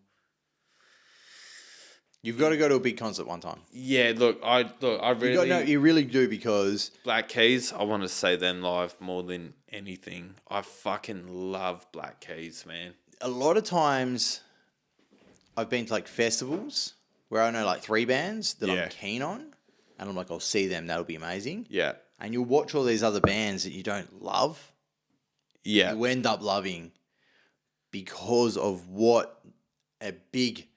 You've got to go to a big concert one time. Yeah, I really... You really do, because... Black Keys, I want to see them live more than anything. I fucking love Black Keys, man. A lot of times, I've been to, like, festivals where I know, like, 3 bands that I'm keen on. And I'm like, I'll see them. That'll be amazing. Yeah. And you'll watch all these other bands that you don't love. Yeah. You end up loving because of what a big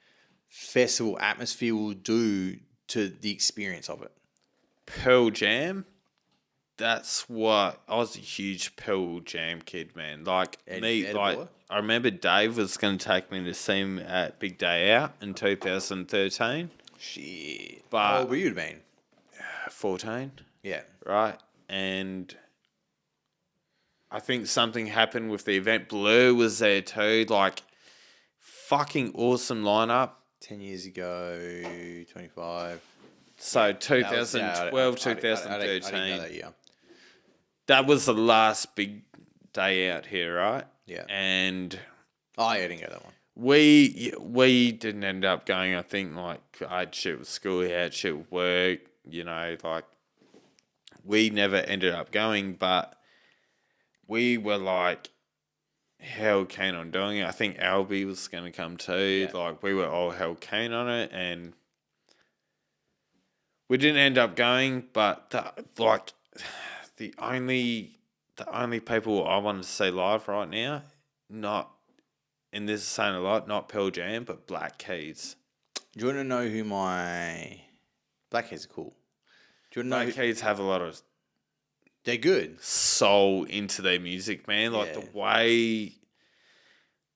festival atmosphere will do to the experience of it. Pearl Jam, that's what... I was a huge Pearl Jam kid, man. Like, I remember Dave was going to take me to see him at Big Day Out in 2013. Shit. But how old were you have been? 14. Yeah. Right? And... I think something happened with the event. Blur was there too. Like, fucking awesome lineup. 10 years ago, 25. So 2012, 2013. I didn't know that year. That was the last big day out here, right? Yeah. And... Oh, yeah, I didn't go that one. We didn't end up going. I think, like, I had shit with school, he had shit with work, you know, like, we never ended up going, but... We were, like, hell keen on doing it. I think Albie was going to come too. Yeah. Like, we were all hell keen on it, and we didn't end up going. But the only people I want to see live right now, and this is saying a lot, not Pearl Jam, but Black Keys. Do you want to know who my Blackheads are cool? Do you want to know? Blackheads have a lot of They're good. soul into their music, man. Like Yeah. the way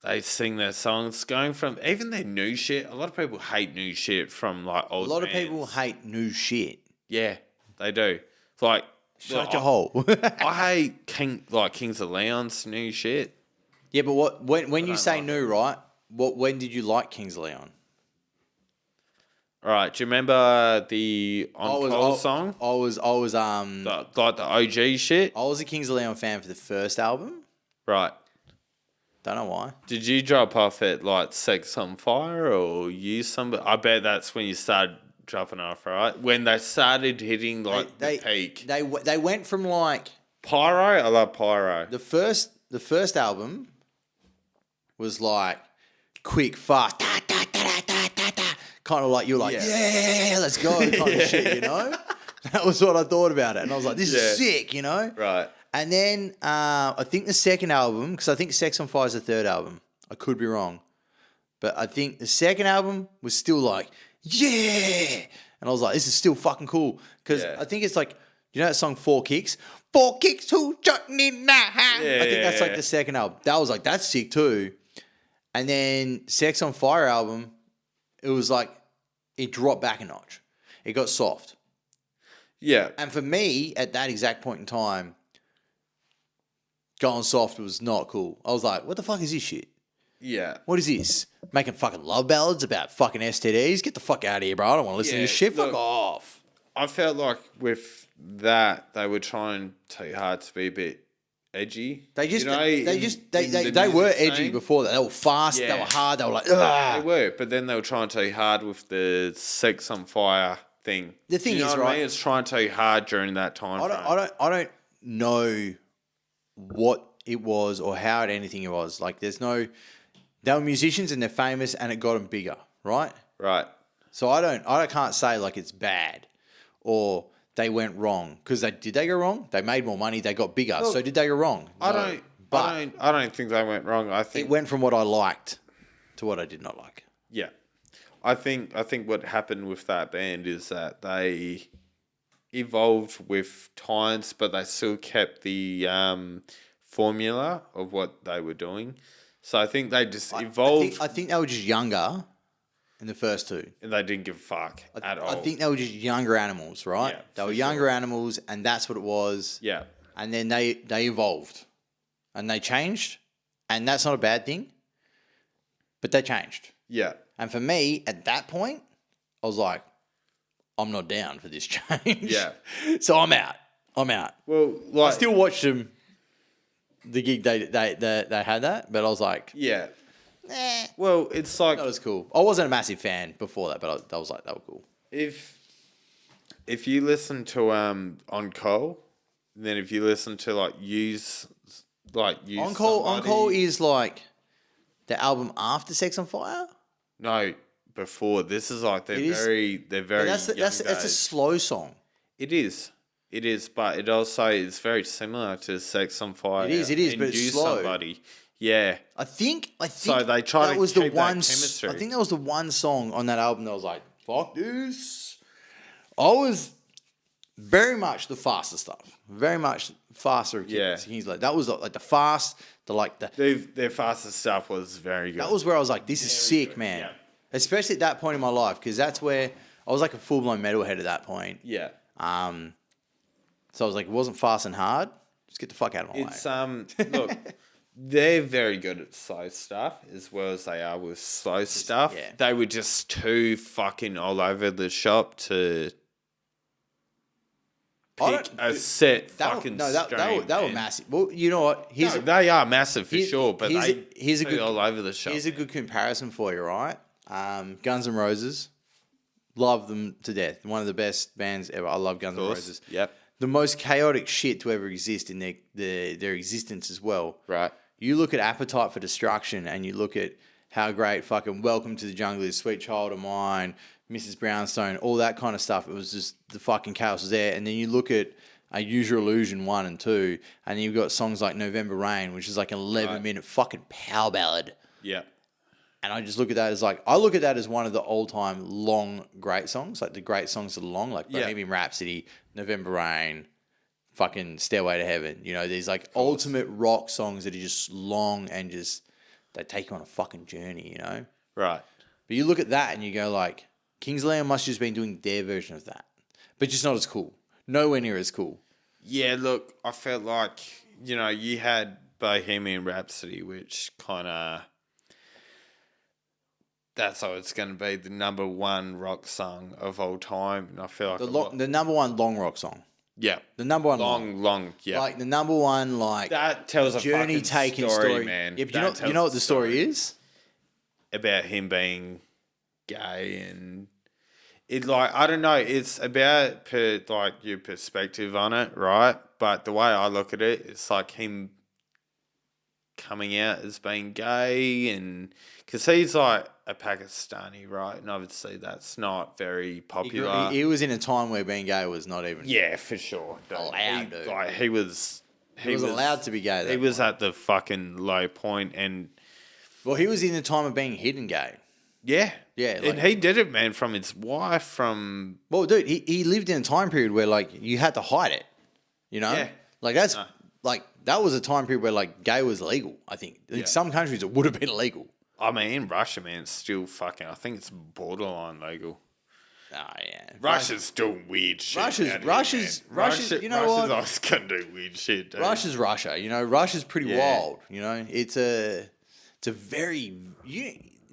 they sing their songs, going from even their new shit. A lot of people hate new shit from like A old. lot of bands. people hate new shit. Yeah, they do. It's like Shut your hole. I hate Kings of Leon's new shit. Yeah, but when you don't say like new, right? When did you like Kings of Leon? All right, do you remember the Encore song? I was Like the OG shit? I was a Kings of Leon fan for the first album. Right. Don't know why. Did you drop off at like Sex on Fire or use some? I bet that's when you started dropping off, right? When they started hitting like the peak. They went from like Pyro? I love Pyro. the first album was like quick, fast, kind of like you're like, yeah, let's go, kind of shit, you know. That was what I thought about it, and I was like, this is sick, you know. Right. And then I think the second album, because I think Sex on Fire is the third album. I could be wrong, but I think the second album was still like, yeah, and I was like, this is still fucking cool because I think it's like, you know that song Four Kicks. 4 kicks, 2 chutney now. I think that's like the second album. That was like, that's sick too. And then Sex on Fire album, it was like, it dropped back a notch. It got soft. Yeah. And for me, at that exact point in time, going soft was not cool. I was like, what the fuck is this shit? Yeah. What is this? Making fucking love ballads about fucking STDs? Get the fuck out of here, bro. I don't want to listen to this shit. Fuck off. I felt like with that, they were trying too hard to be a bit edgy. They just, You know, they were music edgy scene. before that. They were fast. They Yeah. were hard. They were like, They ugh. were, but then they were trying too hard with the Sex on Fire thing. The thing you know is, what I right, mean? It's trying too hard during that time. I don't know what it was or how anything it was. Like, they were musicians and they're famous and it got them bigger, right? Right. So I can't say like it's bad or they went wrong because did they go wrong? They made more money. They got bigger. So did they go wrong? No. I don't think they went wrong. I think It went from what I liked to what I did not like. Yeah. I think what happened with that band is that they evolved with times, but they still kept the formula of what they were doing. So I think they just evolved I think they were just younger in the first two. and they didn't give a fuck at all. I think they were just younger animals, right? Yeah, They were for younger animals and that's what it was. Yeah. And then they evolved and they changed. And that's not a bad thing. But they changed. Yeah. And for me, at that point, I was like, I'm not down for this change. Yeah. So I'm out. Well, I like still watched them, the gig they had that, but I was like, yeah. eh, Well, it's like that was cool. I wasn't a massive fan before that, but I was like, that was cool. if you listen to On Call, then if you listen to use Encore is like the album after Sex on Fire. no, before. This is like they're very But that's young a days. slow song. It is, but it also is very similar to Sex on Fire. It is, and but it's Use slow. Somebody. Yeah, I think So they try that to was keep the that one. chemistry. I think that was the one song on that album that was like, fuck this. I was very much the faster stuff. Very much faster. Yeah. He's like, that was like the fast, their fastest stuff was very good. that was where I was like, this is sick, good, man. yeah. Especially at that point in my life, because that's where I was like a full blown metalhead at that point. yeah. So I was like, it wasn't fast and hard. Just get the fuck out of my way. It's look, they're very good at slow stuff as well as they are with slow stuff. yeah. They were just too fucking all over the shop to pick a set fucking that strain, were man. massive. Well, you know what? No, they are massive for Here- sure, but here's a too good all over the shop. Here's a good comparison for you, right? Guns N' Roses, love them to death. One of the best bands ever. I love Guns N' Roses. Yep. The most chaotic shit to ever exist in their existence as well. Right. You look at Appetite for Destruction and you look at how great fucking Welcome to the Jungle is, Sweet Child of Mine, Mrs. Brownstone, all that kind of stuff. It was just the fucking chaos was there. And then you look at Use Your Illusion 1 and 2, and then you've got songs like November Rain, which is like an 11-minute fucking power ballad. Yeah. And I just look at that as like, I look at that as one of the all-time long great songs, like the great songs that are long, like Bohemian Rhapsody, November Rain, fucking Stairway to Heaven. You know, these like ultimate rock songs that are just long and just, they take you on a fucking journey, you know? Right. But you look at that and you go like, Kings of Leon must have just been doing their version of that. But just not as cool. Nowhere near as cool. Yeah, look, I felt like, you know, you had Bohemian Rhapsody, which kind of, that's how it's going to be the number one rock song of all time. And I feel like The number one long rock song. yeah, The number one long, yeah. Like the number one, like That tells a journey fucking taking story, man. Yeah, but That you know what tells the a story is? about him being gay, and it like, I don't know, it's about like your perspective on it, right? But the way I look at it, it's like him coming out as being gay, and because he's like a Pakistani, right? And obviously that's not very popular. He was in a time where being gay was not even For sure. allowed, dude. Like he was allowed to be gay. He was at the fucking low point, and well, he was in the time of being hidden gay. yeah, Like, and he did it, man, from his wife, from well, dude, he lived in a time period where like you had to hide it, you know? Yeah. Like that's like that was a time period where like gay was legal. I think in some countries it would have been illegal. I mean, in Russia, man, it's still fucking, I think it's borderline legal. Oh yeah, Russia's doing weird shit. Russia's you know what? Russia's always gonna do weird shit, dude. Russia's Russia. You know, Russia's pretty wild. You know, it's a very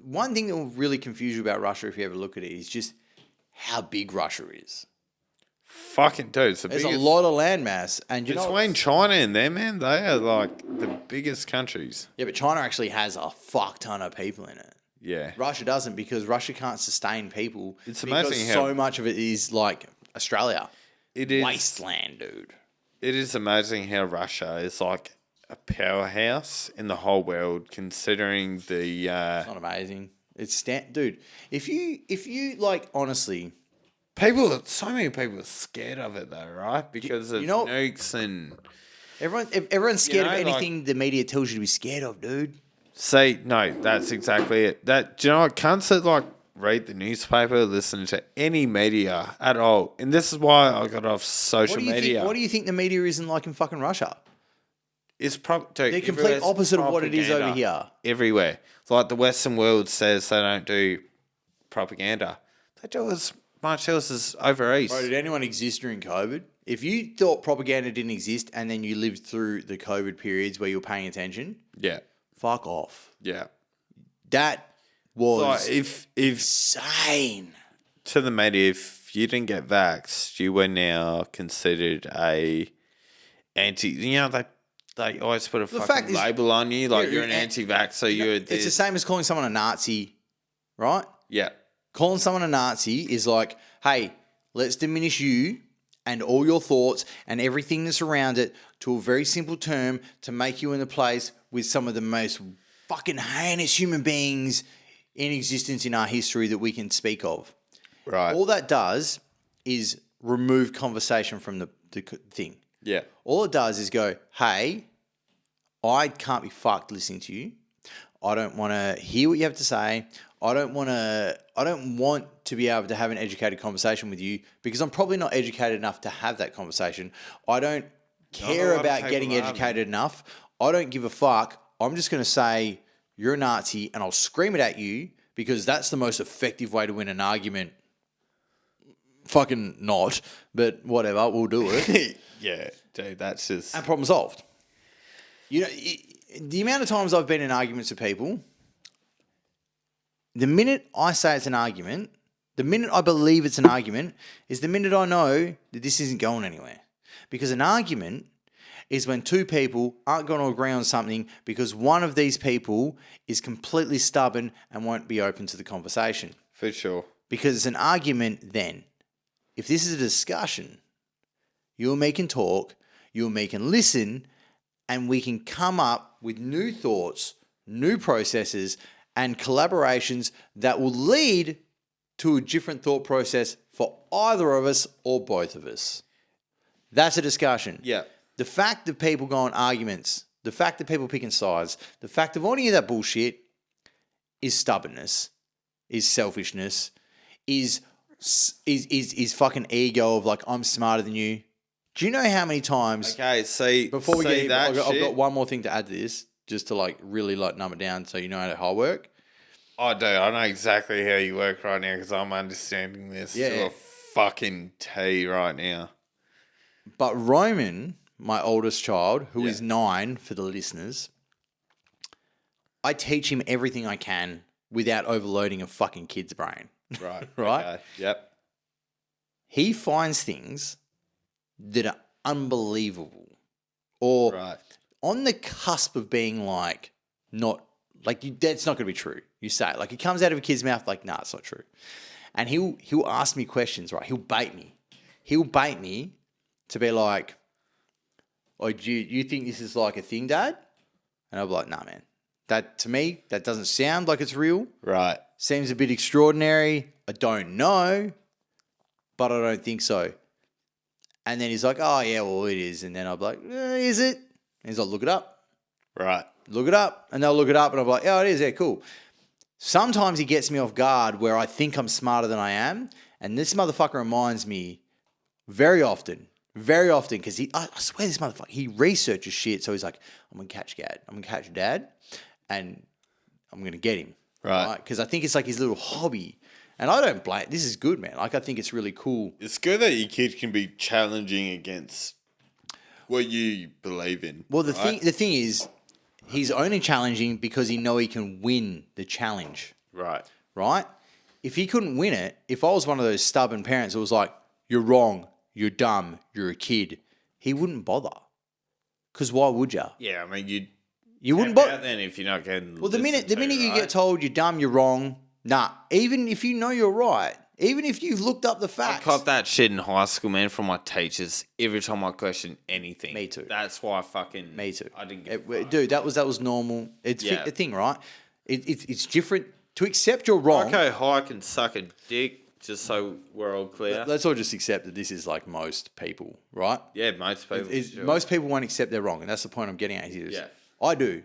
one thing that will really confuse you about Russia if you ever look at it is just how big Russia is. Fucking dude, There's a lot of landmass, and you know between China and them, man, they are like the biggest countries. yeah, but China actually has a fuck ton of people in it. Yeah, Russia doesn't because Russia can't sustain people. It's because amazing how so much of it is like Australia. it is Wasteland, dude. It is amazing how Russia is like a powerhouse in the whole world, considering the. It's not amazing. It's dude. If you like honestly. So many people are scared of it though, right? Because of nukes and everyone's scared of anything the media tells you to be scared of, dude. See, no, that's exactly it. Do you know what? Cunts that like read the newspaper, listen to any media at all, and this is why I got off social media. What do you think the media isn't like in fucking Russia? It's probably the complete opposite of what it is over here. Everywhere, it's like the Western world says they don't do propaganda. They do as much else as over east. Bro, did anyone exist during COVID? If you thought propaganda didn't exist and then you lived through the COVID periods where you were paying attention, fuck off. Yeah. That was like if insane. To the media, if you didn't get vaxxed, you were now considered a anti. You know, they always put a fucking label on you, like you're an anti-vaxxer. It's the same as calling someone a Nazi, right? Yeah. Calling someone a Nazi is like, hey, let's diminish you and all your thoughts and everything that's around it to a very simple term to make you in a place with some of the most fucking heinous human beings in existence in our history that we can speak of. Right. All that does is remove conversation from the thing. Yeah. All it does is go, hey, I can't be fucked listening to you. I don't want to hear what you have to say. I don't want to be able to have an educated conversation with you because I'm probably not educated enough to have that conversation. I don't care about getting educated enough. I don't give a fuck. I'm just going to say you're a Nazi and I'll scream it at you because that's the most effective way to win an argument. Fucking not, but whatever, we'll do it. Yeah, dude, that's just... And problem solved. You know, the amount of times I've been in arguments with people... The minute I say it's an argument, the minute I believe it's an argument, is the minute I know that this isn't going anywhere. Because an argument is when two people aren't going to agree on something because one of these people is completely stubborn and won't be open to the conversation. For sure. Because it's an argument then. If this is a discussion, you and me can talk, you and me can listen, and we can come up with new thoughts, new processes, and collaborations that will lead to a different thought process for either of us or both of us. That's a discussion. Yeah. The fact that people go on arguments, the fact that people picking sides, the fact of any of that bullshit is stubbornness, is selfishness, is fucking ego of like, I'm smarter than you. Do you know how many times? Okay, see, Before we get, that I've got one more thing to add to this, just to like really like numb it down, so you know how I work. I do. I know exactly how you work right now because I'm understanding this to a fucking T right now. But Roman, my oldest child, who is 9 for the listeners, I teach him everything I can without overloading a fucking kid's brain. Right. Right? Okay. Yep. He finds things that are unbelievable or on the cusp of being like, not like you, that's not going to be true. You say it. Like it comes out of a kid's mouth like, nah, it's not true. And he'll ask me questions, right? He'll bait me. He'll bait me to be like, oh, do you think this is like a thing, Dad? And I'll be like, nah, man. That, to me, that doesn't sound like it's real. Right. Seems a bit extraordinary. I don't know, but I don't think so. And then he's like, oh, yeah, well, it is. And then I'll be like, is it? And he's like, look it up. Right. Look it up. And they'll look it up, and I'll be like, oh, it is. Yeah, cool. Sometimes he gets me off guard where I think I'm smarter than I am. And this motherfucker reminds me very often, because I swear this motherfucker, he researches shit. So he's like, I'm going to catch Dad. I'm going to catch Dad, and I'm going to get him. Right. Because I think it's like his little hobby. And I don't blame. This is good, man. Like, I think it's really cool. It's good that your kid can be challenging against what you believe in. Well, the thing is, he's only challenging because he know he can win the challenge. Right. Right? If he couldn't win it, if I was one of those stubborn parents that was like, you're wrong, you're dumb, you're a kid, he wouldn't bother. Because why would you? Yeah, I mean, you wouldn't bother. Then if you're not getting Well, the minute you get told you're dumb, you're wrong, nah. Even if you know you're right, even if you've looked up the facts. I caught that shit in high school, man, from my teachers every time I question anything. Me too. That's why I fucking. Me too. I didn't get it. Dude, that was normal. It's the thing, right? It's different to accept you're wrong. Okay, hike and suck a dick. Just so we're all clear. Let's all just accept that this is like most people, right? Yeah, most people. Sure. Most people won't accept they're wrong, and that's the point I'm getting at here. Yeah. I do,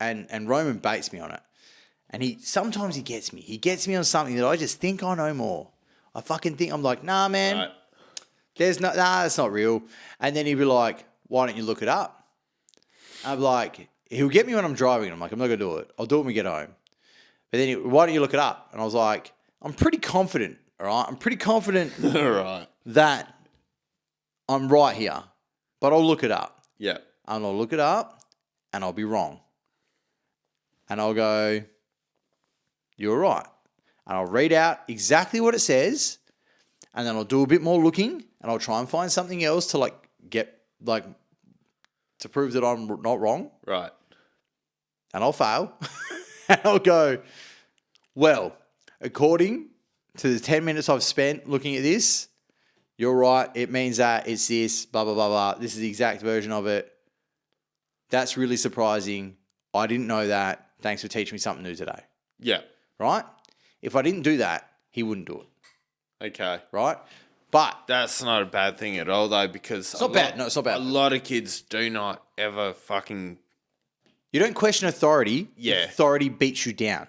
and Roman baits me on it, and sometimes he gets me. He gets me on something that I just think I know more. I fucking think I'm like, nah, man. Right. That's not real. And then he'd be like, why don't you look it up? I'm like, he'll get me when I'm driving. I'm like, I'm not gonna do it. I'll do it when we get home. But then why don't you look it up? And I was like, I'm pretty confident. All right, I'm pretty confident right. that I'm right here, but I'll look it up. Yeah. And I'll look it up, and I'll be wrong. And I'll go, you're right. And I'll read out exactly what it says, and then I'll do a bit more looking, and I'll try and find something else to to prove that I'm not wrong. Right. And I'll fail, and I'll go, well, according to the 10 minutes I've spent looking at this, you're right. It means that it's this, blah, blah, blah, blah. This is the exact version of it. That's really surprising. I didn't know that. Thanks for teaching me something new today. Yeah. Right? If I didn't do that, he wouldn't do it. Okay. Right? But that's not a bad thing at all, though, because it's not bad. No, it's not bad. A lot of kids do not ever fucking. You don't question authority. Yeah. Authority beats you down.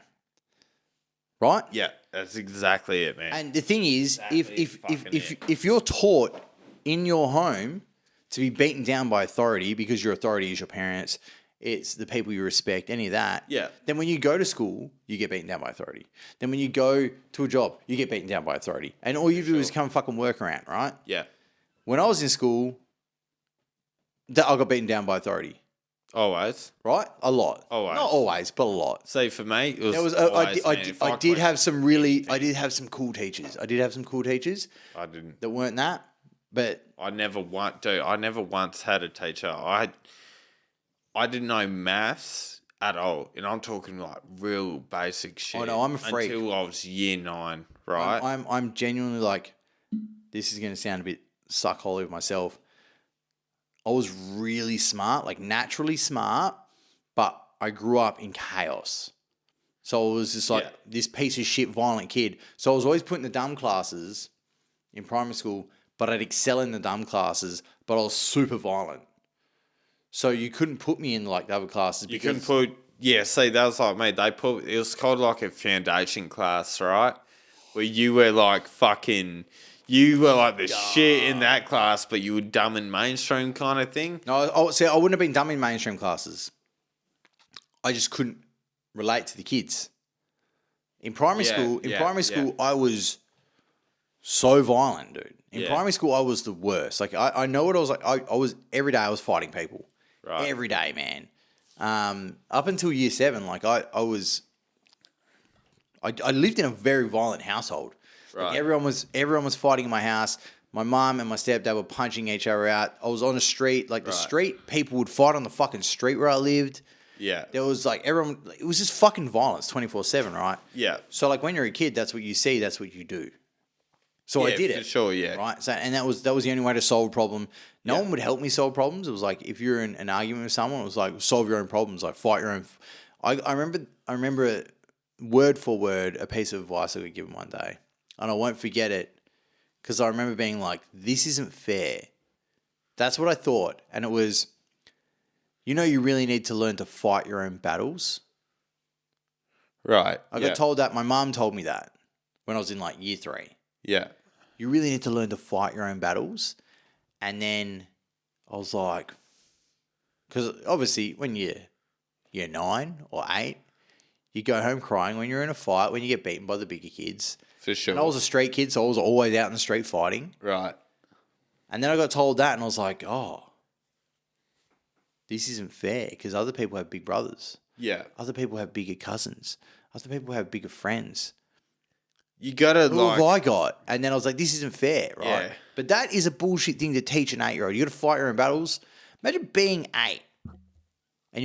Right? Yeah. That's exactly it, man. And the thing is, if you're taught in your home to be beaten down by authority because your authority is your parents, it's the people you respect, any of that. Yeah. Then when you go to school, you get beaten down by authority. Then when you go to a job, you get beaten down by authority. And all you do is come fucking work around, right? Yeah. When I was in school, I got beaten down by authority. Always. Right? A lot. Always. Not always, but a lot. See, for me, it was I did have some cool teachers. I didn't. That weren't that, but I never once had a teacher. I didn't know maths at all, and I'm talking like real basic shit. Oh no, I'm a freak. Until I was year 9, right? I'm genuinely like, this is gonna sound a bit suckhole of myself. I was really smart, like naturally smart, but I grew up in chaos. So I was just like this piece of shit, violent kid. So I was always put in the dumb classes in primary school, but I'd excel in the dumb classes, but I was super violent. So you couldn't put me in like the other classes. You couldn't put Yeah, see, that was like me. It was called like a foundation class, right? Where you were like you were like the shit in that class, but you were dumb in mainstream kind of thing. No, see, I wouldn't have been dumb in mainstream classes. I just couldn't relate to the kids. In primary school, I was so violent, dude. In primary school, I was the worst. Like, I know what I was like. I was, every day I was fighting people. Right. Every day, man. Up until year 7, like, I lived in a very violent household. Right. Like, everyone was fighting in my house. My mum and my stepdad were punching each other out. I was on the street. Like, the street, people would fight on the fucking street where I lived. Yeah. There was like everyone, it was just fucking violence 24/7, right? Yeah. So like when you're a kid, that's what you see, that's what you do. So I did it. For sure, yeah. Right. So and that was the only way to solve a problem. No one would help me solve problems. It was like if you're in an argument with someone, it was like solve your own problems, like fight your own. I remember word for word a piece of advice I got given one day, and I won't forget it because I remember being like, "This isn't fair." That's what I thought, and it was. You really need to learn to fight your own battles. Right. I got told that. My mum told me that when I was in like year 3. Yeah. You really need to learn to fight your own battles. And then I was like, because obviously when you're 9 or 8, you go home crying when you're in a fight, when you get beaten by the bigger kids. For sure. And I was a street kid, so I was always out in the street fighting. Right. And then I got told that and I was like, oh, this isn't fair because other people have big brothers. Yeah. Other people have bigger cousins. Other people have bigger friends. You gotta Who have I got? And then I was like, this isn't fair, right? Yeah. But that is a bullshit thing to teach an 8-year-old. You got to fight your own battles. Imagine being 8 and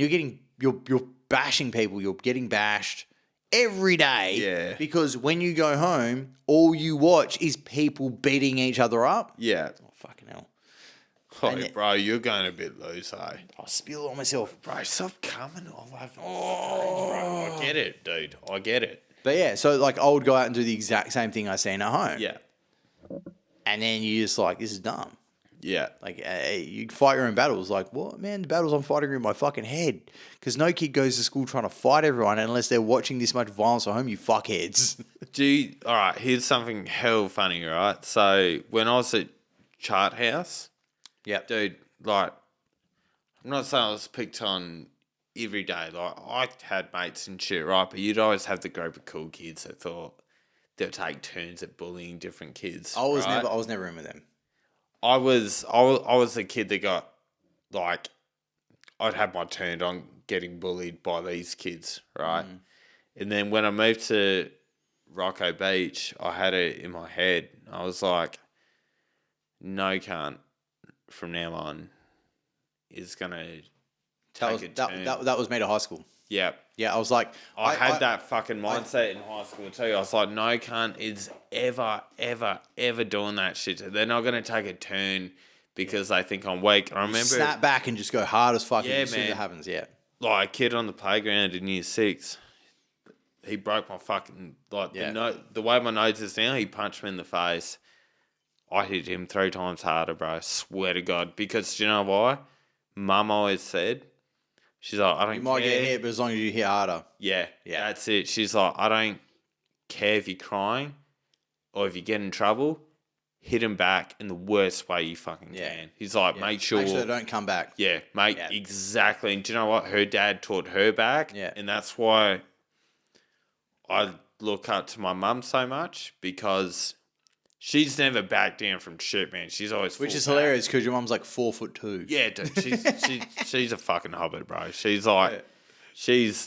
you're bashing people. You're getting bashed every day. Yeah. Because when you go home, all you watch is people beating each other up. Yeah. Oh, fucking hell. Oh, bro, you're going a bit loose, eh? I'll spill it on myself. Bro, stop coming all over the stage, bro. I get it, dude. I get it. But yeah, so like I would go out and do the exact same thing I seen at home. Yeah. And then you just like, this is dumb. Yeah. Like you fight your own battles. Like, what, man? The battles I'm fighting are in my fucking head. Because no kid goes to school trying to fight everyone unless they're watching this much violence at home. You fuckheads. All right, here's something hell funny, right? So when I was at Chart House, Yep. dude, like, I'm not saying I was picked on every day. Like, I had mates and shit, right? But you'd always have the group of cool kids that thought they'd take turns at bullying different kids. I was never in with them. I was the kid that got, like, I'd have my turn on getting bullied by these kids, right? And then when I moved to Rocco Beach, I had it in my head. I was like, no cunt from now on is going to take a turn. That was me to high school. Yeah. Yeah, I was like... I had that fucking mindset in high school too. I was like, no cunt is ever, ever, ever doing that shit. They're not going to take a turn because they think I'm weak. I remember... Snap back and just go hard as fuck as soon as it happens, yeah. Like a kid on the playground in year 6, he broke my fucking... Like, the way my nose is now, he punched me in the face. I hit him 3 times harder, bro. Swear to God. Because do you know why? Mum always said... She's like, I don't care. You might get hit, but as long as you hit harder. Yeah, that's it. She's like, I don't care if you're crying or if you get in trouble, hit him back in the worst way you fucking can. He's like, make sure they don't come back. Yeah, mate, exactly. And do you know what? Her dad taught her back. Yeah. And that's why I look up to my mum so much because... She's never backed down from shit, man. She's always Which is hilarious because your mum's like 4'2". Yeah, dude. She's a fucking hobbit, bro. She's like,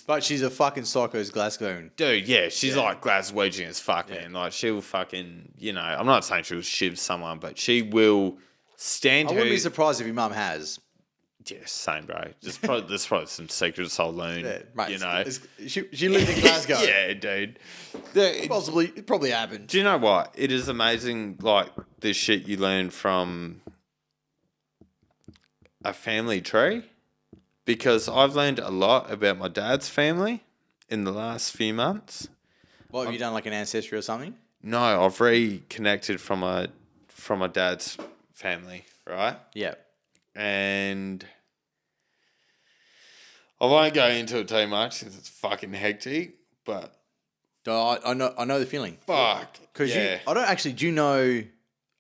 But she's a fucking psycho's Glasgow. Dude, yeah, she's like Glaswegian as fuck, man. Like she'll fucking, I'm not saying she'll shiv someone, but she will stand. I wouldn't be surprised if your mum has. Yeah, same, bro. There's probably some secrets I'll learn. Yeah, mate, she lived in Glasgow. Yeah, dude. It probably happened. Do you know what? It is amazing, like, the shit you learn from a family tree. Because I've learned a lot about my dad's family in the last few months. What, have you done like an ancestry or something? No, I've reconnected from my dad's family, right? Yeah. And I won't go into it too much because it's fucking hectic, but I know the feeling. fuck. Because Yeah, I don't actually, do you know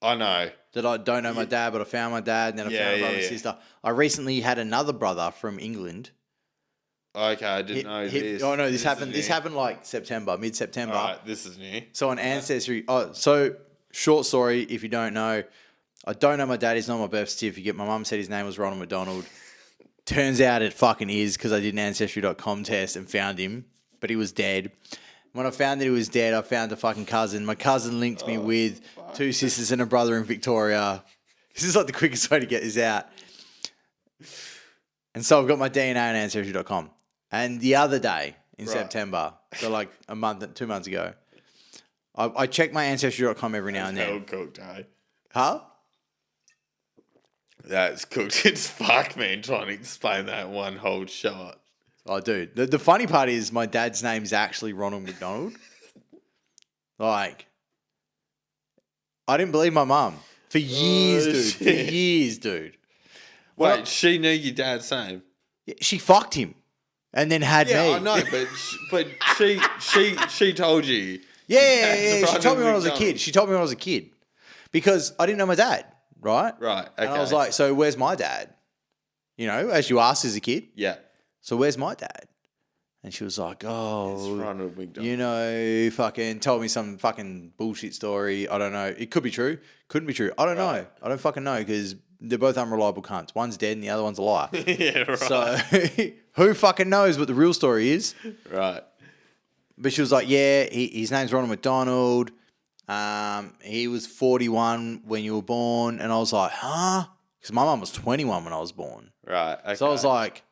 I know. that I don't know my dad, but I found my dad, and then I found a brother and sister. I recently had another brother from England. Okay, I didn't know this. Oh no, this is happened. new. This happened like September, mid-September. All right, this is new. So on Ancestry. Oh, so short story. If you don't know, I don't know my dad. He's not on my birth certificate. My mum said his name was Ronald McDonald. Turns out it fucking is, because I did an Ancestry.com test and found him, but he was dead. When I found that he was dead, I found a fucking cousin. My cousin linked me with two sisters and a brother in Victoria. This is like the quickest way to get this out. And so I've got my DNA on Ancestry.com. And the other day in September, so like 2 months ago, I check my Ancestry.com every now and then. That's cooked, eh? Huh? That's cooked. It's fuck, man, trying to explain that one whole shot. Oh, dude. The funny part is my dad's name's actually Ronald McDonald. Like, I didn't believe my mum. For years, dude. Shit. For years, dude. Wait, she knew your dad's name? She fucked him and then had me. Yeah, I know, but she told you. Yeah. She told me when I was a McDonald. kid. She told me when I was a kid. Because I didn't know my dad, right? Right, okay. And I was like, so where's my dad? You know, as you asked as a kid. Yeah. So where's my dad? And she was like, It's oh, Ronald McDonald. you know, fucking told me some fucking bullshit story. I don't know. It could be true. Couldn't be true. I don't know. I don't fucking know, because they're both unreliable cunts. One's dead and the other one's a liar. Yeah, right. So who fucking knows what the real story is? Right. But she was like, yeah, his name's Ronald McDonald. He was 41 when you were born. And I was like, huh? Because my mum was 21 when I was born. Right. Okay. So I was like,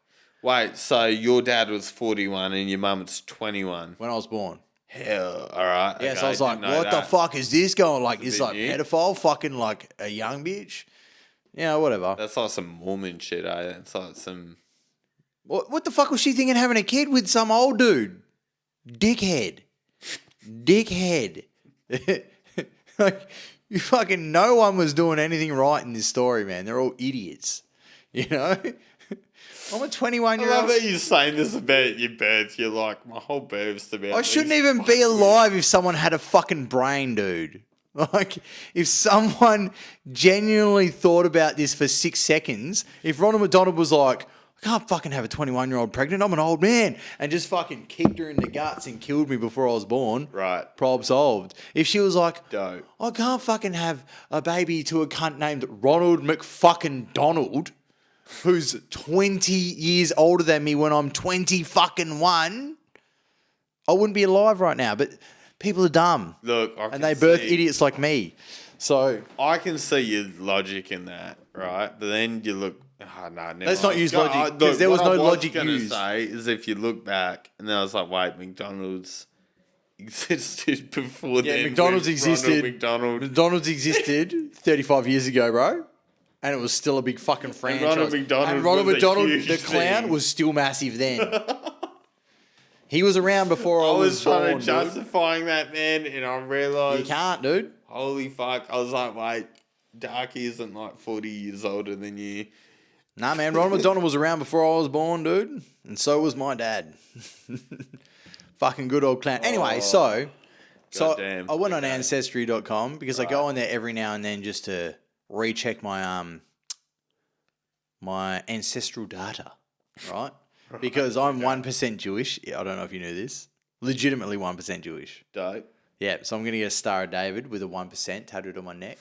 wait, so your dad was 41 and your mum was 21? when I was born. Hell, all right. Yeah, okay, so I was like, didn't know what the that. fuck is this going? Like, It's is a like bit new. pedophile fucking like a young bitch? Yeah, whatever. That's like some Mormon shit, eh? That's like some... What the fuck was she thinking having a kid with some old dude? Dickhead. Like, you fucking, no one was doing anything right in this story, man. They're all idiots. You know? I'm a I 21-year-old. love that you're saying this about your birth. You're like, my whole birth's about... I shouldn't even be alive if someone had a fucking brain, dude. Like, if someone genuinely thought about this for 6 seconds, if Ronald McDonald was like, I can't fucking have a 21-year-old pregnant, I'm an old man, and just fucking kicked her in the guts and killed me before I was born, Right. problem solved. If she was like, Dope. I can't fucking have a baby to a cunt named Ronald McFucking Donald, who's 20 years older than me when I'm 20 fucking one, I wouldn't be alive right now. But people are dumb. Look, I can And they birth see- idiots like me. So I can see your logic in that, right? But then you look... Oh, no, never Let's not mind. use Go- logic, look, 'cause there was what no I logic gonna used. say is if you look back, and then I was like, wait, McDonald's existed before yeah, then. McDonald's with existed. Ronald McDonald. McDonald's existed 35 years ago, bro. And it was still a big fucking franchise. Ronald McDonald And Ronald was a McDonald, huge the clown, thing. was still massive then. He was around before I I was was trying born, to dude. justifying that, man, and I realised... You can't, dude. Holy fuck. I was like, wait, Darky isn't like 40 years older than you. Nah, man, Ronald McDonald was around before I was born, dude. And so was my dad. Fucking good old clown. Anyway, so Goddamn. I went on Okay. Ancestry.com because I go on there every now and then just to recheck my my ancestral data, right? Because I'm 1% Jewish. I don't know if you knew this. Legitimately 1% Jewish. Dope. Yeah, so I'm going to get a Star of David with a 1% tattooed on my neck.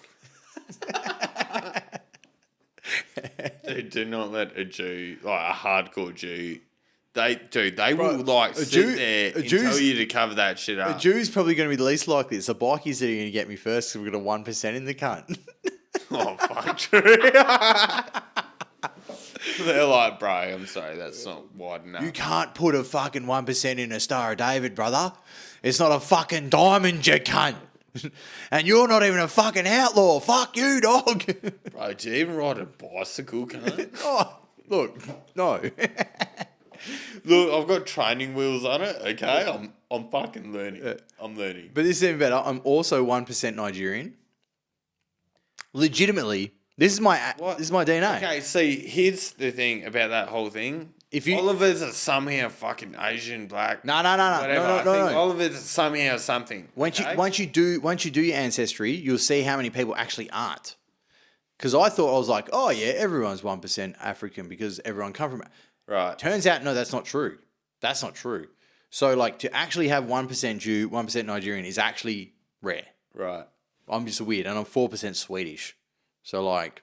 Dude, do not let a Jew, like a hardcore Jew, they Bro, will like a sit Jew- there a and Jew's- tell you to cover that shit A up. Jew's probably going to be the least likely. It's the bikies that are going to get me first because we've got a 1% in the cunt. Oh, fuck, true. They're like, bro, I'm sorry, that's not wide enough. You can't put a fucking 1% in a Star of David, brother. It's not a fucking diamond, you cunt. And you're not even a fucking outlaw. Fuck you, dog. Bro, do you even ride a bicycle, cunt? Oh, look, no. Look, I've got training wheels on it, okay? I'm fucking learning. I'm learning. But this is even better. I'm also 1% Nigerian. Legitimately, this is my DNA. Okay, see, here's the thing about that whole thing. if you Oliver's are somehow fucking Asian, black. no, Whatever. I think no. Oliver's are somehow something. Once okay? you do your ancestry, you'll see how many people actually aren't. Because I was like, oh yeah, everyone's 1% African because everyone come from. Right. Turns out, no, that's not true. That's not true. So like to actually have 1% Jew, 1% Nigerian is actually rare. Right. I'm just weird, and I'm 4% Swedish. So like,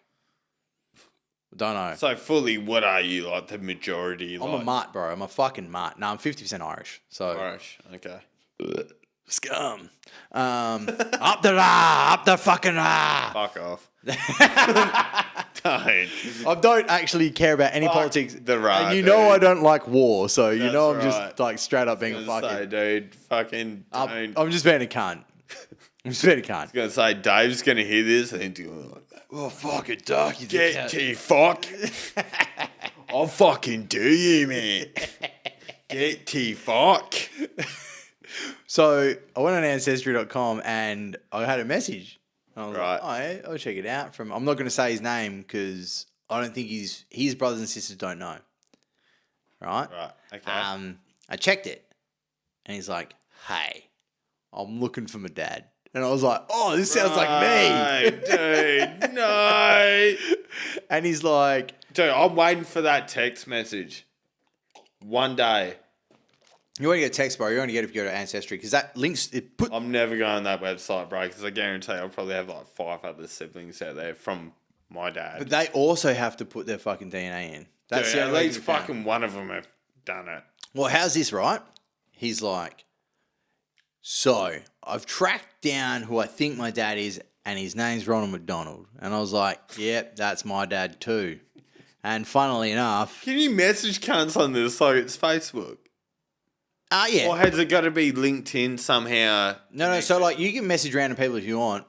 don't know. So fully, what are you like? The majority? I'm a mutt, bro. I'm a fucking mutt. No, I'm 50% Irish. So Irish. Okay. scum. Up the fucking Fuck off. Don't. I don't actually care about any politics. the right, and you know dude. I don't like war, so you That's know I'm right. just like straight up being a Gonna say, fucking. dude, fucking don't. I'm just being a cunt. I'm just being a cunt. Gonna say Dave's gonna hear this and do like that. Oh fucking dark. Get to fuck. I'll fucking do you, man. Get to fuck. So I went on ancestry.com and I had a message. I was Right. like, oh, yeah, I'll check it out. I'm not going to say his name because I don't think his brothers and sisters don't know. Right? Right. Okay. I checked it and he's like, hey, I'm looking for my dad. And I was like, oh, this sounds like me. Dude, no. And he's like, Dude, I'm waiting for that text message. One day. you only get a text, bro. You only get it if you go to Ancestry because that links, I'm never going on that website, bro, because I guarantee I'll probably have like 5 other siblings out there from my dad. but they also have to put their fucking DNA in. That's Dude, the at only way least you can count. fucking one of them have done it. Well, how's this, right? He's like, so I've tracked down who I think my dad is, and his name's Ronald McDonald. And I was like, yep, that's my dad too. And funnily enough, Can you message cunts on this like it's Facebook? yeah. Or has it got to be LinkedIn somehow? No, so like you can message random people if you want,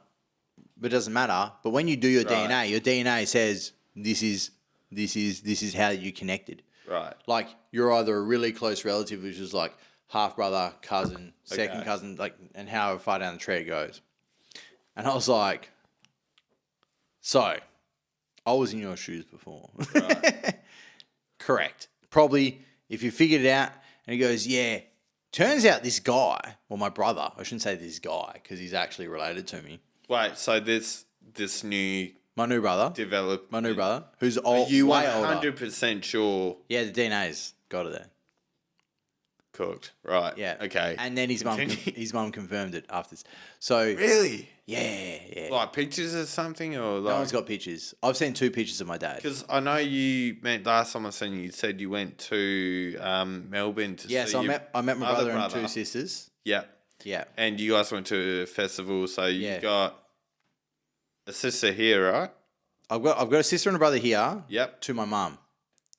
but it doesn't matter. But when you do your Right. DNA, your DNA says this is how you connected. Right. Like you're either a really close relative, which is like half brother, cousin, second Okay. cousin, like, and however far down the tree it goes. And I was like, so I was in your shoes before. Right. Correct. Probably if you figured it out. And he goes, yeah. Turns out this guy, well, my brother, I shouldn't say this guy because he's actually related to me. Wait, so this new My new brother, development. who's Are old, you way older. 100% sure Yeah, the DNA's got it there. cooked? Right. Yeah. Okay. And then his mum confirmed it after this. So Really? yeah. Like pictures or something, or No like? one's got pictures. I've seen 2 pictures of my dad. Because I know you meant last time I seen you, you said you went to Melbourne to Yeah, see so your I met my other brother and 2 sisters. Yeah. Yeah. And you guys went to a festival, so you Yeah. got a sister here, right? I've got a sister and a brother here. Yep. To my mum.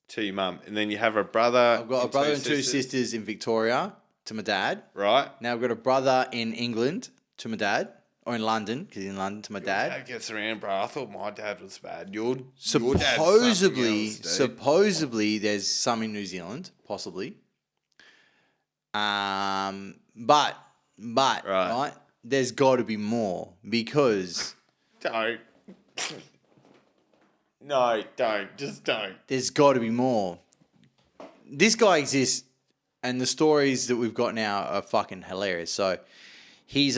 To your mum. And then you have a brother. I've got a brother and 2 sisters in Victoria to my dad. Right. Now I've got a brother in England to my dad, or in London because he's in London to my dad. That gets around, bro. I thought my dad was bad. Your dad's Supposedly, something else, dude. supposedly, there's some in New Zealand, possibly. But right, there's got to be more because Don't. No, don't. Just don't. there's got to be more. This guy exists, and the stories that we've got now are fucking hilarious. So, he's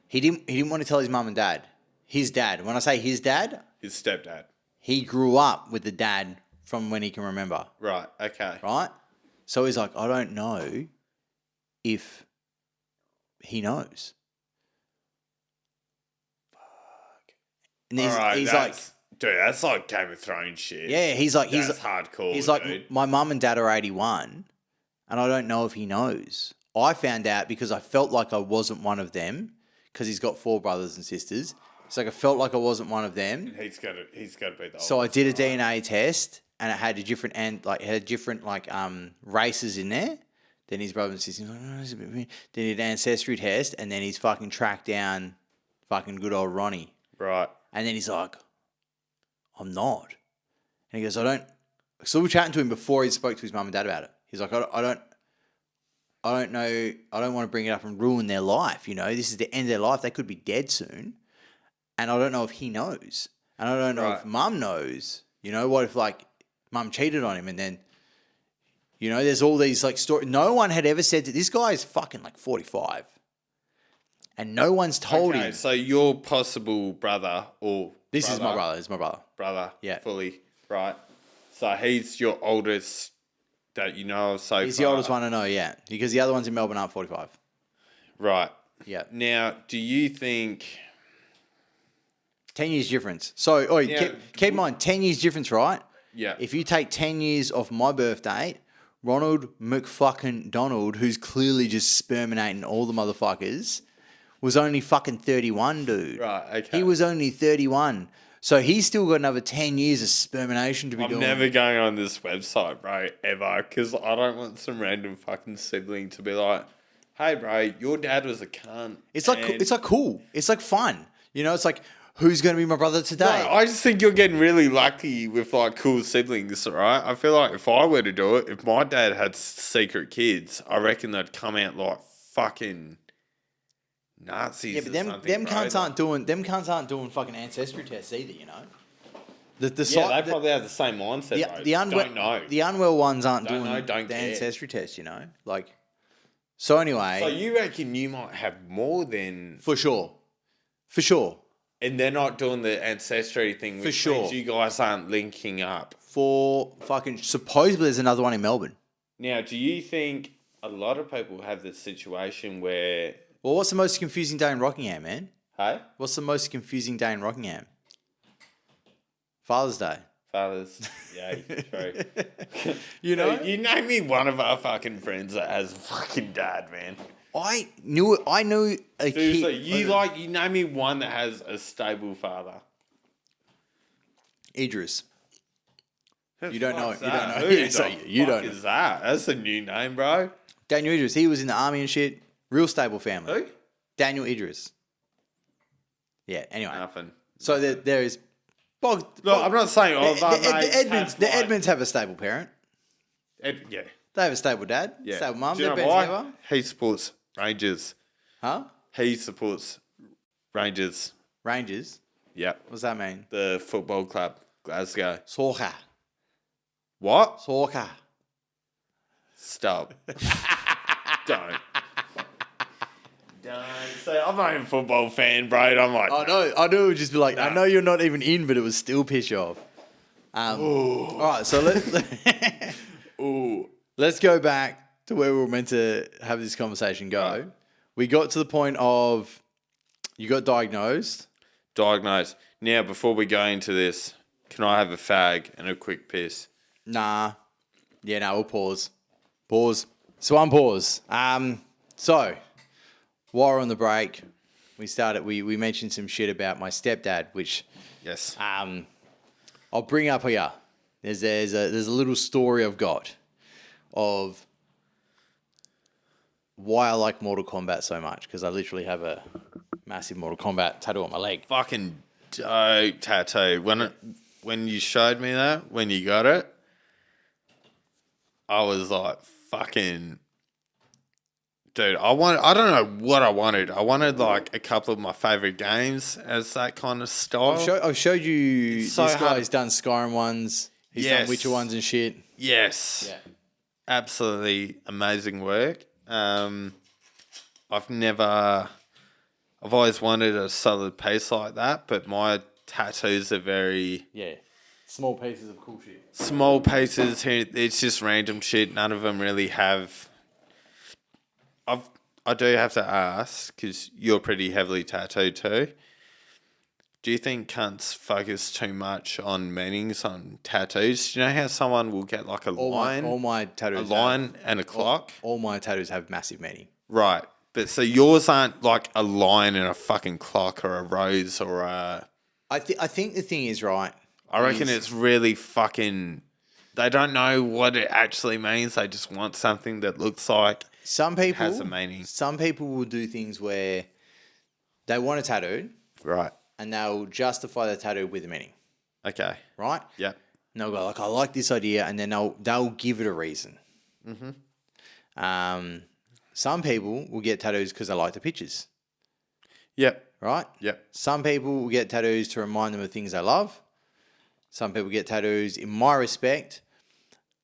he didn't want to tell his mum and dad. His dad. When I say his dad, His stepdad. he grew up with the dad from when he can remember. Right. Okay. Right? So he's like, I don't know if he knows. And All right. he's like, dude, that's like Game of Thrones shit. yeah, he's like, That's hardcore. he's like, dude. my mum and dad are 81, and I don't know if he knows. I found out because I felt like I wasn't one of them because he's got 4 brothers and sisters. It's like I felt like I wasn't one of them. He's got to be the So I oldest, did a right? DNA test, and it had a different races in there. Then his brother and sister, like, oh, it's a bit weird. Then he did an ancestry test, and then he's fucking tracked down fucking good old Ronnie. Right. And then he's like, I'm not. And he goes, I don't. So we were chatting to him before he spoke to his mum and dad about it. He's like, I don't know. I don't want to bring it up and ruin their life. You know, this is the end of their life. They could be dead soon. And I don't know if he knows. And I don't know if Right. mum knows. You know, what if like mum cheated on him, and then, you know, there's all these like stories. No one had ever said that this guy is fucking like 45, and no one's told him. So your possible brother or This is my brother. This is my brother. Brother, Yeah. fully right. So he's your oldest that you know of so far. He's the oldest one I know, yeah, because the other ones in Melbourne aren't 45. Right. Yeah. Now, do you think 10 years difference. So, keep in mind, 10 years difference, right? Yeah. If you take 10 years off my birth date, Ronald McFucking Donald, who's clearly just sperminating all the motherfuckers, was only fucking 31, dude. Right, okay. He was only 31. So he's still got another 10 years of spermination to be doing. I'm never going on this website, bro, ever, because I don't want some random fucking sibling to be like, hey, bro, your dad was a cunt. It's like cool. It's like fun. You know, it's like, who's going to be my brother today? No, I just think you're getting really lucky with like cool siblings, right? I feel like if I were to do it, if my dad had secret kids, I reckon they'd come out like fucking Nazis. Yeah, but them cunts aren't doing fucking ancestry tests either, you know. They probably have the same mindset. Don't know. The unwell ones aren't Don't doing know, don't the care. ancestry test, you know. Like, so anyway, So you reckon you might have more than, for sure, and they're not doing the ancestry thing, which For sure. means you guys aren't linking up. for fucking supposedly there's another one in Melbourne. Now, do you think a lot of people have this situation where, Well, what's the most confusing day in Rockingham, man? hey, What's the most confusing day in Rockingham? Father's Day. fathers, yeah, true. You know, You name me one of our fucking friends that has a fucking dad, man. I knew a Seriously, kid. you name me one that has a stable father. Idris. You don't know. What's You don't that? know. Who Yeah, the so you fuck don't know. is that? That's a new name, bro. Daniel Idris. He was in the army and shit. Real stable family. Who? Daniel Idris. Yeah. Anyway. Nothing. So there is. Look, I'm not saying all of our mates The Edmonds have a stable parent. yeah. They have a stable dad. Yeah. Stable mum. Do you They've know been why? together. He supports Rangers. Huh? He supports Rangers. Rangers. Yep. What's that mean? The football club, Glasgow. Soccer. What? Soccer. Stop. Don't. Say, I'm not even a football fan, bro. I'm like, I know it would just be like, I know you're not even in, but it was still piss you off. All right, so let's go back to where we were meant to have this conversation go. Right. We got to the point of you got diagnosed. diagnosed. Now, before we go into this, can I have a fag and a quick piss? Nah. Yeah, no, we'll pause. Pause. So unpause. So while we're on the break, we mentioned some shit about my stepdad, which Yes. I'll bring up here. There's a little story I've got of why I like Mortal Kombat so much, because I literally have a massive Mortal Kombat tattoo on my leg. Fucking dope tattoo. When you showed me that, when you got it, I was like, fucking... Dude, I don't know what I wanted. I wanted like a couple of my favourite games as that kind of style. I've showed you So this hard. guy's done Skyrim ones. He's done Yes. Witcher ones and shit. Yes. Yeah. Absolutely amazing work. I've always wanted a solid piece like that, but my tattoos are very Yeah. Small pieces of cool shit. small pieces. It's just random shit. None of them really have. I do have to ask, because you're pretty heavily tattooed too. Do you think cunts focus too much on meanings on tattoos? Do you know how someone will get like a line, All my tattoos. a line and a clock? All my tattoos have massive meaning. Right. But so yours aren't like a line and a fucking clock or a rose or a... I think the thing is, right. I reckon it's really fucking... They don't know what it actually means. They just want something that looks like Some people has a meaning. Some people will do things where they want a tattoo Right. and they'll justify the tattoo with a meaning, Okay. right? Yep. And they'll go like, I like this idea, and then they'll give it a reason. Mm-hmm. Some people will get tattoos because they like the pictures, Yep. right? Yep. Some people will get tattoos to remind them of things they love. Some people get tattoos, in my respect,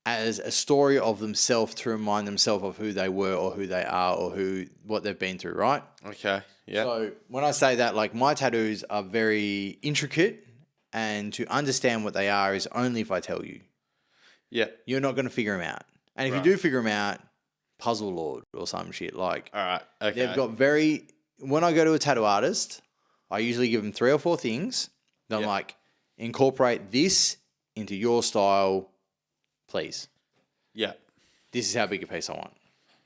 as a story of themselves to remind themselves of who they were or who they are or what they've been through, right? Okay. Yeah. So when I say that, like my tattoos are very intricate, and to understand what they are is only if I tell you. Yeah. You're not going to figure them out. And if Right. you do figure them out, Puzzle Lord or some shit. Like, All right. Okay. they've got when I go to a tattoo artist, I usually give them 3 or 4 things. Then I'm like, incorporate this into your style, please. Yeah. This is how big a piece I want.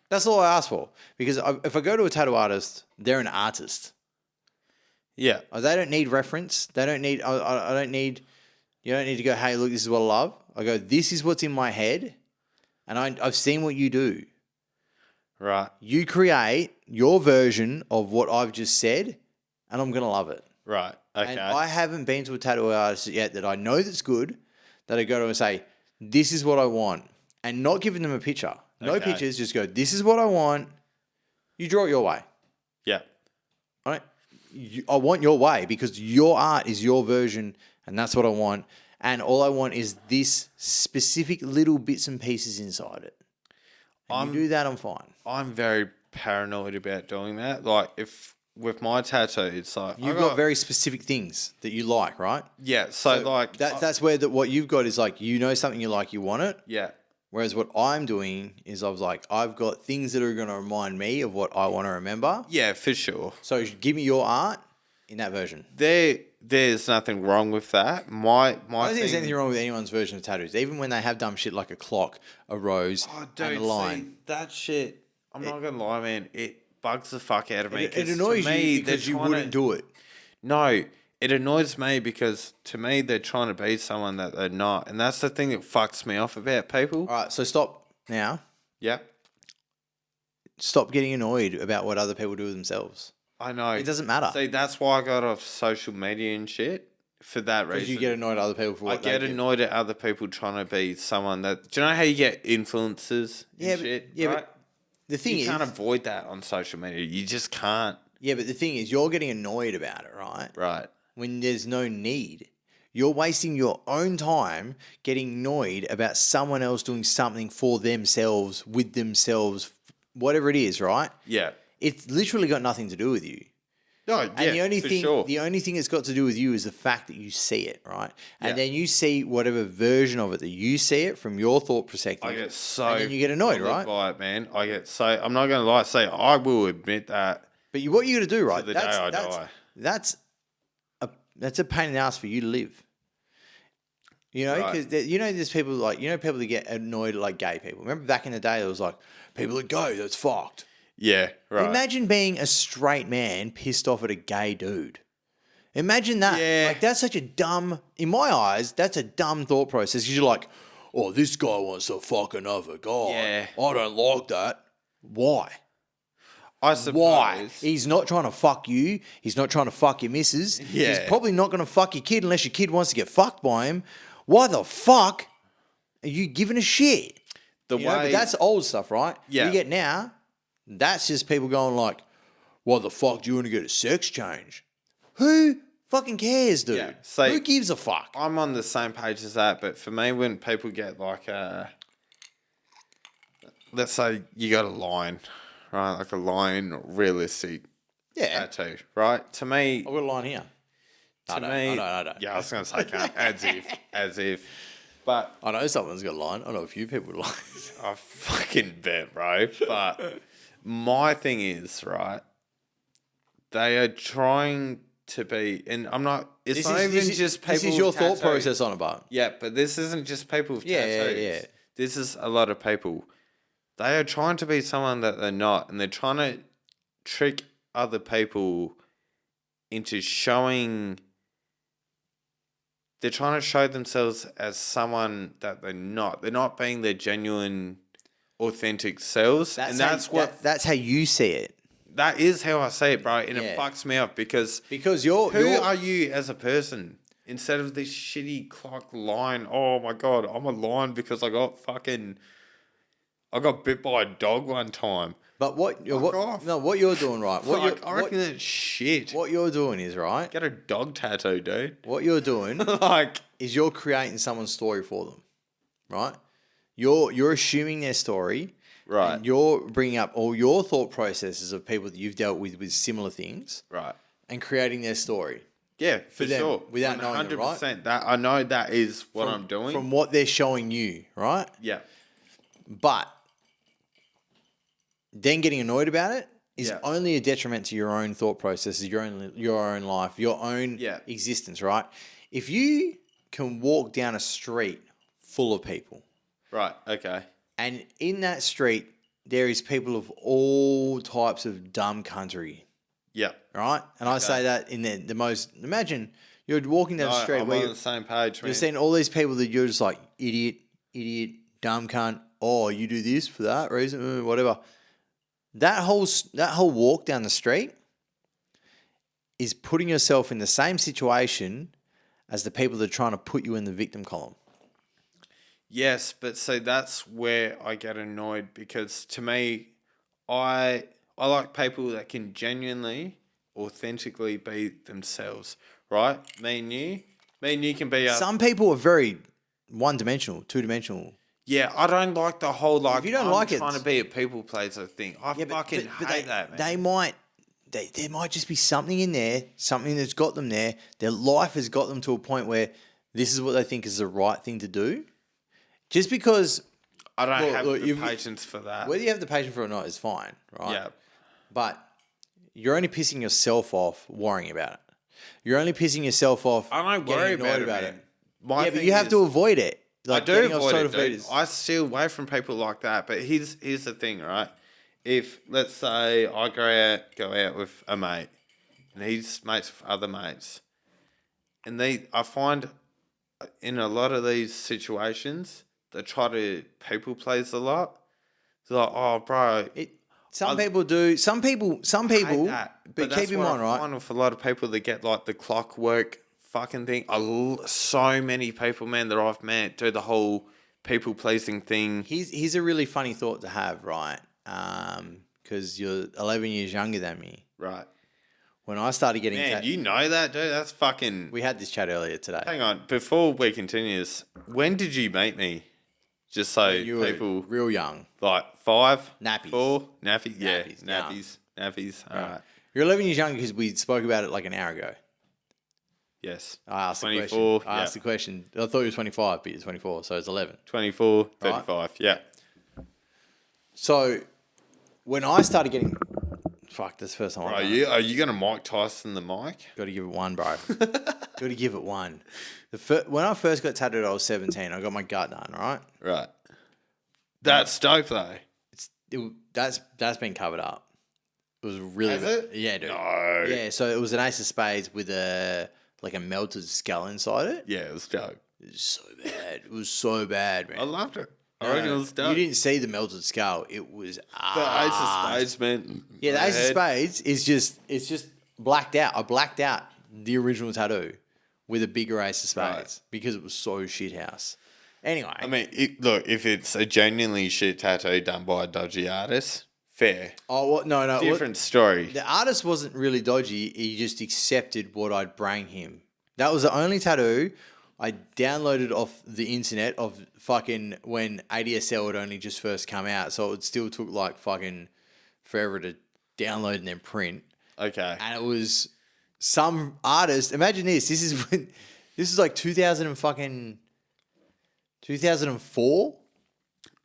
That's all I ask for. Because if I go to a tattoo artist, they're an artist. Yeah. They don't need reference. They don't need, I don't need, you don't need to go, hey, look, this is what I love. I go, this is what's in my head. And I've seen what you do. Right. You create your version of what I've just said, and I'm going to love it. Right. Okay. And I haven't been to a tattoo artist yet that I know that's good, that I go to and say, this is what I want. And not giving them a picture. No pictures, just go, this is what I want. You draw it your way. Yeah. I want your way because your art is your version, and that's what I want. And all I want is this specific little bits and pieces inside it. And you do that, I'm fine. I'm very paranoid about doing that. Like, if with my tattoo, it's like You've got very specific things that you like, right? Yeah. So like that's where what you've got is like, you know something you like, you want it. Yeah. Whereas what I'm doing is I've got things that are going to remind me of what I want to remember. Yeah, for sure. So give me your art in that version. There's nothing wrong with that. I don't think there's anything wrong with anyone's version of tattoos, even when they have dumb shit like a clock, a rose, and a line. See, that shit, I'm not going to lie, man, it bugs the fuck out of me. It annoys you because you wouldn't do it. No, it annoys me because to me they're trying to be someone that they're not. And that's the thing that fucks me off about people. All right, so stop now. Yeah. Stop getting annoyed about what other people do with themselves. I know. It doesn't matter. See, that's why I got off social media and shit. For that reason. Because you get annoyed at other people for what I get annoyed at other people trying to be someone that... Do you know how you get influencers and shit? Yeah, right? but the thing is... You can't avoid that on social media. You just can't. Yeah, but the thing is, you're getting annoyed about it, right? Right. When there's no need. You're wasting your own time getting annoyed about someone else doing something for themselves, with themselves, whatever it is, right? Yeah. It's literally got nothing to do with you. No, yeah, And the only thing it's got to do with you is the fact that you see it, right? And then you see whatever version of it that you see it from your thought perspective. I get so... And then you get annoyed, right? by it, man. I get so... I'm not going to lie. Say, I will admit that. But what you got to do, right? The day I die. That's a pain in the ass for you to live. You know, because there's people people that get annoyed at like gay people. Remember back in the day, it was like, people are gay, that's fucked. Yeah, right. Imagine being a straight man pissed off at a gay dude. Imagine that. Yeah. Like, that's such a dumb, in my eyes, that's a dumb thought process. Because you're like, oh, this guy wants to fuck another guy. Yeah. I don't like that. Why? I suppose. Why? He's not trying to fuck you. He's not trying to fuck your missus. Yeah. He's probably not going to fuck your kid unless your kid wants to get fucked by him. Why the fuck are you giving a shit? But that's old stuff, right? Yeah. You get now, that's just people going like, why the fuck do you want to get a sex change? Who fucking cares, dude? Yeah, so who gives a fuck? I'm on the same page as that, but for me, when people get like let's say you got a line, right? Like a line realistic tattoo, right? To me... I've got a line here. To me... I don't. Yeah, I was going to say can't. As if. But... I know someone's got a line. I know a few people with lines. I fucking bet, bro. But my thing is, right, they are trying to be... And I'm not... It's not even just people This is your thought process on about. Yeah, but this isn't just people with tattoos. Yeah. This is a lot of people. They are trying to be someone that they're not, and they're trying to trick other people into showing... They're trying to show themselves as someone that they're not. They're not being their genuine, authentic selves. That's how you see it. That is how I see it, bro. And it fucks me up because who are you as a person? Instead of this shitty clock line, oh my God, I'm a lion because I got bit by a dog one time. But what off. what you're doing, right? I reckon that's shit. What you're doing is, right? Get a dog tattoo, dude. What you're doing Like, is you're creating someone's story for them, right? You're assuming their story, right, and you're bringing up all your thought processes of people that you've dealt with similar things, right. and creating their story. Yeah, for them, sure. without knowing them, right? 100%. That I know that is what I'm doing. From what they're showing you, right? Yeah. But then getting annoyed about it is Yeah. only a detriment to your own thought processes, your own life, your own existence, right? If you can walk down a street full of people, Right, okay. and in that street there is people of all types of dumb country, Yeah. right? And I say that in the most. Imagine you're walking down the street I'm where on the same page, man. you're seeing all these people that you're just like idiot, dumb cunt. Oh, you do this for that reason, whatever. That whole walk down the street is putting yourself in the same situation as the people that are trying to put you in the victim column. Yes, but see, that's where I get annoyed because to me, I like people that can genuinely, authentically be themselves, right? Me and you can be Some people are very one-dimensional, two-dimensional. Yeah, I don't like the whole If you don't I'm like it, trying to be a people pleaser thing. I fucking hate that, man. There might just be something in there, something that's got them there. Their life has got them to a point where this is what they think is the right thing to do. Just because I don't have the patience for that. Whether you have the patience for it or not is fine, right? Yeah. But you're only pissing yourself off worrying about it. You're only pissing yourself off. I don't worry about it, man. But you have to avoid it. Like, I do avoid it, dude. I steer away from people like that. But here's the thing, right? If, let's say, I go out with a mate, and he's mates with other mates, and I find in a lot of these situations, they try to people please a lot. It's like, oh, bro. Some people do. Some people. But keep in mind, right? I find with a lot of people that get like the clockwork fucking thing. So many people, man, that I've met do the whole people pleasing thing. Here's a really funny thought to have, right? Because you're 11 years younger than me. Right. When I started getting... Man, you know that, dude? That's fucking... We had this chat earlier today. Hang on. Before we continue this, when did you meet me? Just so you people... were real young. Like 5? Nappies. 4? Nappies? Yeah. Nappies. Nappies. All right. You're 11 years younger because we spoke about it like an hour ago. Yes. I asked 24, the question. I asked the question. I thought you were 25, but you're 24, so it's 11. 24, 35, right? Yeah. So, when I started getting... Fuck, that's the first time Are you going to Mike Tyson the mic? Got to give it one, bro. Got to give it one. When I first got tattooed, I was 17. I got my gut done, right? Right. That's dope, though. That's been covered up. It was really... Has it? Yeah, dude. No. Yeah, so it was an ace of spades with a melted skull inside it. Yeah, it was dope. It was so bad. It was so bad, man. I loved it. I reckon it was dope. You didn't see the melted skull. It was the ace of spades, man. Yeah, the ace of spades is just blacked out. I blacked out the original tattoo with a bigger ace of spades because it was so shithouse. Anyway. I mean, look, if it's a genuinely shit tattoo done by a dodgy artist, fair. Oh, well, no. Different story. The artist wasn't really dodgy. He just accepted what I'd bring him. That was the only tattoo I downloaded off the internet of fucking when ADSL had only just first come out. So it still took like fucking forever to download and then print. Okay. And it was some artist. Imagine this. This is like 2004?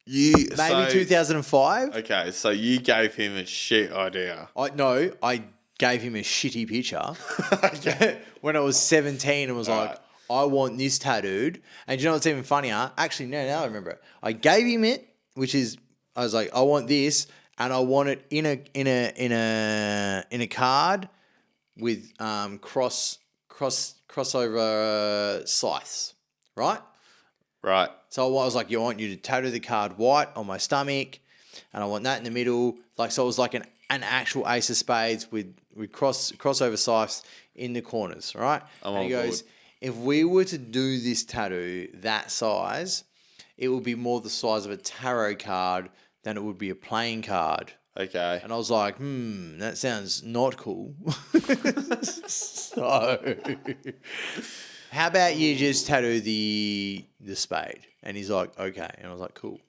Maybe 2005? Okay, so you gave him a shit idea. I gave him a shitty picture when I was 17 and was like, I want this tattooed. And do you know what's even funnier? Actually, no, now I remember it. I gave him it, I was like, I want this, and I want it in a card with crossover slices, right? Right. So I was like, I want you to tattoo the card white on my stomach, and I want that in the middle. Like, so it was like an actual ace of spades with crossover slices in the corners, right? And he goes, if we were to do this tattoo that size, it would be more the size of a tarot card than it would be a playing card. Okay. And I was like, that sounds not cool. So, how about you just tattoo the spade? And he's like, okay. And I was like, cool.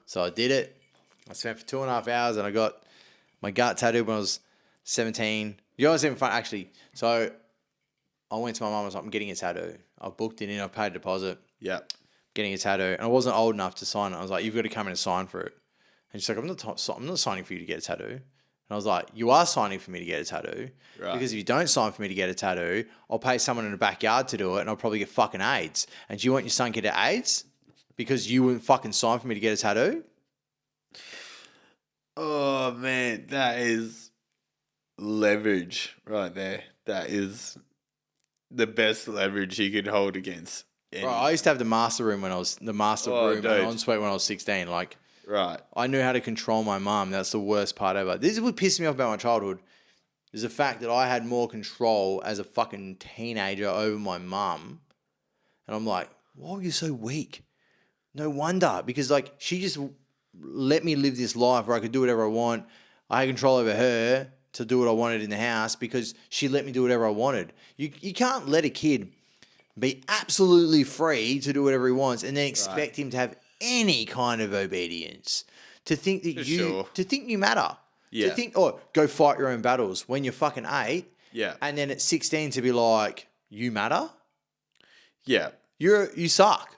So I did it. I spent for 2.5 hours and I got my gut tattooed when I was 17. You know what's even fun? Actually, so I went to my mum and I was like, I'm getting a tattoo. I booked it in. I paid a deposit. Yeah. Getting a tattoo. And I wasn't old enough to sign it. I was like, you've got to come in and sign for it. And she's like, I'm not signing for you to get a tattoo. And I was like, you are signing for me to get a tattoo. Right. Because if you don't sign for me to get a tattoo, I'll pay someone in the backyard to do it and I'll probably get fucking AIDS. And do you want your son to get AIDS? Because you wouldn't fucking sign for me to get a tattoo? Oh, man. That is leverage right there. That is the best leverage you could hold against. Bro, I used to have the master room and dude. ensuite when I was 16. Like, Right. I knew how to control my mum. That's the worst part ever. This is what pissed me off about my childhood, is the fact that I had more control as a fucking teenager over my mum. And I'm like, why were you so weak? No wonder. Because, like, she just let me live this life where I could do whatever I want. I had control over her to do what I wanted in the house because she let me do whatever I wanted. You can't let a kid be absolutely free to do whatever he wants and then expect him to have any kind of obedience. To think that to think you matter. Yeah. To think, go fight your own battles when you're fucking 8. Yeah. And then at 16 to be like, you matter? Yeah. You suck.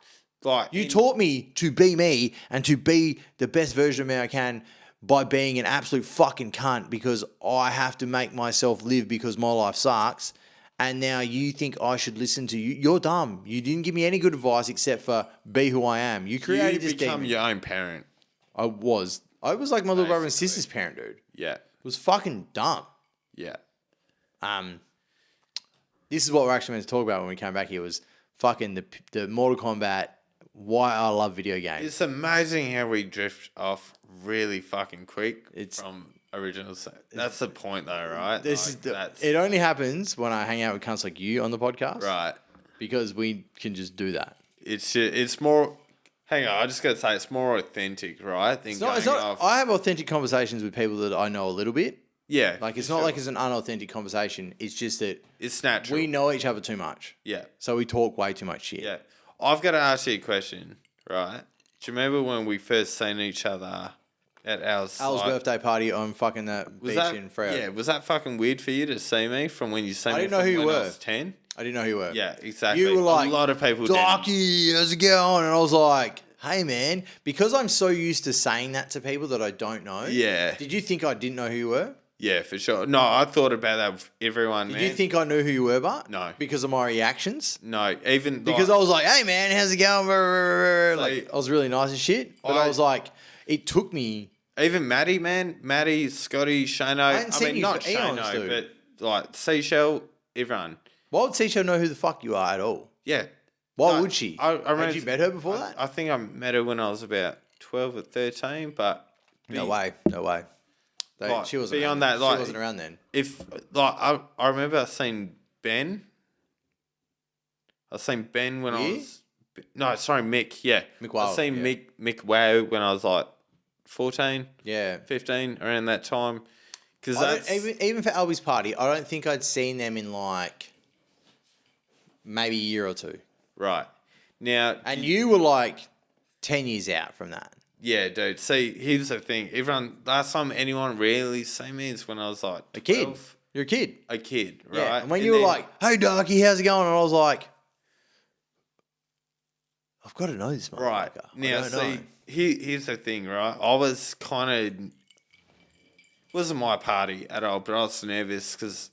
Like You taught me to be me and to be the best version of me I can by being an absolute fucking cunt because I have to make myself live because my life sucks. And now you think I should listen to you. You're dumb. You didn't give me any good advice except for be who I am. You created this become demon. your own parent. I was like my little brother and sister's parent, dude. Yeah. It was fucking dumb. Yeah. This is what we're actually meant to talk about when we came back here was fucking the Mortal Kombat, why I love video games. It's amazing how we drift off really fucking quick It's- from original. That's the point, though, right? It only happens when I hang out with cunts like you on the podcast, right. Because we can just do that. It's more. Hang on, I just gotta say it's more authentic, right? Than It's not, off. I have authentic conversations with people that I know a little bit. Yeah, Like it's for not sure. like it's an unauthentic conversation. It's just that It's natural. we know each other too much, Yeah, so we talk way too much shit. yeah. I've got to ask you a question, right? Do you remember when we first seen each other at Al's birthday party on fucking that beach in Freo. Yeah, was that fucking weird for you to see me from when you see me? I didn't know from who you when I were. was 10. I didn't know who you were. Yeah, exactly. You were like, a lot of people didn't. Darky, how's it going? And I was like, hey, man, because I'm so used to saying that to people that I don't know. Yeah. Did you think I didn't know who you were? Yeah, for sure. No, I thought about that with everyone, Did man. you think I knew who you were, but No. because of my reactions? No, even Because I was like, hey, man, how's it going? Like, See, I was really nice and shit. But I was like, it took me. even Maddie, man, Maddie, Scotty, Shano. hadn't seen you not for eons, Shano, dude. but like Seashell, everyone. Why would Seashell know who the fuck you are at all? Yeah. Why Like, would she? I remember, Had you met her before that? I think I met her when I was about 12 or 13, but No way. Like, She wasn't beyond around. that, like- she wasn't around then. if like I remember seeing Ben. I seen Ben when I You? was Mick. Yeah, Mick Wow, I seen yeah. Mick Wow when I was like 14, Yeah. 15, around that time. Because I that's don't, even for Albie's party, I don't think I'd seen them in like maybe a year or two. right now. And you were like 10 years out from that. Yeah, dude. See, here's the thing. Everyone, last time anyone really seen me is when I was like A kid. 12. You're a kid. A kid, right? Yeah. And when you were like, hey, Darky, how's it going? And I was like, I've got to know this motherfucker. right I now, don't see, know. here's the thing, right? I was kind of wasn't my party at all, but I was nervous because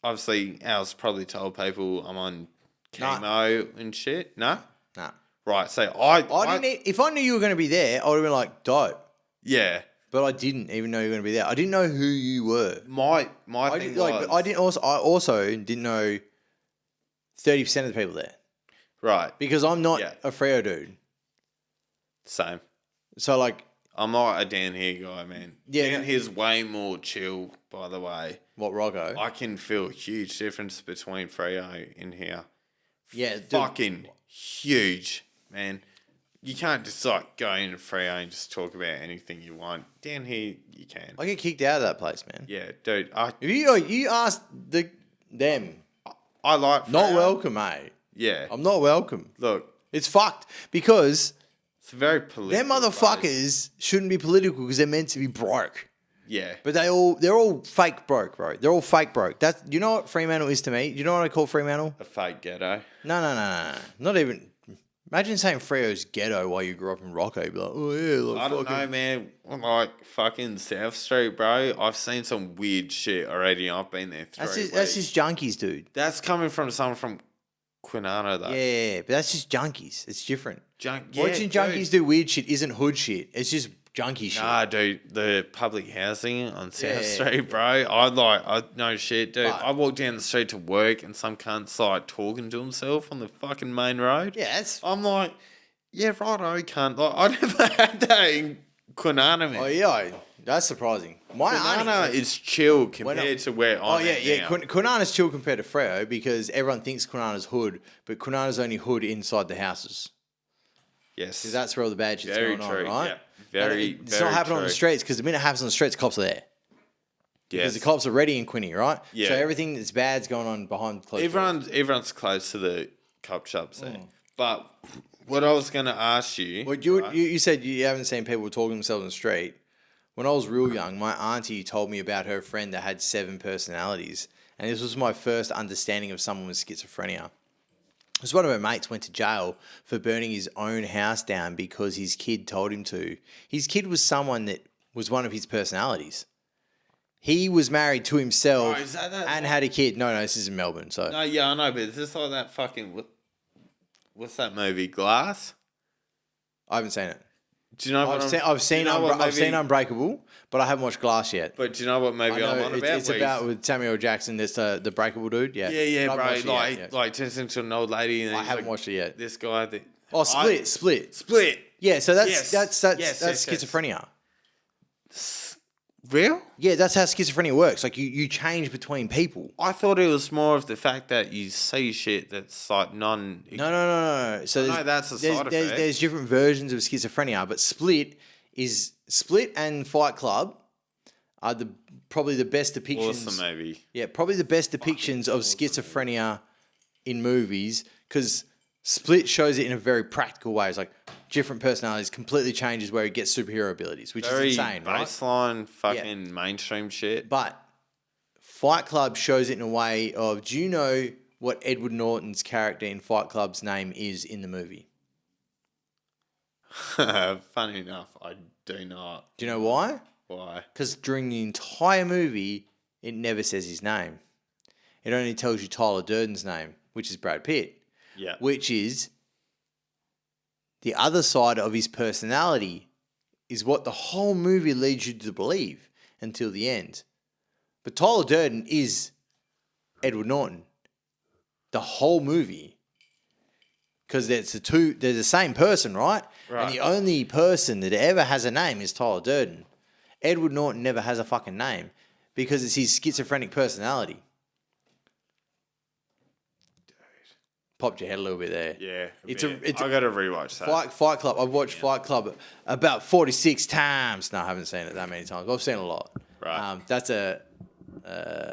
obviously Al's probably told people I'm on chemo and shit. No, Nah. right. So I didn't. If I knew you were going to be there, I would have been like, dope. yeah. But I didn't even know you were going to be there. I didn't know who you were. My I thing did, like, was but I didn't. I also didn't know 30% of the people there right. because I'm not Yeah. a Freo dude. Same. So like, I'm not a down here guy, man. Yeah, Down no. here's way more chill, by the way. what Rocco? I can feel a huge difference between Freo in here. Yeah, dude. Fucking huge, man. You can't just like go into Freo and just talk about anything you want. Down here, you can. I get kicked out of that place, man. Yeah, dude. If you ask them, I like Freo. not welcome, mate. Yeah. I'm not welcome. Look, It's fucked because it's very political. them motherfuckers shouldn't be political because they're meant to be broke. Yeah. But they're all fake broke, bro. They're all fake broke. That's you know what Fremantle is to me? You know what I call Fremantle? A fake ghetto. No. Not even. Imagine saying Freo's ghetto while you grew up in Rocco. You'd be like, oh yeah, like I don't know, man. Like fucking South Street, bro. I've seen some weird shit already. I've been there 3 weeks. That's just junkies, dude. That's coming from someone from Kwinana, though. Yeah, but that's just junkies. It's different. Yeah, Watching junkies do weird shit isn't hood shit. It's just junkie shit. Nah, dude, the public housing on South Street, bro. I no shit, dude. But- I walk down the street to work and some cunt's like talking to himself on the fucking main road. Yeah, that's. I'm like, yeah, right, cunt. Like, I never had that in Kwinana, man. Oh yeah, that's surprising. My Kwinana auntie, is chill compared to where I'm Oh yeah, at yeah. now. Kwinana's chill compared to Freo because everyone thinks Kwinana's hood, but Kwinana's only hood inside the houses. Yes. Because that's where all the bad shit's Very going true, on, right? yeah. Very, It's very not happening on the true. streets because the minute it happens on the streets, cops are there. Because the cops are ready in Quinny, right? Yeah. So everything that's bad's going on behind closed doors. Everyone's close to the cop shops there. But what I was going to ask you... Well, you said you haven't seen people talking themselves on the street. When I was real young, my auntie told me about her friend that had 7 personalities. And this was my first understanding of someone with schizophrenia. Because one of her mates went to jail for burning his own house down because his kid told him to. His kid was someone that was one of his personalities. He was married to himself Oh, is that and had a kid. No, this is in Melbourne. So No, yeah, I know, but is this like that fucking... What's that movie? Glass? I haven't seen it. Do you know what I've seen Unbreakable, but I haven't watched Glass yet. But do you know what movie I'm on about? It's about with Samuel Jackson. That's the breakable dude. Yeah, Yeah, But I haven't bro. watched it yet, Like turns into an old lady, and I he's haven't like, watched it yet. This guy. Split. Split. Yeah, so that's Yes. Yes. schizophrenia. Real? Yeah, that's how schizophrenia works. Like you change between people. I thought it was more of the fact that you see shit that's like non. No. So No, that's a side effect. There's different versions of schizophrenia, but Split and Fight Club are probably the best depictions. Awesome movie. Yeah, probably the best depictions of schizophrenia in movies because Split shows it in a very practical way. It's like different personalities, completely changes where he gets superhero abilities, which Very is insane, right? baseline, fucking mainstream shit. But Fight Club shows it in a way of, do you know what Edward Norton's character in Fight Club's name is in the movie? Funny enough, I do not. Do you know why? Why? Because during the entire movie, it never says his name. It only tells you Tyler Durden's name, which is Brad Pitt. Yeah. Which is the other side of his personality is what the whole movie leads you to believe until the end. But Tyler Durden is Edward Norton. The whole movie. Because they're the same person, right? Right. And the only person that ever has a name is Tyler Durden. Edward Norton never has a fucking name because it's his schizophrenic personality. Popped your head a little bit there. Yeah. It's I got to rewatch that. Fight Club. I've watched Fight Club about 46 times. No, I haven't seen it that many times. I've seen it a lot. Right. That's a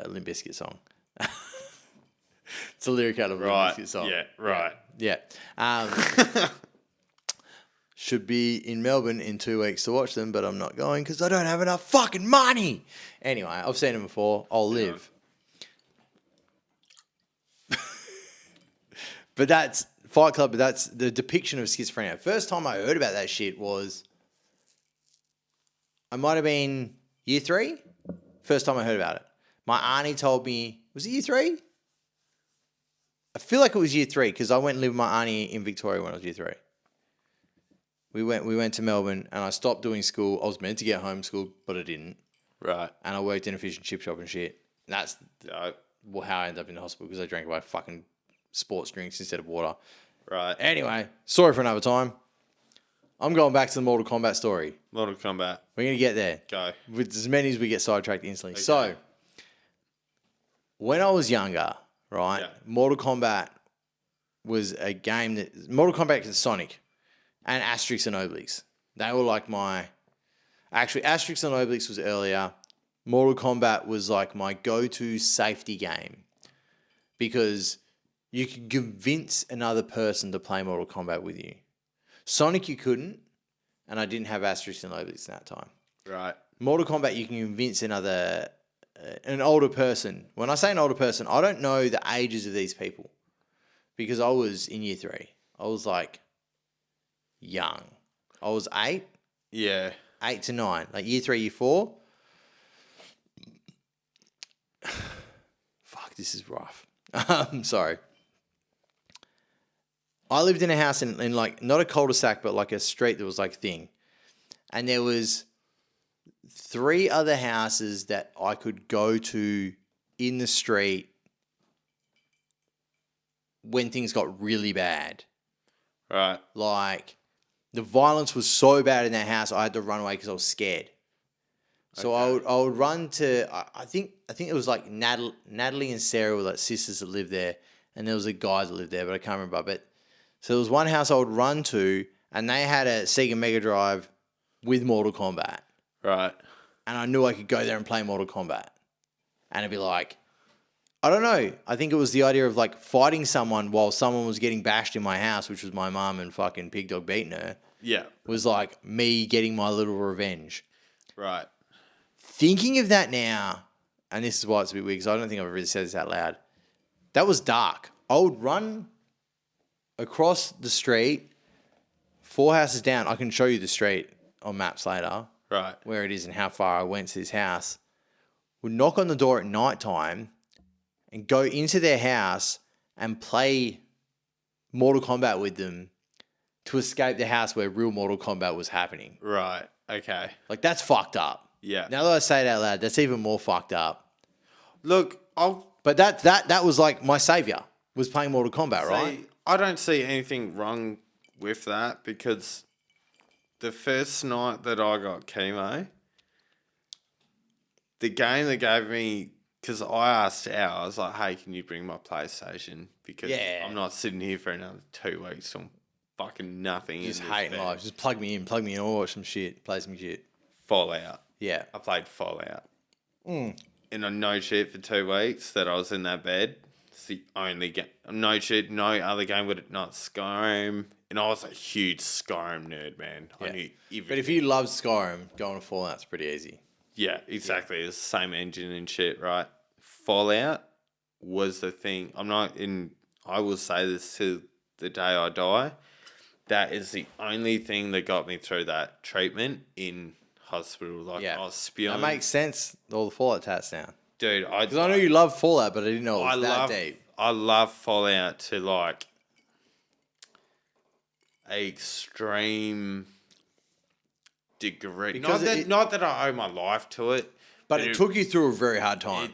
Limp Bizkit song. It's a lyric out of a Right. Limp Bizkit song. Yeah. Right. Yeah. Should be in Melbourne in 2 weeks to watch them, but I'm not going because I don't have enough fucking money. Anyway, I've seen them before. I'll live. But that's Fight Club, but that's the depiction of schizophrenia. First time I heard about that shit was, I might have been year 3. First time I heard about it. My auntie told me, was it year 3? I feel like it was year 3 because I went and lived with my auntie in Victoria when I was year 3. We went to Melbourne and I stopped doing school. I was meant to get homeschooled, but I didn't. Right. And I worked in a fish and chip shop and shit. And that's how I ended up in the hospital because I drank my fucking sports drinks instead of water. Right. Anyway, sorry for another time. I'm going back to the Mortal Kombat story. Mortal Kombat. We're going to get there. Go. With as many as we get sidetracked instantly. Okay. So, when I was younger, right, Yeah. Mortal Kombat was a game that... Mortal Kombat is Sonic. and Asterix and Obelix. They were like actually, Asterix and Obelix was earlier. Mortal Kombat was like my go-to safety game because you could convince another person to play Mortal Kombat with you. Sonic, you couldn't, and I didn't have Asterix and Obelix at that time. Right. Mortal Kombat, you can convince an older person. When I say an older person, I don't know the ages of these people because I was in year 3. I was like young. I was 8. Yeah. 8 to 9, like year 3, year 4. Fuck, this is rough. Sorry. I lived in a house in like, not a cul-de-sac, but like a street that was like thing. And there was 3 other houses that I could go to in the street when things got really bad. Right. Like, the violence was so bad in that house, I had to run away because I was scared. So Okay. I would run to, I think it was like Natalie and Sarah were like sisters that lived there, and there was a guy that lived there, but I can't remember. But so there was one house I would run to, and they had a Sega Mega Drive with Mortal Kombat, Right. and I knew I could go there and play Mortal Kombat, and it'd be like, I don't know. I think it was the idea of like fighting someone while someone was getting bashed in my house, which was my mum and fucking Pig Dog beating her, Yeah. was like me getting my little revenge. Right. Thinking of that now, and this is why it's a bit weird because I don't think I've really said this out loud. That was dark. I would run across the street, 4 houses down. I can show you the street on maps later, Right. where it is and how far I went to this house. Would knock on the door at night time and go into their house and play Mortal Kombat with them to escape the house where real Mortal Kombat was happening. Right. Okay. Like, that's fucked up. Yeah. Now that I say it out loud, that's even more fucked up. Look, But that was like my savior, was playing Mortal Kombat, right? I don't see anything wrong with that because the first night that I got chemo, the game that gave me, because I asked Al, I was like, hey, can you bring my PlayStation? Because I'm not sitting here for another 2 weeks on fucking nothing. Just in this hating bed. life. Just plug me in, or watch some shit, play some shit. Fallout. Yeah. I played Fallout. And I no shit for 2 weeks that I was in that bed. It's the only game. No shit, no other game would it not Skyrim. And I was a huge Skyrim nerd, man. I knew everything. But if you love Skyrim, going to Fallout's pretty easy. Yeah, exactly. It's the same engine and shit, right? Fallout was the thing. I will say this to the day I die. That is the only thing that got me through that treatment in hospital. Like, I was spewing. That makes sense, all the Fallout tats now. Dude, Because I know you love Fallout, but I didn't know it was that deep. I love Fallout to like a extreme degree. Because Not that I owe my life to it, But it took you through a very hard time.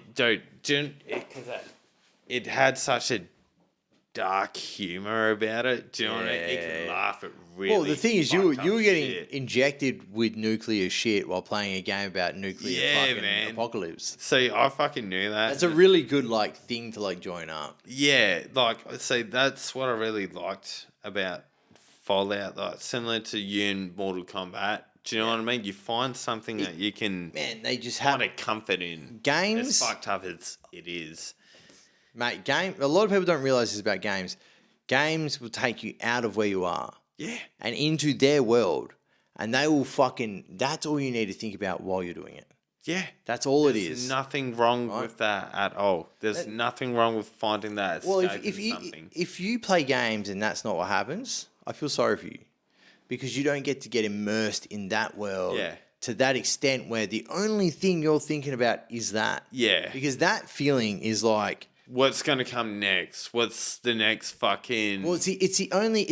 It had such a dark humor about it. Do you know what I mean? You can laugh at really. Well, the thing is, you were getting shit. injected with nuclear shit while playing a game about nuclear fucking apocalypse. See, I fucking knew that. That's a really good like thing to like join up. Yeah, like, see, that's what I really liked about Fallout. Like, similar to you in Mortal Kombat. Do you know what I mean? You find something that you can they just have find a comfort in. games. As fucked up as it is. Mate, a lot of people don't realise this about games. Games will take you out of where you are. Yeah. And into their world. And they will that's all you need to think about while you're doing it. Yeah. That's all There's it is. nothing wrong with that at all. There's nothing wrong with finding that escape if you play games and that's not what happens, I feel sorry for you. Because you don't get immersed in that world to that extent where the only thing you're thinking about is that. Yeah. Because that feeling is like, what's going to come next? What's the next fucking... well, it's the only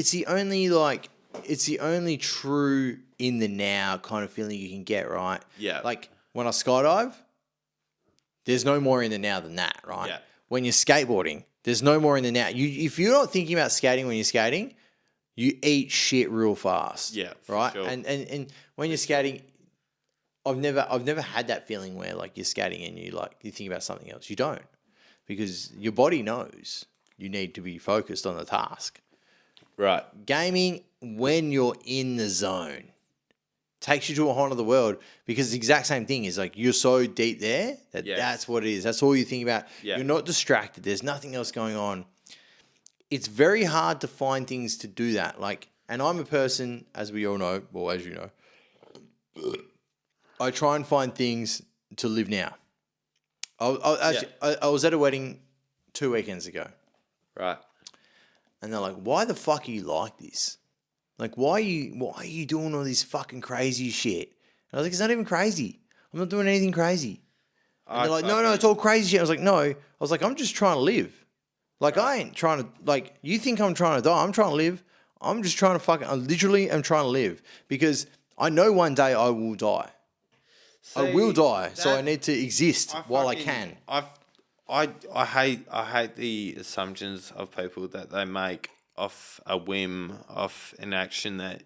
true in the now kind of feeling you can get, right? Yeah. Like when I skydive, there's no more in the now than that, right? Yeah. When you're skateboarding, there's no more in the now. If you're not thinking about skating when you're skating, you eat shit real fast. Yeah, for right. sure. And when you're skating, I've never had that feeling where like you're skating and you think about something else. You don't, because your body knows you need to be focused on the task. Right. Gaming when you're in the zone. Takes you to a whole other world because the exact same thing is like you're so deep there that that's what it is. That's all you think about. Yeah. You're not distracted. There's nothing else going on. It's very hard to find things to do that. Like, and I'm a person, as we all know, well, as you know, I try and find things to live now. I was at a wedding 2 weekends ago. Right. And they're like, why the fuck are you like this? Like, why are you doing all this fucking crazy shit? And I was like, it's not even crazy. I'm not doing anything crazy. And they're like, no, it's all crazy shit. I was like, no. I was like, I'm just trying to live. Like, I ain't trying to, like, you think I'm trying to die. I'm trying to live. I'm just trying to I literally am trying to live because I know one day I will die. I will die. So I need to exist while I can. I hate the assumptions of people that they make off a whim, off an action that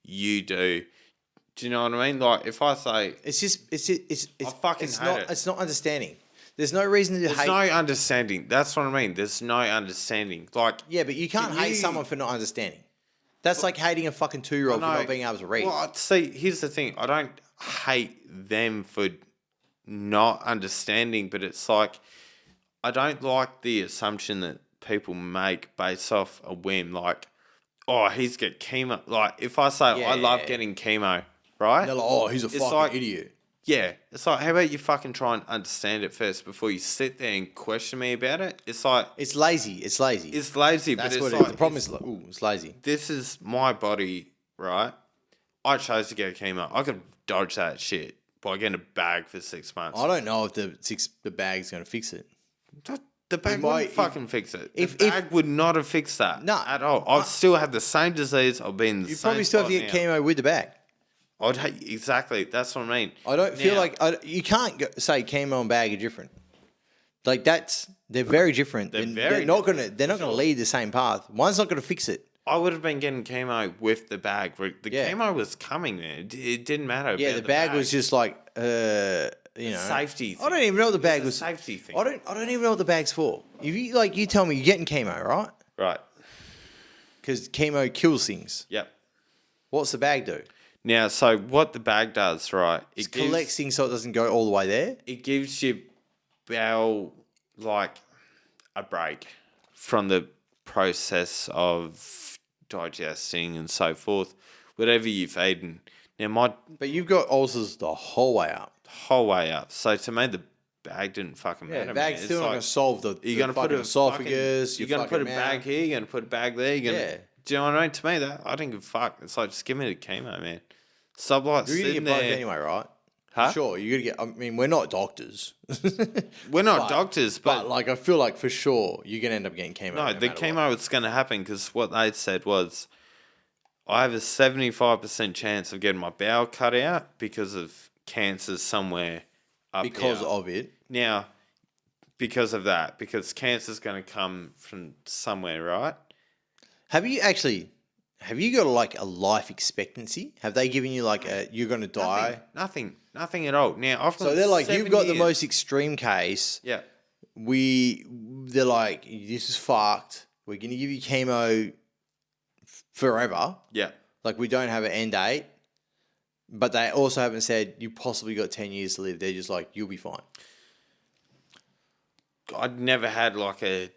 you do. Do you know what I mean? Like if I say it's not understanding. There's no reason to hate. There's no understanding. That's what I mean. There's no understanding. Like yeah, but you can't hate someone for not understanding. That's like hating a fucking 2-year-old for not being able to read. Well, see, here's the thing. I don't hate them for not understanding, but it's like I don't like the assumption that people make based off a whim. Like, oh, he's get chemo. Like, if I say I love getting chemo, right? They're like, oh, he's a fucking idiot. Yeah, it's like, how about you fucking try and understand it first before you sit there and question me about it? It's like it's lazy. It's lazy. It's lazy, That's but what it's it like is. The problem is, it's lazy. This is my body, right? I chose to get chemo. I could dodge that shit by getting a bag for 6 months. I don't know if the bag's going to fix it. The bag wouldn't fucking fix it. The bag would not have fixed that at all. I'd still have the same disease. I've been. You probably still have to get chemo with the bag. Exactly. That's what I mean. I don't feel like you can't say chemo and bag are different. Like they're very different. They're not gonna lead the same path. One's not gonna fix it. I would have been getting chemo with the bag. The chemo was coming, man. It didn't matter. Yeah, the bag was just like safety thing. I don't even know what the bag was. Safety thing. I don't even know what the bag's for. If you tell me you're getting chemo, right? Right. Because chemo kills things. Yep. What's the bag do? Now, so what the bag does, right? It collects things so it doesn't go all the way there. It gives your bowel like a break from the process of digesting and so forth, whatever you've eaten. Now, but you've got ulcers the whole way up. So to me, the bag didn't fucking matter. The bag's still not going to solve the. You're going to put esophagus. You're going to put a bag here. You're going to put a bag there. Do you know what I mean? To me, that I didn't give a fuck. It's like, just give me the chemo, man. Stop like you're sitting gonna get there. bugged anyway, right? Huh? Sure, you're gonna get. I mean, we're not doctors. We're not doctors, but like I feel like for sure you're gonna end up getting chemo. No, the chemo is going to happen because what they said was, I have a 75% chance of getting my bowel cut out because of cancer somewhere up because of it. Now, because of that, because cancer's going to come from somewhere, right? Have you got like a life expectancy? Have they given you like you're going to die? Nothing at all. Now, I've got so they're like, you've got the most extreme case. Yeah. They're like, this is fucked. We're going to give you chemo forever. Yeah. Like we don't have an end date. But they also haven't said you possibly got 10 years to live. They're just like, you'll be fine. I'd never had like a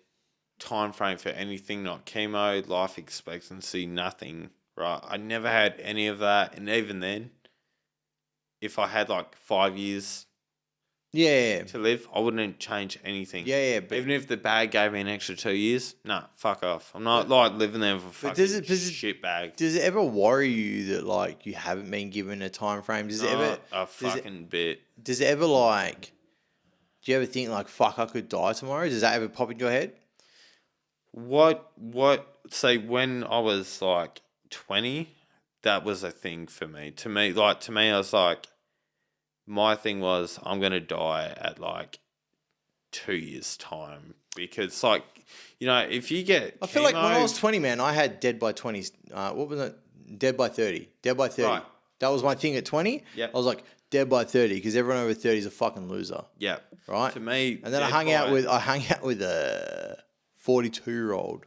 time frame for anything, not chemo, life expectancy, nothing, right? I never had any of that. And even then, if I had like 5 years to live, I wouldn't change anything. Yeah. But even if the bag gave me an extra 2 years, fuck off. I'm not like living there for fucking shit bag. Does it ever worry you that like you haven't been given a time frame? Does it ever a fucking bit? Does it ever like? Do you ever think like fuck I could die tomorrow? Does that ever pop in your head? What? Say when I was like 20, that was a thing for me. To me, I was like, my thing was I'm gonna die at like 2 years' time because like, you know, if you get I feel like when I was 20, man, I had dead by 20. What was it? Dead by 30. Dead by 30. Right. That was my thing at 20. Yeah. I was like dead by 30 because everyone over 30 is a fucking loser. Yeah. Right. To me, and then I hung out with a 42-year-old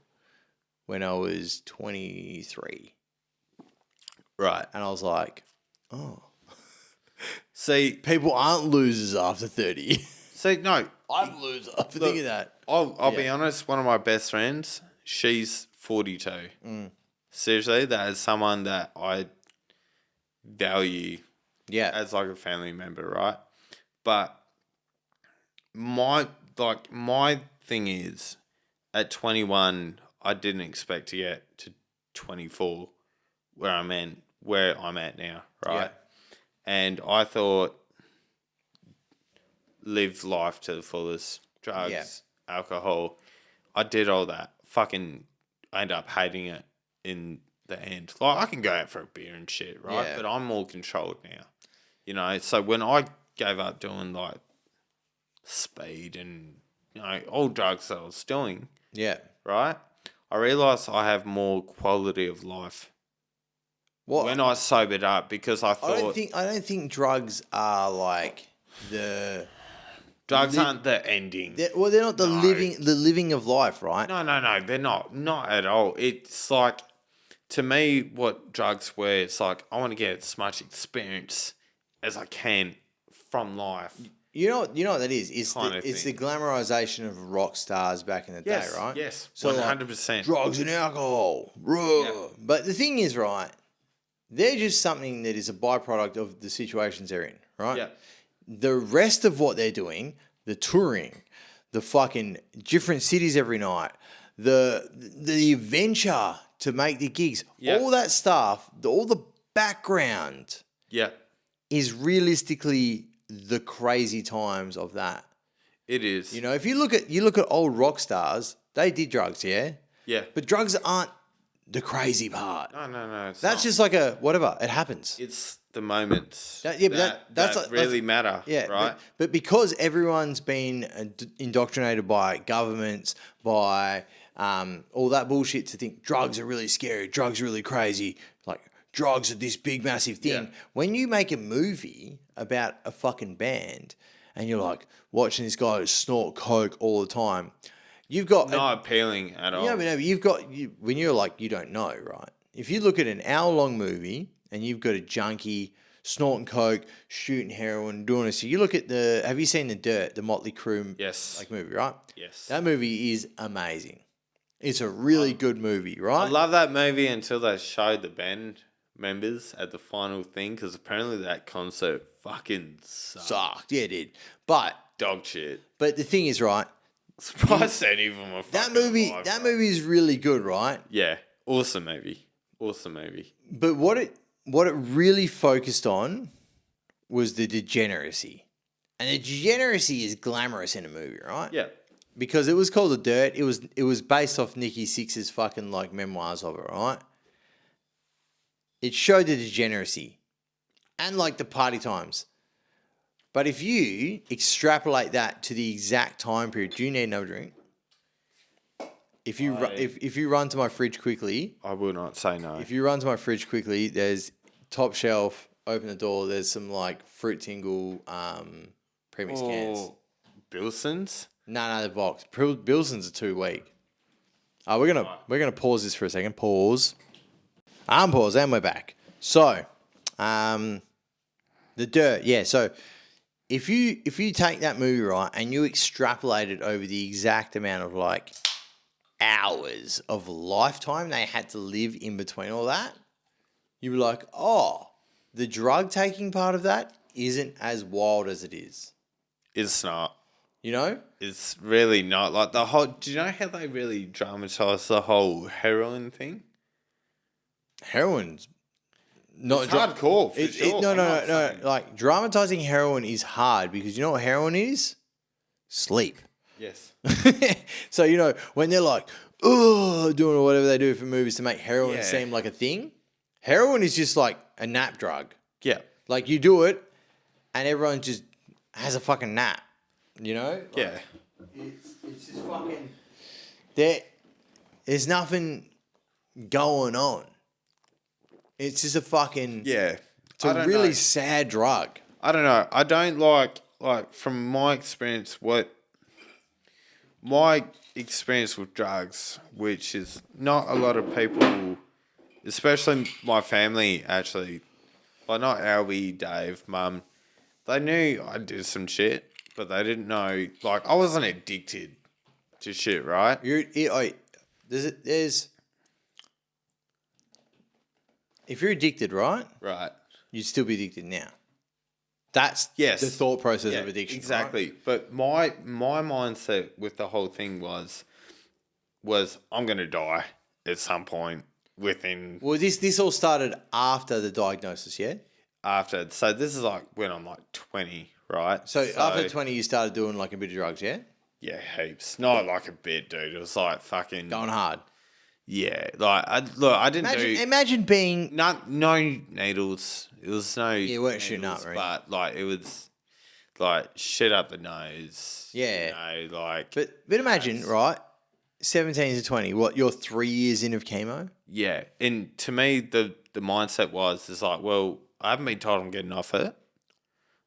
when I was 23. Right. And I was like, oh, See, people aren't losers after 30. no, I'm a loser for thinking that. I'll be honest. One of my best friends, she's 42. Seriously, that is someone that I value Yeah. as like a family member, right? But my thing is, at 21, I didn't expect to get to 24, where I'm at now, right? Yeah. And I thought, live life to the fullest. Drugs, Yeah. alcohol. I did all that. Fucking, I end up hating it in the end. Like, I can go out for a beer and shit, right? Yeah. But I'm more controlled now. You know, so when I gave up doing like speed and, all drugs that I was doing, Yeah. right? I realised I have more quality of life What? when I sobered up, because I thought I don't think drugs are like the drugs aren't the ending. they're not the living of life, right? No, they're not at all. It's like, to me, what drugs were, it's like, I want to get as much experience as I can from life. You know what that is? It's Kind of the thing. glamorization of rock stars back in the day, right? Yes, So 100%. like, drugs and alcohol. Yeah. But the thing is, right, they're just something that is a byproduct of the situations they're in, right? Yeah. The rest of what they're doing, the touring, the fucking different cities every night, the adventure to make the gigs, all that stuff, all the background Yeah, is realistically the crazy times of that. it is. You know, if you look at old rock stars, they did drugs, yeah? Yeah. But drugs aren't the crazy part. No. That's just like a whatever, it happens. It's the moments That's really matter, Yeah, right? but because everyone's been indoctrinated by governments, by all that bullshit to think drugs are really scary, drugs are really crazy, like drugs are this big massive thing. Yeah. When you make a movie about a fucking band and you're like watching this guy snort coke all the time, you've got Not appealing at all. yeah, but you've got when you're like you don't know, right? If you look at an hour-long movie and you've got a junkie snorting coke, shooting heroin, doing this, you look at have you seen The Dirt, the Motley Crue movie, right? Yes. That movie is amazing. It's a really good movie, right? I love that movie until they showed the band members at the final thing, because apparently that concert fucking Sucked, yeah, it did. But dog shit. the thing is, right? Surprised any of them are That fucking movie, alive, that bro. movie is really good, right? Yeah, awesome movie. But what it really focused on was the degeneracy. And the degeneracy is glamorous in a movie, right? Yeah. Because it was called The Dirt. It was based off Nikki Sixx's fucking like memoirs of it, right? It showed the degeneracy and like the party times. But if you extrapolate that to the exact time period, do you need another drink? If you run to my fridge quickly, I will not say no. if you run to my fridge quickly, there's top shelf, open the door, there's some like fruit tingle premix cans. Bilsons? No, the box. Bilsons are too weak. We're gonna pause this for a second. Pause. Unpause, and we're back. So, The Dirt, yeah. So if you take that movie, right, and you extrapolate it over the exact amount of like hours of lifetime they had to live in between all that, you'd be like, oh, the drug taking part of that isn't as wild as it is. It's not. You know? It's really not. Like the whole... Do you know how they really dramatise the whole heroin thing? Heroin's not It's hardcore, for sure. No. Like dramatizing heroin is hard because you know what heroin is? Sleep. Yes. So, you know, when they're like, oh, doing whatever they do for movies to make heroin Yeah. seem like a thing, heroin is just like a nap drug. Yeah. Like you do it and everyone just has a fucking nap, you know? Like, Yeah. It's just fucking... There's nothing going on. It's just a fucking... Yeah. It's a really sad drug. I don't know. I don't like from my experience, my experience with drugs, which is not a lot of people especially my family, actually. Like, not Albie, Dave, Mum. They knew I did some shit, but they didn't know. Like, I wasn't addicted to shit, right? There's if you're addicted, right? Right. You'd still be addicted now. That's Yes. the thought process Yeah, of addiction. exactly. Right? But my mindset with the whole thing was I'm gonna die at some point within Well, this all started after the diagnosis, yeah? after. So this is like when I'm like 20, right? So after 20, you started doing like a bit of drugs, yeah? Yeah, heaps. Not like a bit, dude. It was like fucking Going hard. yeah. Like I didn't Imagine being... no needles. It was no You weren't shooting up, needles, right? but like it was like shit up the nose. Yeah. You know, like But imagine, right? 17 to 20, what, you're 3 years in of chemo? yeah. And to me the mindset is like, well, I haven't been told I'm getting off it.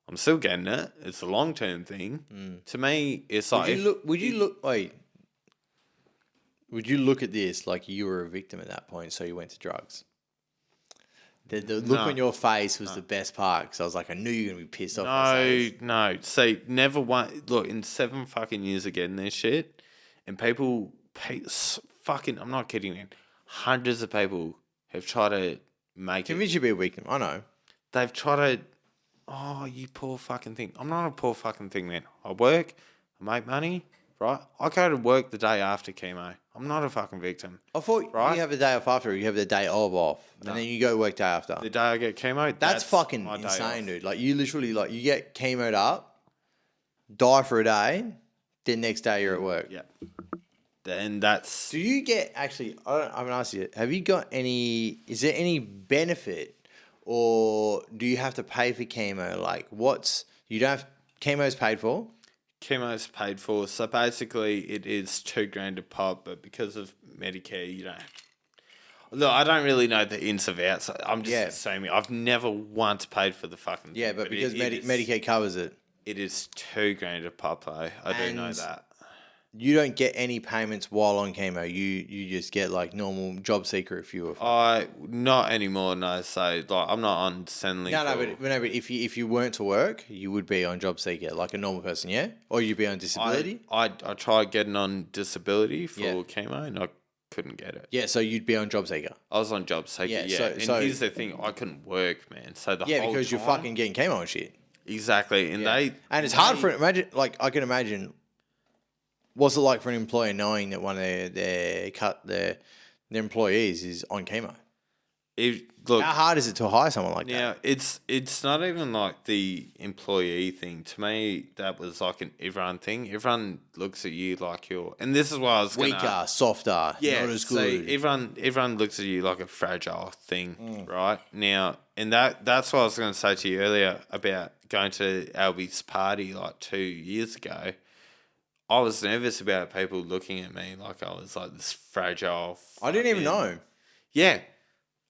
I'm still getting it. It's a long term thing. To me, it's like Would you look at this like you were a victim at that point, so you went to drugs? The look No. on your face was the best part, because I was like, I knew you were going to be pissed off. No. See, never one. Look, in 7 fucking years of getting this shit, and people fucking, I'm not kidding you, hundreds of people have tried to make Convince you to be a victim, I know. They've tried to, oh, you poor fucking thing. I'm not a poor fucking thing, man. I work, I make money, right? I go to work the day after chemo. I'm not a fucking victim. I thought Right? you have a day off after, you have the day of off, and then you go work day after. The day I get chemo, That's fucking my day insane, off. dude. Like, you literally, like, you get chemoed up, die for a day, then next day you're at work. Yeah. Then that's... Do you get, actually, I haven't asked you, have you got is there any benefit, or do you have to pay for chemo? Like, chemo's paid for? Chemo's paid for. So basically it is $2,000 a pop, but because of Medicare, you don't have to. Look, I don't really know the ins and outs. I'm just assuming. I've never once paid for the fucking Yeah, thing, but because Medicare covers it. It is $2,000 a pop, though. I do know And that. You don't get any payments while on chemo. You just get like normal job seeker if you were. Not anymore, no. So like, I'm not on Centrelink. No, but if you weren't to work, you would be on job seeker like a normal person, yeah? Or you'd be on disability? I tried getting on disability for chemo and I couldn't get it. Yeah, so you'd be on job seeker. I was on job seeker, yeah. And here's the thing, I couldn't work, man. So the whole because time, you're fucking getting chemo and shit. Exactly. And it's hard for imagine, like, I can imagine. What's it like for an employer knowing that one of their employees is on chemo? Look, how hard is it to hire someone like that? Now, it's not even like the employee thing. To me, that was like an everyone thing. Everyone looks at you like you're, and this is why I was weaker, softer, not as good. So everyone looks at you like a fragile thing, right? Now, and that's what I was going to say to you earlier about going to Albie's party like 2 years ago. I was nervous about people looking at me like I was like this fragile. I didn't even know. Yeah.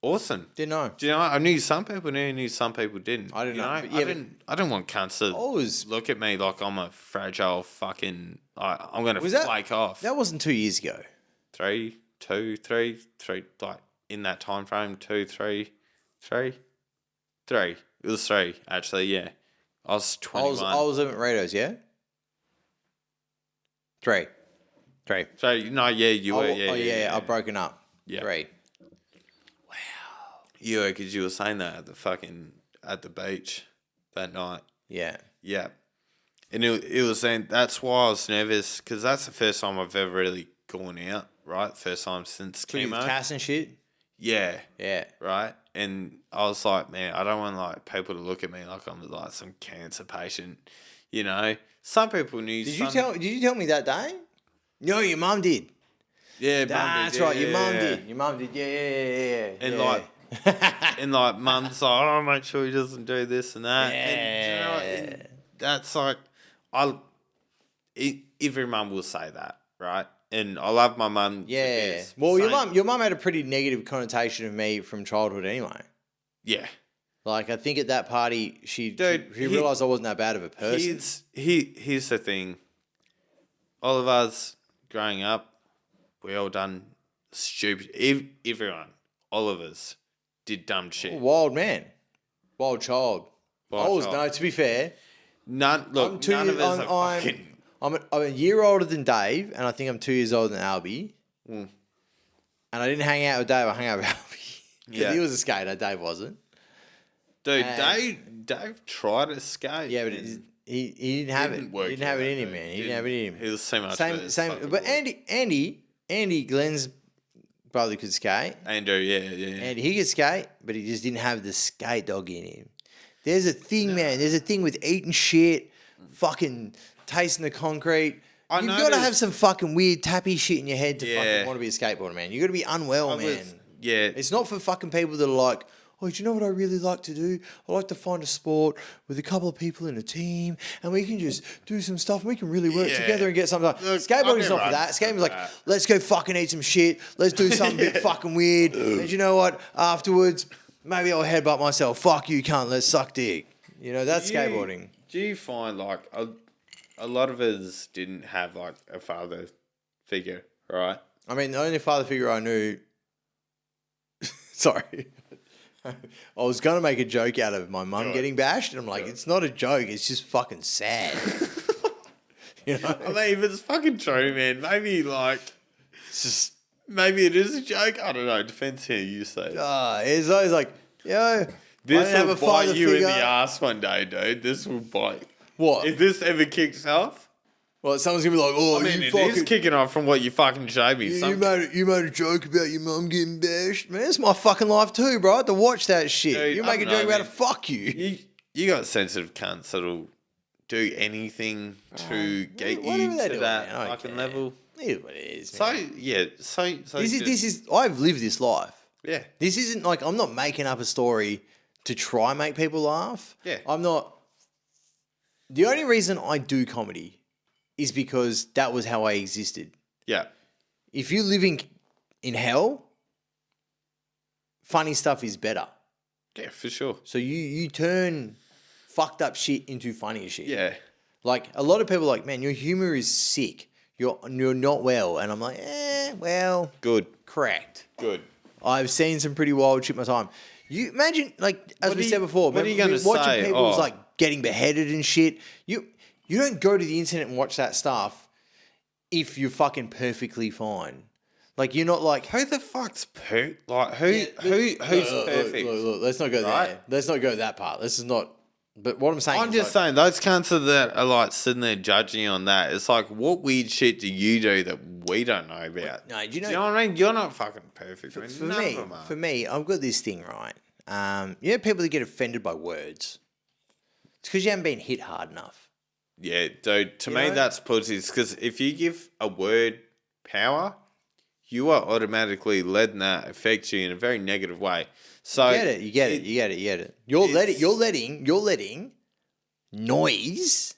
Awesome. Didn't know. Do you know? I knew some people knew, and knew some people didn't. I didn't know. I didn't want cunts to always look at me like I'm a fragile fucking. I'm gonna flake off. That wasn't 2 years ago. 3, 2, 3, 3. Like in that time frame, 2, 3, 3, 3. It was 3 actually. Yeah, I was 21. I was living at Rados. Yeah. 3. So no, yeah, you were. Yeah. I've broken up. Yeah. 3. Yeah, because you were saying that at the beach that night. Yeah. Yeah. And it was saying that's why I was nervous, because that's the first time I've ever really gone out, right? First time since chemo. Cass and shit? Yeah. Yeah. Right? And I was like, man, I don't want like people to look at me like I'm like some cancer patient, you know? Some people knew. Did you tell me that day? No, your mum did. Yeah, that's right. Your mum did. Your mum did. Yeah. And like, and like, mum's like, oh, make sure he doesn't do this and that. Yeah. And, you know, and that's like, every mum will say that, right? And I love my mum. Yeah. Well, your mum had a pretty negative connotation of me from childhood anyway. Yeah. Like, I think at that party, she realised I wasn't that bad of a person. Here's the thing. All of us growing up, we all done stupid. Everyone, Olivers did dumb shit. Wild man. Wild child. Wild child. No, to be fair, None of us are fucking... I'm a year older than Dave, and I think I'm 2 years older than Albie. And I didn't hang out with Dave, I hung out with Albie. Because he was a skater, Dave wasn't. Dude, Dave tried to skate. Yeah, but he didn't have it. He didn't have it in him, man. He didn't have it in him. He was so much Same. But Andy, Glenn's brother could skate. Andrew, yeah. And he could skate, but he just didn't have the skate dog in him. There's a thing, man. There's a thing with eating shit, fucking tasting the concrete. You've got to have some fucking weird tappy shit in your head to fucking want to be a skateboarder, man. You got to be unwell, man. It's not for fucking people that are like, oh, do you know what I really like to do? I like to find a sport with a couple of people in a team, and we can just do some stuff, and we can really work together and get something done. Skateboarding's not for that. Skateboarding's like, let's go fucking eat some shit. Let's do something a bit fucking weird. And you know what? Afterwards, maybe I'll headbutt myself. Fuck you, cunt. Let's suck dick. You know, that's skateboarding. Do you find, like, a lot of us didn't have, like, a father figure, right? I mean, the only father figure I knew... Sorry. I was going to make a joke out of my mum getting bashed, and I'm like, it's not a joke. It's just fucking sad. You know? I mean, if it's fucking true, man, maybe, like... It's just... Maybe it is a joke. I don't know. Depends who you say. It's always like, yo... This will bite you in the ass one day, dude. This will bite. What? If this ever kicks off... Well, someone's going to be like, oh, I mean, it is kicking off from what you fucking showed me. You made a joke about your mum getting bashed. Man, it's my fucking life too, bro. I have to watch that shit. Dude, you make a joke about it, fuck you. You got sensitive cunts that'll do anything to get you to that fucking level. It is what it is, So, man. yeah. This is, I've lived this life. Yeah. This isn't like, I'm not making up a story to try and make people laugh. Yeah. I'm not. The only reason I do comedy is because that was how I existed. Yeah. If you're living in hell, funny stuff is better. Yeah, for sure. So you turn fucked up shit into funny shit. Yeah. Like, a lot of people are like, man, your humor is sick. You're not well. And I'm like, well. Good. Correct. Good. I've seen some pretty wild shit in my time. You imagine, like, as we said before, what are you going to say? Watching people's like getting beheaded and shit. You don't go to the internet and watch that stuff if you're fucking perfectly fine. Like, you're not like, who the fuck's like who's perfect? Look, let's not go there. Let's not go that part. This is not. But what I'm saying, I'm just saying those cunts that are like sitting there judging on that. It's like, what weird shit do you do that we don't know about? No, do you know what I mean? You're not fucking perfect. For me, I've got this thing right. You know, people that get offended by words. It's because you haven't been hit hard enough. Yeah, dude. To me, that's pussy. Because if you give a word power, you are automatically letting that affect you in a very negative way. So you get it. You're letting noise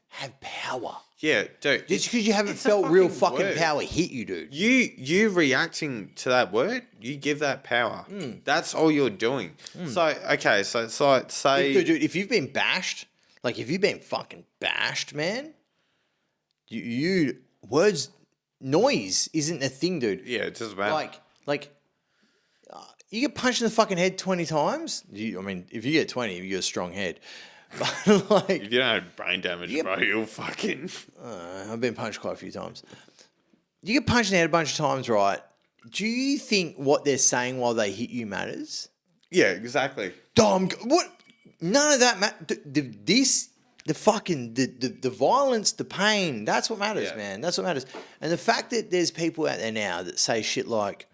have power. Yeah, dude. Just because you haven't felt real fucking power hit you, dude. You reacting to that word, you give that power. That's all you're doing. So, okay, so it's like, say... Dude, if you've been bashed, like, if you've been fucking bashed, man, words, noise isn't a thing, dude. Yeah, it doesn't matter. Like, you get punched in the fucking head 20 times. I mean, if you get 20, you got a strong head. But like, if you don't have brain damage, bro, you'll fucking... I've been punched quite a few times. You get punched in the head a bunch of times, right? Do you think what they're saying while they hit you matters? Yeah, exactly. What? None of that matters. The violence, the pain, that's what matters, man. That's what matters. And the fact that there's people out there now that say shit like,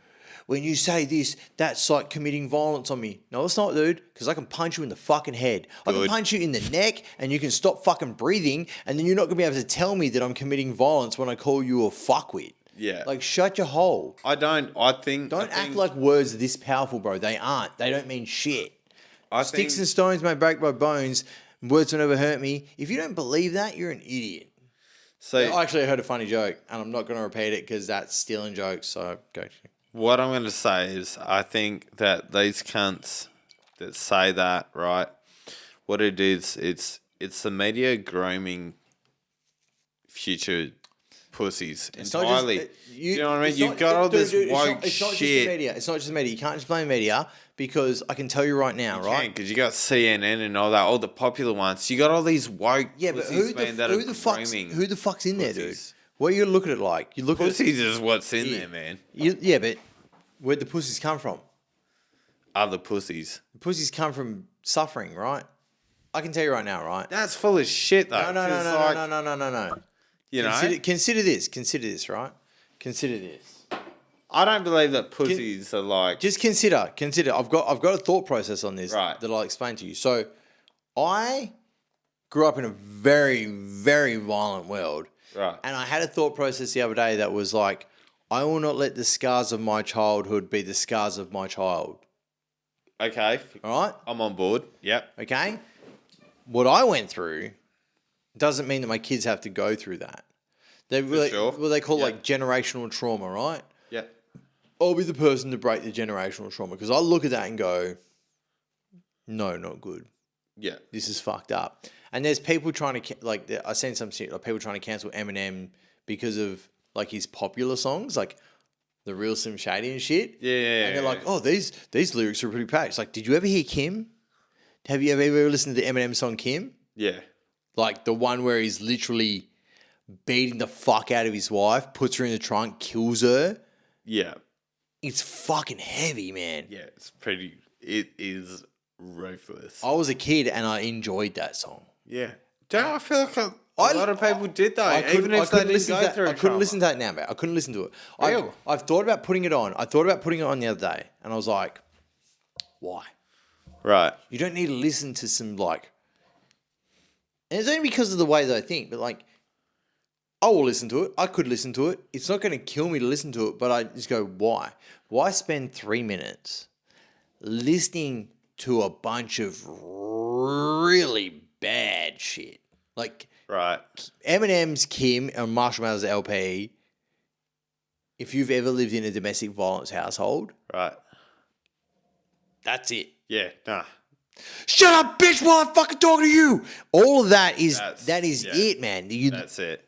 when you say this, that's like committing violence on me. No, it's not, dude, because I can punch you in the fucking head. I can punch you in the neck and you can stop fucking breathing, and then you're not going to be able to tell me that I'm committing violence when I call you a fuckwit. Yeah. Like, shut your hole. Don't act like words are this powerful, bro. They aren't. They don't mean shit. Sticks and stones may break my bones. Words will never hurt me. If you don't believe that, you're an idiot. So I heard a funny joke, and I'm not going to repeat it because that's stealing jokes, so go. What I'm going to say is I think that these cunts that say that, right, what it is, it's the media grooming future pussies It's not entirely. just, you know what I mean? You've got all this woke it's not just the shit. media. It's not just the media. You can't just blame the media because I can tell you right now, right? Because you got CNN and all that, all the popular ones. You got all these woke Yeah, but pussies, man, that are who the fuck's in there, dude? pussies. What are you looking at it like? You look at Pussies is what's in there, man. yeah, but where'd the pussies come from? Other pussies. The pussies come from suffering, right? I can tell you right now, right? That's full of shit, though. No. You know? Consider this, right? Consider this. I don't believe that pussies are like... Just consider. I've got a thought process on this Right. that I'll explain to you. So, I grew up in a very, very violent world. Right. And I had a thought process the other day that was like, I will not let the scars of my childhood be the scars of my child. Okay. All right? I'm on board. Yep. Okay? What I went through doesn't mean that my kids have to go through that. They really, sure. What they call Yeah. like generational trauma, right? Yep. I'll be the person to break the generational trauma because I look at that and go, no, not good. Yeah. This is fucked up. And there's people trying to like I seen some shit like people trying to cancel Eminem because of like his popular songs, like the Real Slim Shady and shit. Yeah. And they're like, oh, these lyrics are pretty packed. It's like, did you ever hear Kim? Have you ever listened to the Eminem song Kim? Yeah. Like the one where he's literally beating the fuck out of his wife, puts her in the trunk, kills her. Yeah. It's fucking heavy, man. Yeah. It is ruthless. I was a kid and I enjoyed that song. Yeah. Dude, I feel like a lot of people did though, even if they didn't go through I couldn't listen to that now, man. I couldn't listen to it. I've thought about putting it on. I thought about putting it on the other day, and I was like, why? Right. You don't need to listen to some like... And it's only because of the way that I think, but like, I will listen to it. I could listen to it. It's not going to kill me to listen to it, but I just go, why? Why spend 3 minutes listening to a bunch of really bad shit? Like... Right. Eminem's Kim and Marshall Mathers LP, if you've ever lived in a domestic violence household, Right. that's it. Yeah. Nah. Shut up, bitch, while I'm fucking talking to you. All of that is Yeah. it, man. That's it.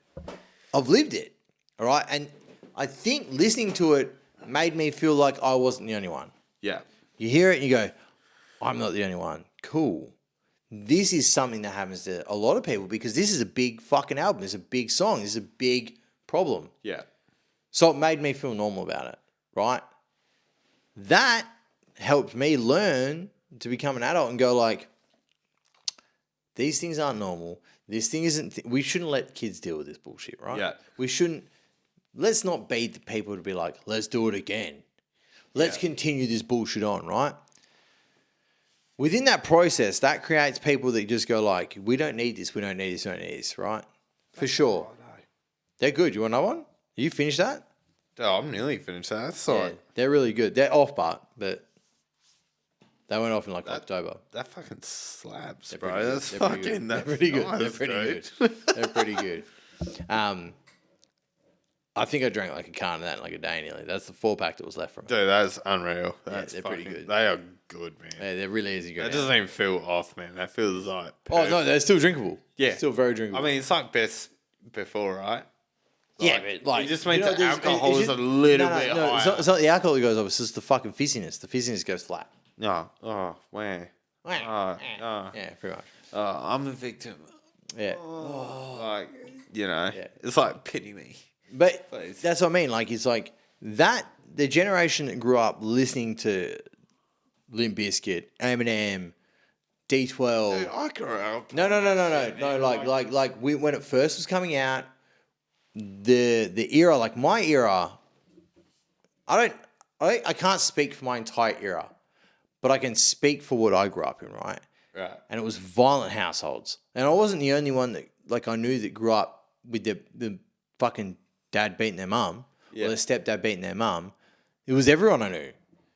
I've lived it. All right. And I think listening to it made me feel like I wasn't the only one. Yeah. You hear it and you go, I'm not the only one. Cool. This is something that happens to a lot of people because this is a big fucking album. It's a big song. It's a big problem. Yeah. So it made me feel normal about it, right? That helped me learn to become an adult and go like, these things aren't normal. This thing isn't... we shouldn't let kids deal with this bullshit, right? Yeah. We shouldn't... let's not beat the people to be like, let's do it again. Let's continue this bullshit on, right? Within that process, that creates people that just go like, we don't need this, right? For sure. They're good. You want another one? You finished that? Oh, I'm nearly finished that. That's all right. They're really good. They're off but they went off in like October. That fucking slaps, They're bro. pretty good. That's They're pretty fucking... good. They're That's pretty good. nice, They're pretty dude. good. They're pretty good. I think I drank like a can of that in like a day nearly. That's the 4-pack that was left from it. Dude, that's unreal. That's they're pretty good. They are good, man. Yeah, they're really easy to go That down. doesn't even feel off, man. That feels like... Oh, no, they're still drinkable. Yeah. Still very drinkable. I mean, it's like best before, right? yeah, but like... It just means the there's- alcohol it's is just- a little no, bit no, higher. it's not the alcohol that goes up. It's just the fucking fizziness. The fizziness goes flat. No. Oh, man. Yeah, pretty much. I'm a victim. Yeah. Like, you know, Yeah. it's like, pity me. But Please. that's what I mean. Like, it's like that, the generation that grew up listening to Limp Bizkit, Eminem, D12. Dude, I grew up... No. Like when it first was coming out, the era, like my era, I can't speak for my entire era, but I can speak for what I grew up in, right? Right. And it was violent households. And I wasn't the only one that, like, I knew that grew up with the fucking dad beating their mum, or their stepdad beating their mum. It was everyone I knew.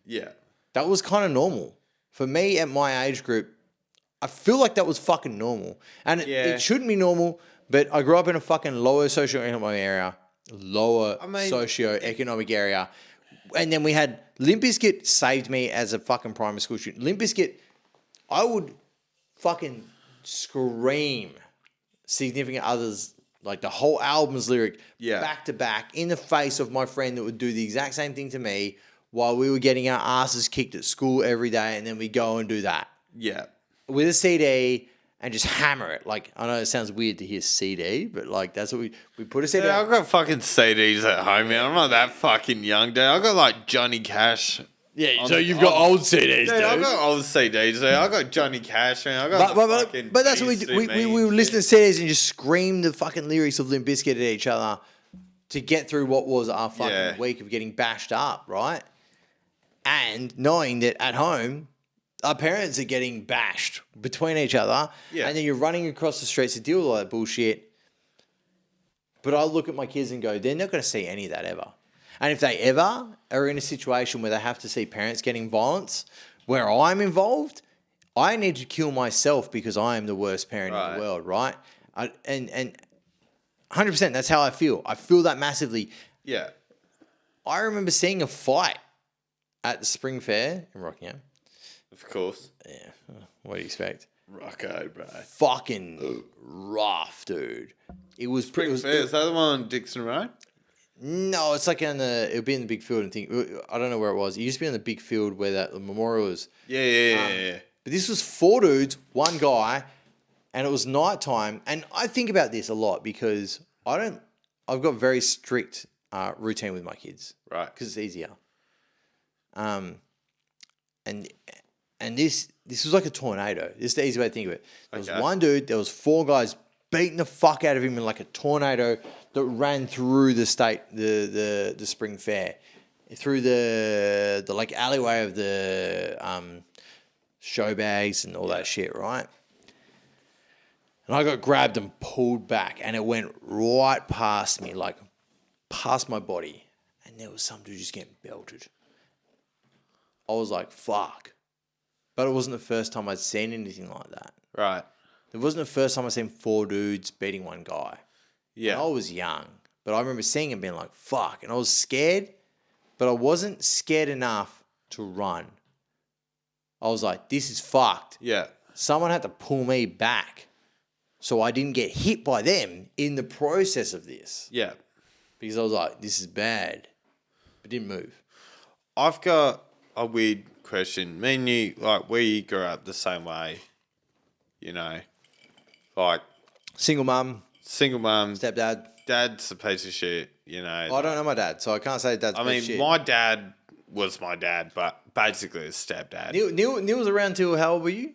Yeah. That was kind of normal. For me, at my age group, I feel like that was fucking normal. And it shouldn't be normal, but I grew up in a fucking lower socioeconomic area. Socioeconomic area. And then we had Limp Bizkit saved me as a fucking primary school student. Limp Bizkit, I would fucking scream significant others Like the whole album's lyric, Yeah. back to back, in the face of my friend that would do the exact same thing to me while we were getting our asses kicked at school every day, and then we go and do that Yeah. with a CD and just hammer it. Like, I know it sounds weird to hear CD, but like that's what we put a CD. Yeah, I've got fucking CDs at home, man. I'm not that fucking young, dude. I've got like Johnny Cash. Yeah, so you've got old CDs, Dude, dude. I've got old CDs, dude. I've got Johnny Cash, man. I've got But that's what we do. We would listen to CDs and just scream the fucking lyrics of Limp Bizkit at each other to get through what was our fucking week of getting bashed up, right? And knowing that at home, our parents are getting bashed between each other, and then you're running across the streets to deal with all that bullshit. But I look at my kids and go, they're not going to see any of that ever. And if they ever are in a situation where they have to see parents getting violence, where I'm involved, I need to kill myself because I am the worst parent in the world, right? And 100%, that's how I feel. I feel that massively. Yeah. I remember seeing a fight at the Spring Fair in Rockingham. Of course. Yeah. What do you expect? Rocco, bro. Fucking rough, dude. It was Spring Fair, is that the one on Dixon Road? No, it's like it would be in the big field and think. I don't know where it was. It used to be in the big field where the memorial is. Yeah. But this was 4 dudes, 1 guy, and it was nighttime. And I think about this a lot because I've got very strict routine with my kids, Right. Because it's easier. And this was like a tornado. This is the easy way to think of it. There was 1 dude. There was 4 guys beating the fuck out of him in like a tornado that ran through the Spring Fair, through the like alleyway of the show bags and all that shit, right? And I got grabbed and pulled back, and it went right past me, like past my body, and there was some dude just getting belted. I was like, fuck. But it wasn't the first time I'd seen anything like that. Right. It wasn't the first time I'd seen 4 dudes beating 1 guy. Yeah. And I was young, but I remember seeing him being like, fuck. And I was scared, but I wasn't scared enough to run. I was like, this is fucked. Yeah. Someone had to pull me back so I didn't get hit by them in the process of this. Yeah. Because I was like, this is bad. But didn't move. I've got a weird question. Me and you, like, we grew up the same way, you know, like Single mum, single mum, stepdad. dad's a piece of shit, you know. I don't know my dad, so I can't say dad's a piece of shit. My dad was my dad, but basically a stepdad. Neil was around till how old were you?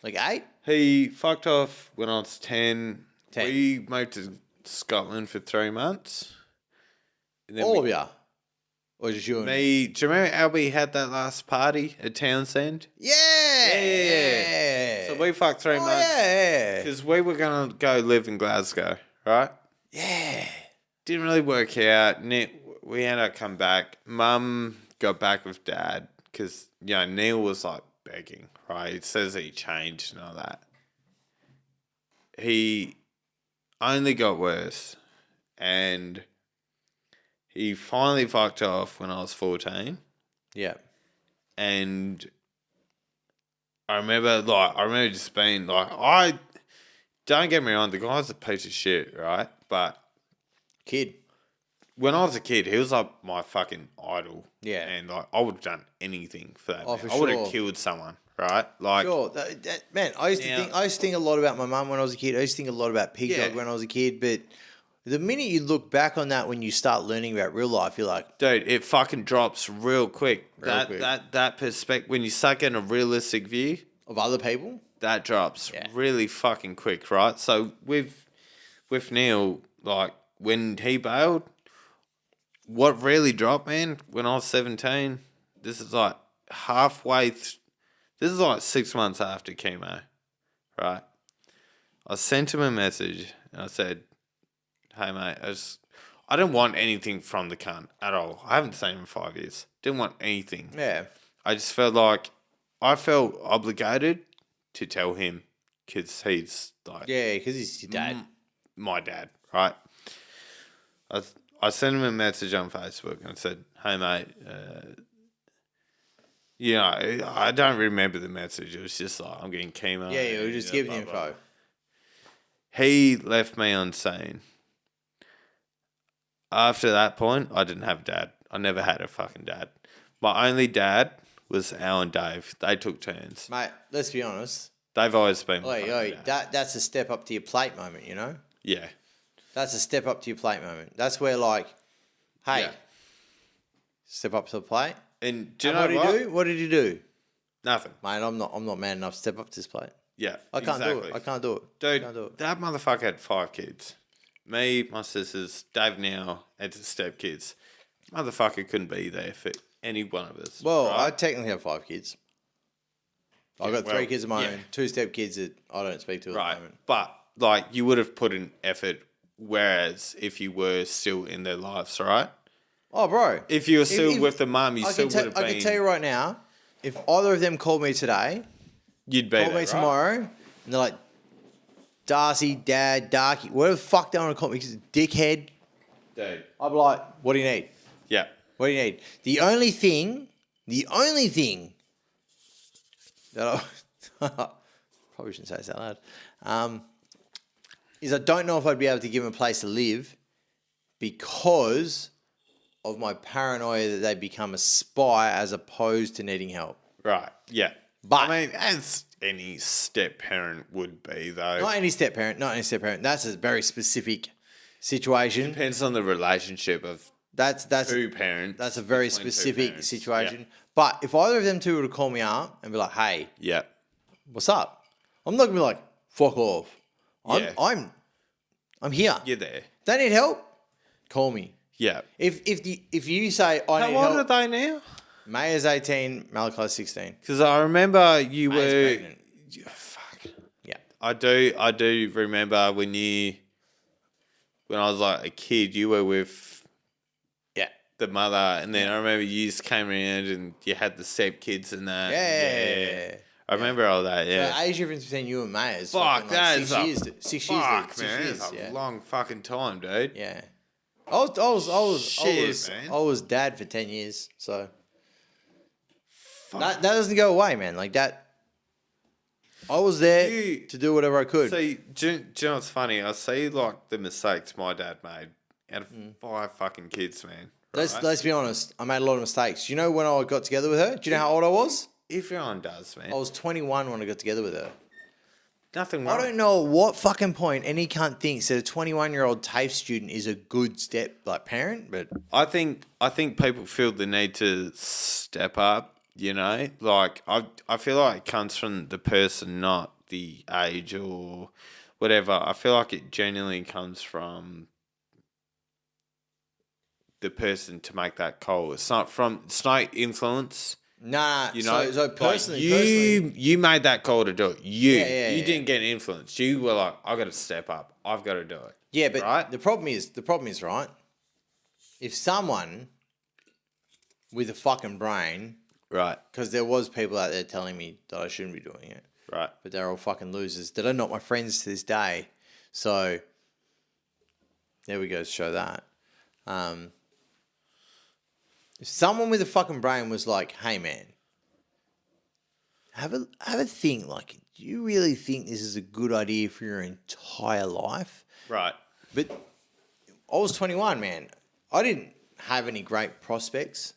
Like 8? He fucked off when I was 10. 10. We moved to Scotland for 3 months. And then All of you? Or just you and me? Do you remember how we had that last party at Townsend? Yeah. So we fucked 3 months. Yeah. Because we were going to go live in Glasgow, right? Yeah. Didn't really work out. We ended up coming back. Mum got back with Dad because, you know, Neil was like begging, right? It says he changed and all that. He only got worse. And he finally fucked off when I was 14. Yeah. And I remember just being like, don't get me wrong, the guy's a piece of shit, right? But Kid. when I was a kid, he was like my fucking idol. Yeah. And like I would have done anything for that. Oh, man. for I would have sure. killed someone, right? Like Sure. Man, I used to think a lot about my mum when I was a kid. I used to think a lot about Pig Yeah. Dog when I was a kid, but the minute you look back on that when you start learning about real life, you're like, dude, it fucking drops real quick. Quick. That perspective, when you start getting a realistic view, of other people? that drops really fucking quick, right? So with Neil, like when he bailed, what really dropped, man, when I was 17, this is like this is like 6 months after chemo, right? I sent him a message and I said, hey mate, I didn't want anything from the cunt at all. I haven't seen him in 5 years. Didn't want anything. Yeah. I just felt like I felt obligated to tell him because he's like Yeah, because he's your dad. my dad, right? I sent him a message on Facebook and I said, hey mate, You know, I don't remember the message. It was just like, I'm getting chemo. Yeah, you were just giving the info. He left me unseen. After that point, I didn't have a dad. I never had a fucking dad. My only dad was Al and Dave. They took turns. Mate, let's be honest. They've always been my Oi, fucking dad. that's a step up to your plate moment, you know? Yeah. That's a step up to your plate moment. That's where, like, hey, Yeah. step up to the plate. And do you And know what what? did he do? What did he do? Nothing. Mate, I'm not man enough to step up to this plate. Yeah. I can't do it. I can't do it. Dude, can't do it. that motherfucker had 5 kids. Me, my sisters, Dave now, and his stepkids. Motherfucker couldn't be there for any one of us. Well, I right? technically have 5 kids. I've got 3 kids of my yeah. own, 2 stepkids that I don't speak to at Right. the moment. But, like, you would have put in effort, whereas if you were still in their lives, right? Oh, bro. If you were still with the mum, you still would have been. I can tell you right now, if either of them called me today, You'd be called there, me right? tomorrow, and they're like, Darcy, Dad, Darky, whatever the fuck they want to call me, dickhead, Dude. I'd be like, what do you need? Yeah. What do you need? The only thing that I probably shouldn't say this out loud, is I don't know if I'd be able to give them a place to live because of my paranoia that they become a spy as opposed to needing help. Right. Yeah. But I mean, as any step parent would be, though. not any step parent. That's a very specific situation. Depends on the relationship of That's two parents. That's a very between two specific parents. situation. But if either of them two were to call me up and be like, "Hey, Yeah. what's up?" I'm not gonna be like, "Fuck off." Yeah. I'm here. You're there. They need help. Call me. Yeah. If you say I How need old are help, they now? Maya's 18, Malachi's 16. Because I remember you Maya's were. pregnant. Fuck. Yeah. I do remember when I was like a kid, you were with Yeah. the mother, and then I remember you just came around and you had the step kids and that. Yeah. I remember all that. Yeah. The age difference between you and Maya is Fuck, fucking that like is 6 a years. 6 years. Fuck, Dude. 6 man, years. it's a Yeah. long fucking time, dude. Yeah. I was dad for 10 years, so that doesn't go away, man. Like that, I was there to do whatever I could. See, do you know what's funny? I see like the mistakes my dad made out of 5 fucking kids, man. Right? Let's be honest. I made a lot of mistakes. You know when I got together with her? Do you know how old I was? Everyone does, man. I was 21 when I got together with her. Nothing wrong. I don't know what fucking point any cunt thinks that a 21-year-old TAFE student is a good parent, but I think people feel the need to step up, you know? Like I feel like it comes from the person, not the age or whatever. I feel like it genuinely comes from the person to make that call. It's not influence. nah. You know, so like personally, you made that call to do it. You Yeah. didn't get influenced. You were like, I got to step up. I've got to do it. yeah, but right? the problem is right. If someone with a fucking brain, Right, because there was people out there telling me that I shouldn't be doing it, right. but they're all fucking losers that are not my friends to this day. So there we go to show that. If someone with a fucking brain was like, "Hey man, have a think. Like, do you really think this is a good idea for your entire life?" Right. But I was 21, man. I didn't have any great prospects.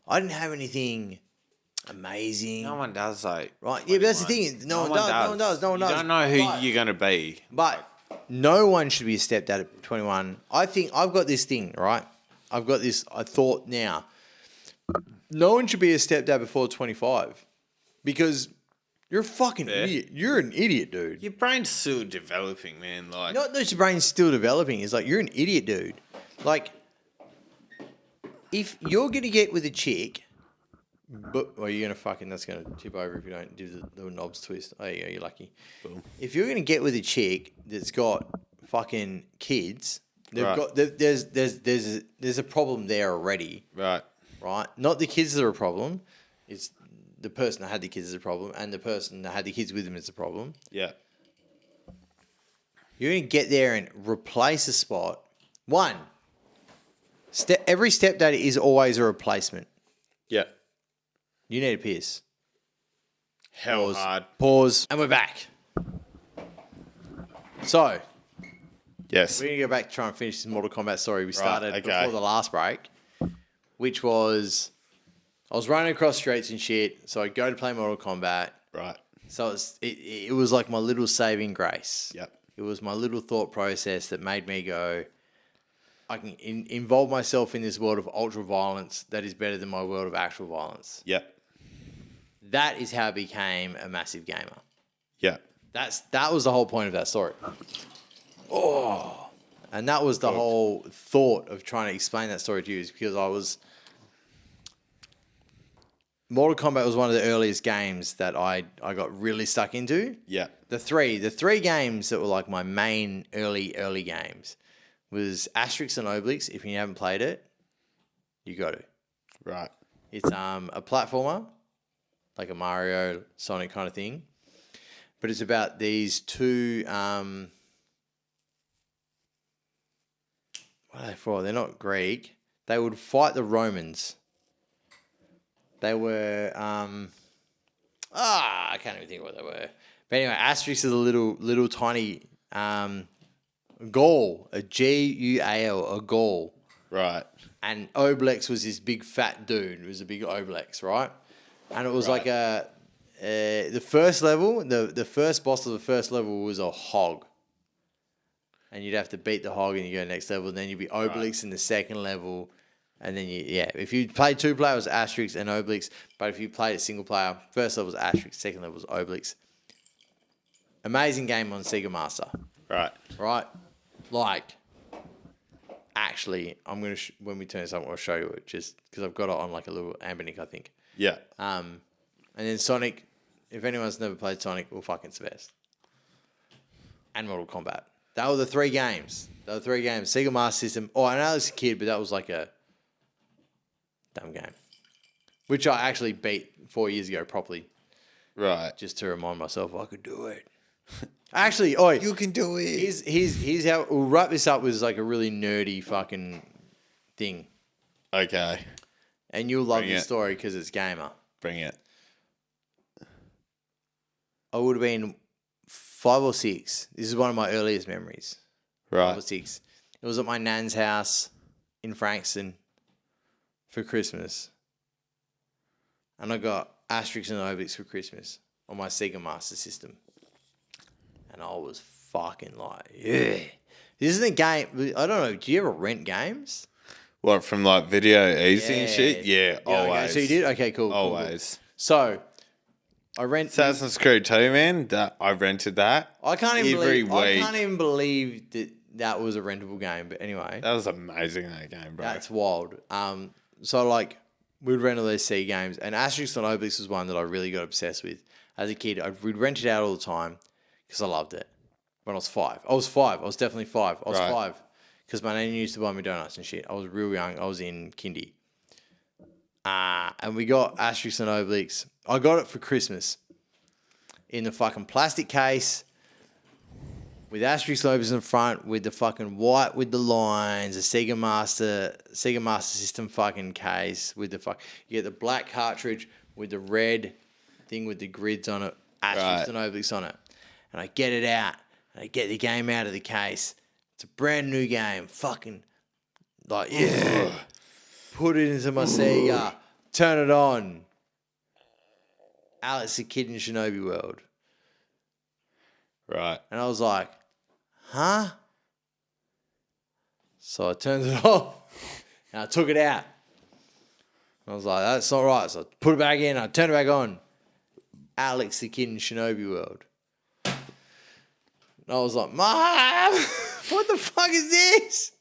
I didn't have anything amazing. No one does though. Right? Yeah, but that's the thing. No one does. You don't know who you're going to be. But no one should be a stepdad at 21. I think I've got this thing, right? I've got this thought now. No one should be a stepdad before 25 because you're a fucking idiot. You're an idiot, dude. Your brain's still developing, man. Like, Not that your brain's still developing. It's like you're an idiot, dude. Like, if you're going to get with a chick, you're going to that's going to tip over if you don't do the knobs twist. Oh, yeah, you're lucky. Boom. If you're going to get with a chick that's got fucking kids, Right. there's a problem there already, right. right? Not the kids that are a problem. It's the person that had the kids is a problem, and the person that had the kids with them is a problem. Yeah. You're going to get there and replace a spot. Every stepdad is always a replacement. Yeah. You need a piss. Hell Pause. hard. Pause. And we're back. So, Yes. we're going to go back to try and finish this Mortal Kombat story we started okay. before the last break, which was I was running across streets and shit, so I'd go to play Mortal Kombat. Right. So it was like my little saving grace. Yep. It was my little thought process that made me go, I can involve myself in this world of ultra violence that is better than my world of actual violence. Yep. That is how I became a massive gamer. Yep. That was the whole point of that story. Oh, and that was the whole thought of trying to explain that story to you, is because Mortal Kombat was one of the earliest games that I got really stuck into. Yeah. The three games that were like my main early games was Asterix and Obelix. If you haven't played it, you got to. Right. It's a platformer, like a Mario, Sonic kind of thing. But it's about these two. What are they for? They're not Greek. They would fight the Romans. They were. I can't even think of what they were. But anyway, Asterix is a little tiny Gaul, a Gual, a Gaul. Right. And Obelix was this big fat dude. It was a big Obelix, right? And it was like the first level, the first boss of the first level was a hog. And you'd have to beat the hog and you go next level. And then you'd be Obelix in the second level. And then if you played two player, it was Asterix and Obelix. But if you played it single player, first level was Asterix, second level was Obelix. Amazing game on Sega Master. Right. Right? Like, actually, I'm going to, when we turn this up, I'll show you it just because I've got it on like a little Ambinic, I think. Yeah. And then Sonic, if anyone's never played Sonic, well, fucking it's the best. And Mortal Kombat. That were the three games. Sega Master System. Oh, I know I was a kid, but that was like a dumb game. Which I actually beat 4 years ago properly. Right. Just to remind myself I could do it. Actually, You can do it. Here's how we'll wrap this up with like a really nerdy fucking thing. Okay. And you'll love Bring this it. story because it's gamer. Bring it. I would have been 5 or 6. This is one of my earliest memories. 5 or Right. 6. It was at my nan's house in Frankston for Christmas. And I got Asterix and Obelix for Christmas on my Sega Master System. And I was fucking like, yeah. This isn't a game. I don't know. Do you ever rent games? What, from like Video Easy and shit? Yeah, Okay, always. so you did? Okay, cool. Always. Cool. So I rent. Assassin's Creed 2, man. I rented that. I can't even every believe. I week. can't even believe that was a rentable game. But anyway, That was amazing, that game, bro. that's wild. So like we'd rent all these C games, and Asterix and Obelix was one that I really got obsessed with as a kid. We'd rent it out all the time because I loved it. When I was 5, I was definitely 5. I was Right. 5 because my nan used to buy me donuts and shit. I was real young. I was in kindy. And we got Asterix and Obelix. I got it for Christmas in the fucking plastic case with Asterix and Obelix in front with the fucking white with the lines, a Sega Master System fucking case with the you get the black cartridge with the red thing with the grids on it, Asterix and Obelix on it. And I get it out. And I get the game out of the case. It's a brand new game. Fucking, like, yeah. Put it into my Sega. Turn it on. Alex the Kid in Shinobi World. Right. And I was like, huh? So I turned it off. And I took it out. I was like, that's not right. So I put it back in. I turned it back on. Alex the Kid in Shinobi World. And I was like, Mom, what the fuck is this?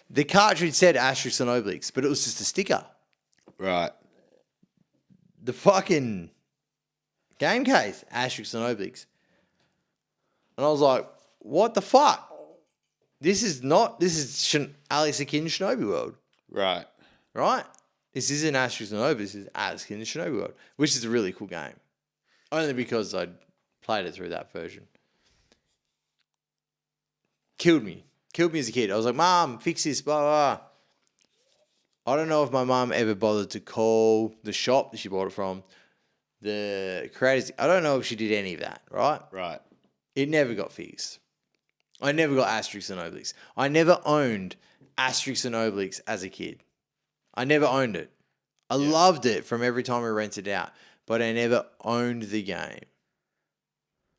The cartridge said Asterix and Obelix, but it was just a sticker. Right. The fucking game case, Asterix and Obelix. And I was like, what the fuck? This is Alex the Kid in Shinobi World. Right. Right? This isn't Asterix and Obelix, this is Alex the Kid in Shinobi World, which is a really cool game. Only because I played it through that version. Killed me as a kid. I was like, Mom, fix this, blah, blah, blah. I don't know if my mum ever bothered to call the shop that she bought it from, the creators. I don't know if she did any of that, right? Right. It never got fixed. I never got Asterix and Obelix. I never owned Asterix and Obelix as a kid. I never owned it. I loved it from every time we rented it out, but I never owned the game.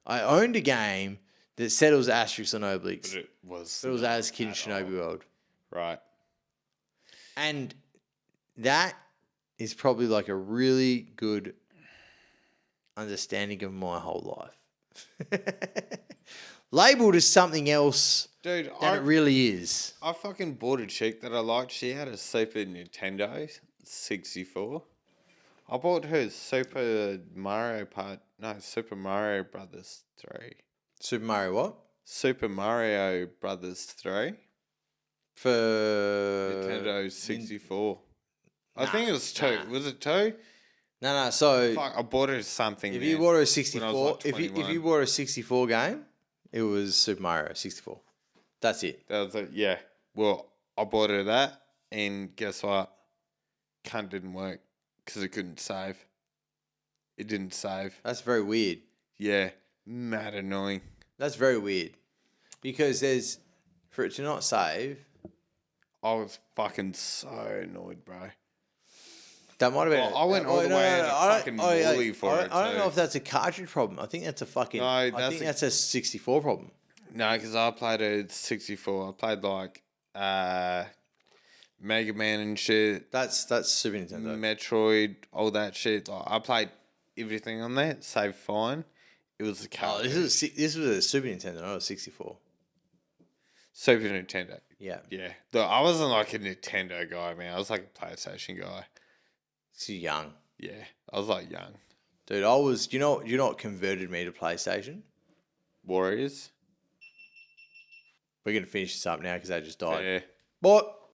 I owned a game that said it was Asterix and Obelix, But it was. but it was as Kid in Shinobi World. Right. And that is probably like a really good understanding of my whole life. Labeled as something else Dude, than it really is. I fucking bought a chick that I liked. She had a Super Nintendo 64. I bought her Super Mario Brothers 3. Super Mario what? Super Mario Brothers 3. For Nintendo 64. I think it was 2. Was it 2? No. So Fuck, I bought her something. if you bought her a 64, when I was like if you 21. bought her a 64 game, it was Super Mario 64. That's it. That was it, yeah. Well, I bought her that, and guess what? Cunt didn't work because it couldn't save. It didn't save. That's very weird. Yeah, mad annoying. That's very weird. Because for it to not save, I was fucking so annoyed, bro. that might have been. I went all the way into fucking Woolly for it. I don't know too. if that's a cartridge problem. I think that's a fucking. No, I that's think a- that's a 64 problem. No, because I played a 64. I played like Mega Man and shit, That's Super Nintendo. Metroid, all that shit. Like, I played everything on there, saved fine. It was a Oh, cartridge. this was a Super Nintendo, not a 64. Super Nintendo. Yeah, Yeah. Though I wasn't like a Nintendo guy, man. I was like a PlayStation guy. too young, Yeah. I was like young. dude. I was. You know what converted me to PlayStation? Warriors. We're gonna finish this up now because they just died. Yeah. What?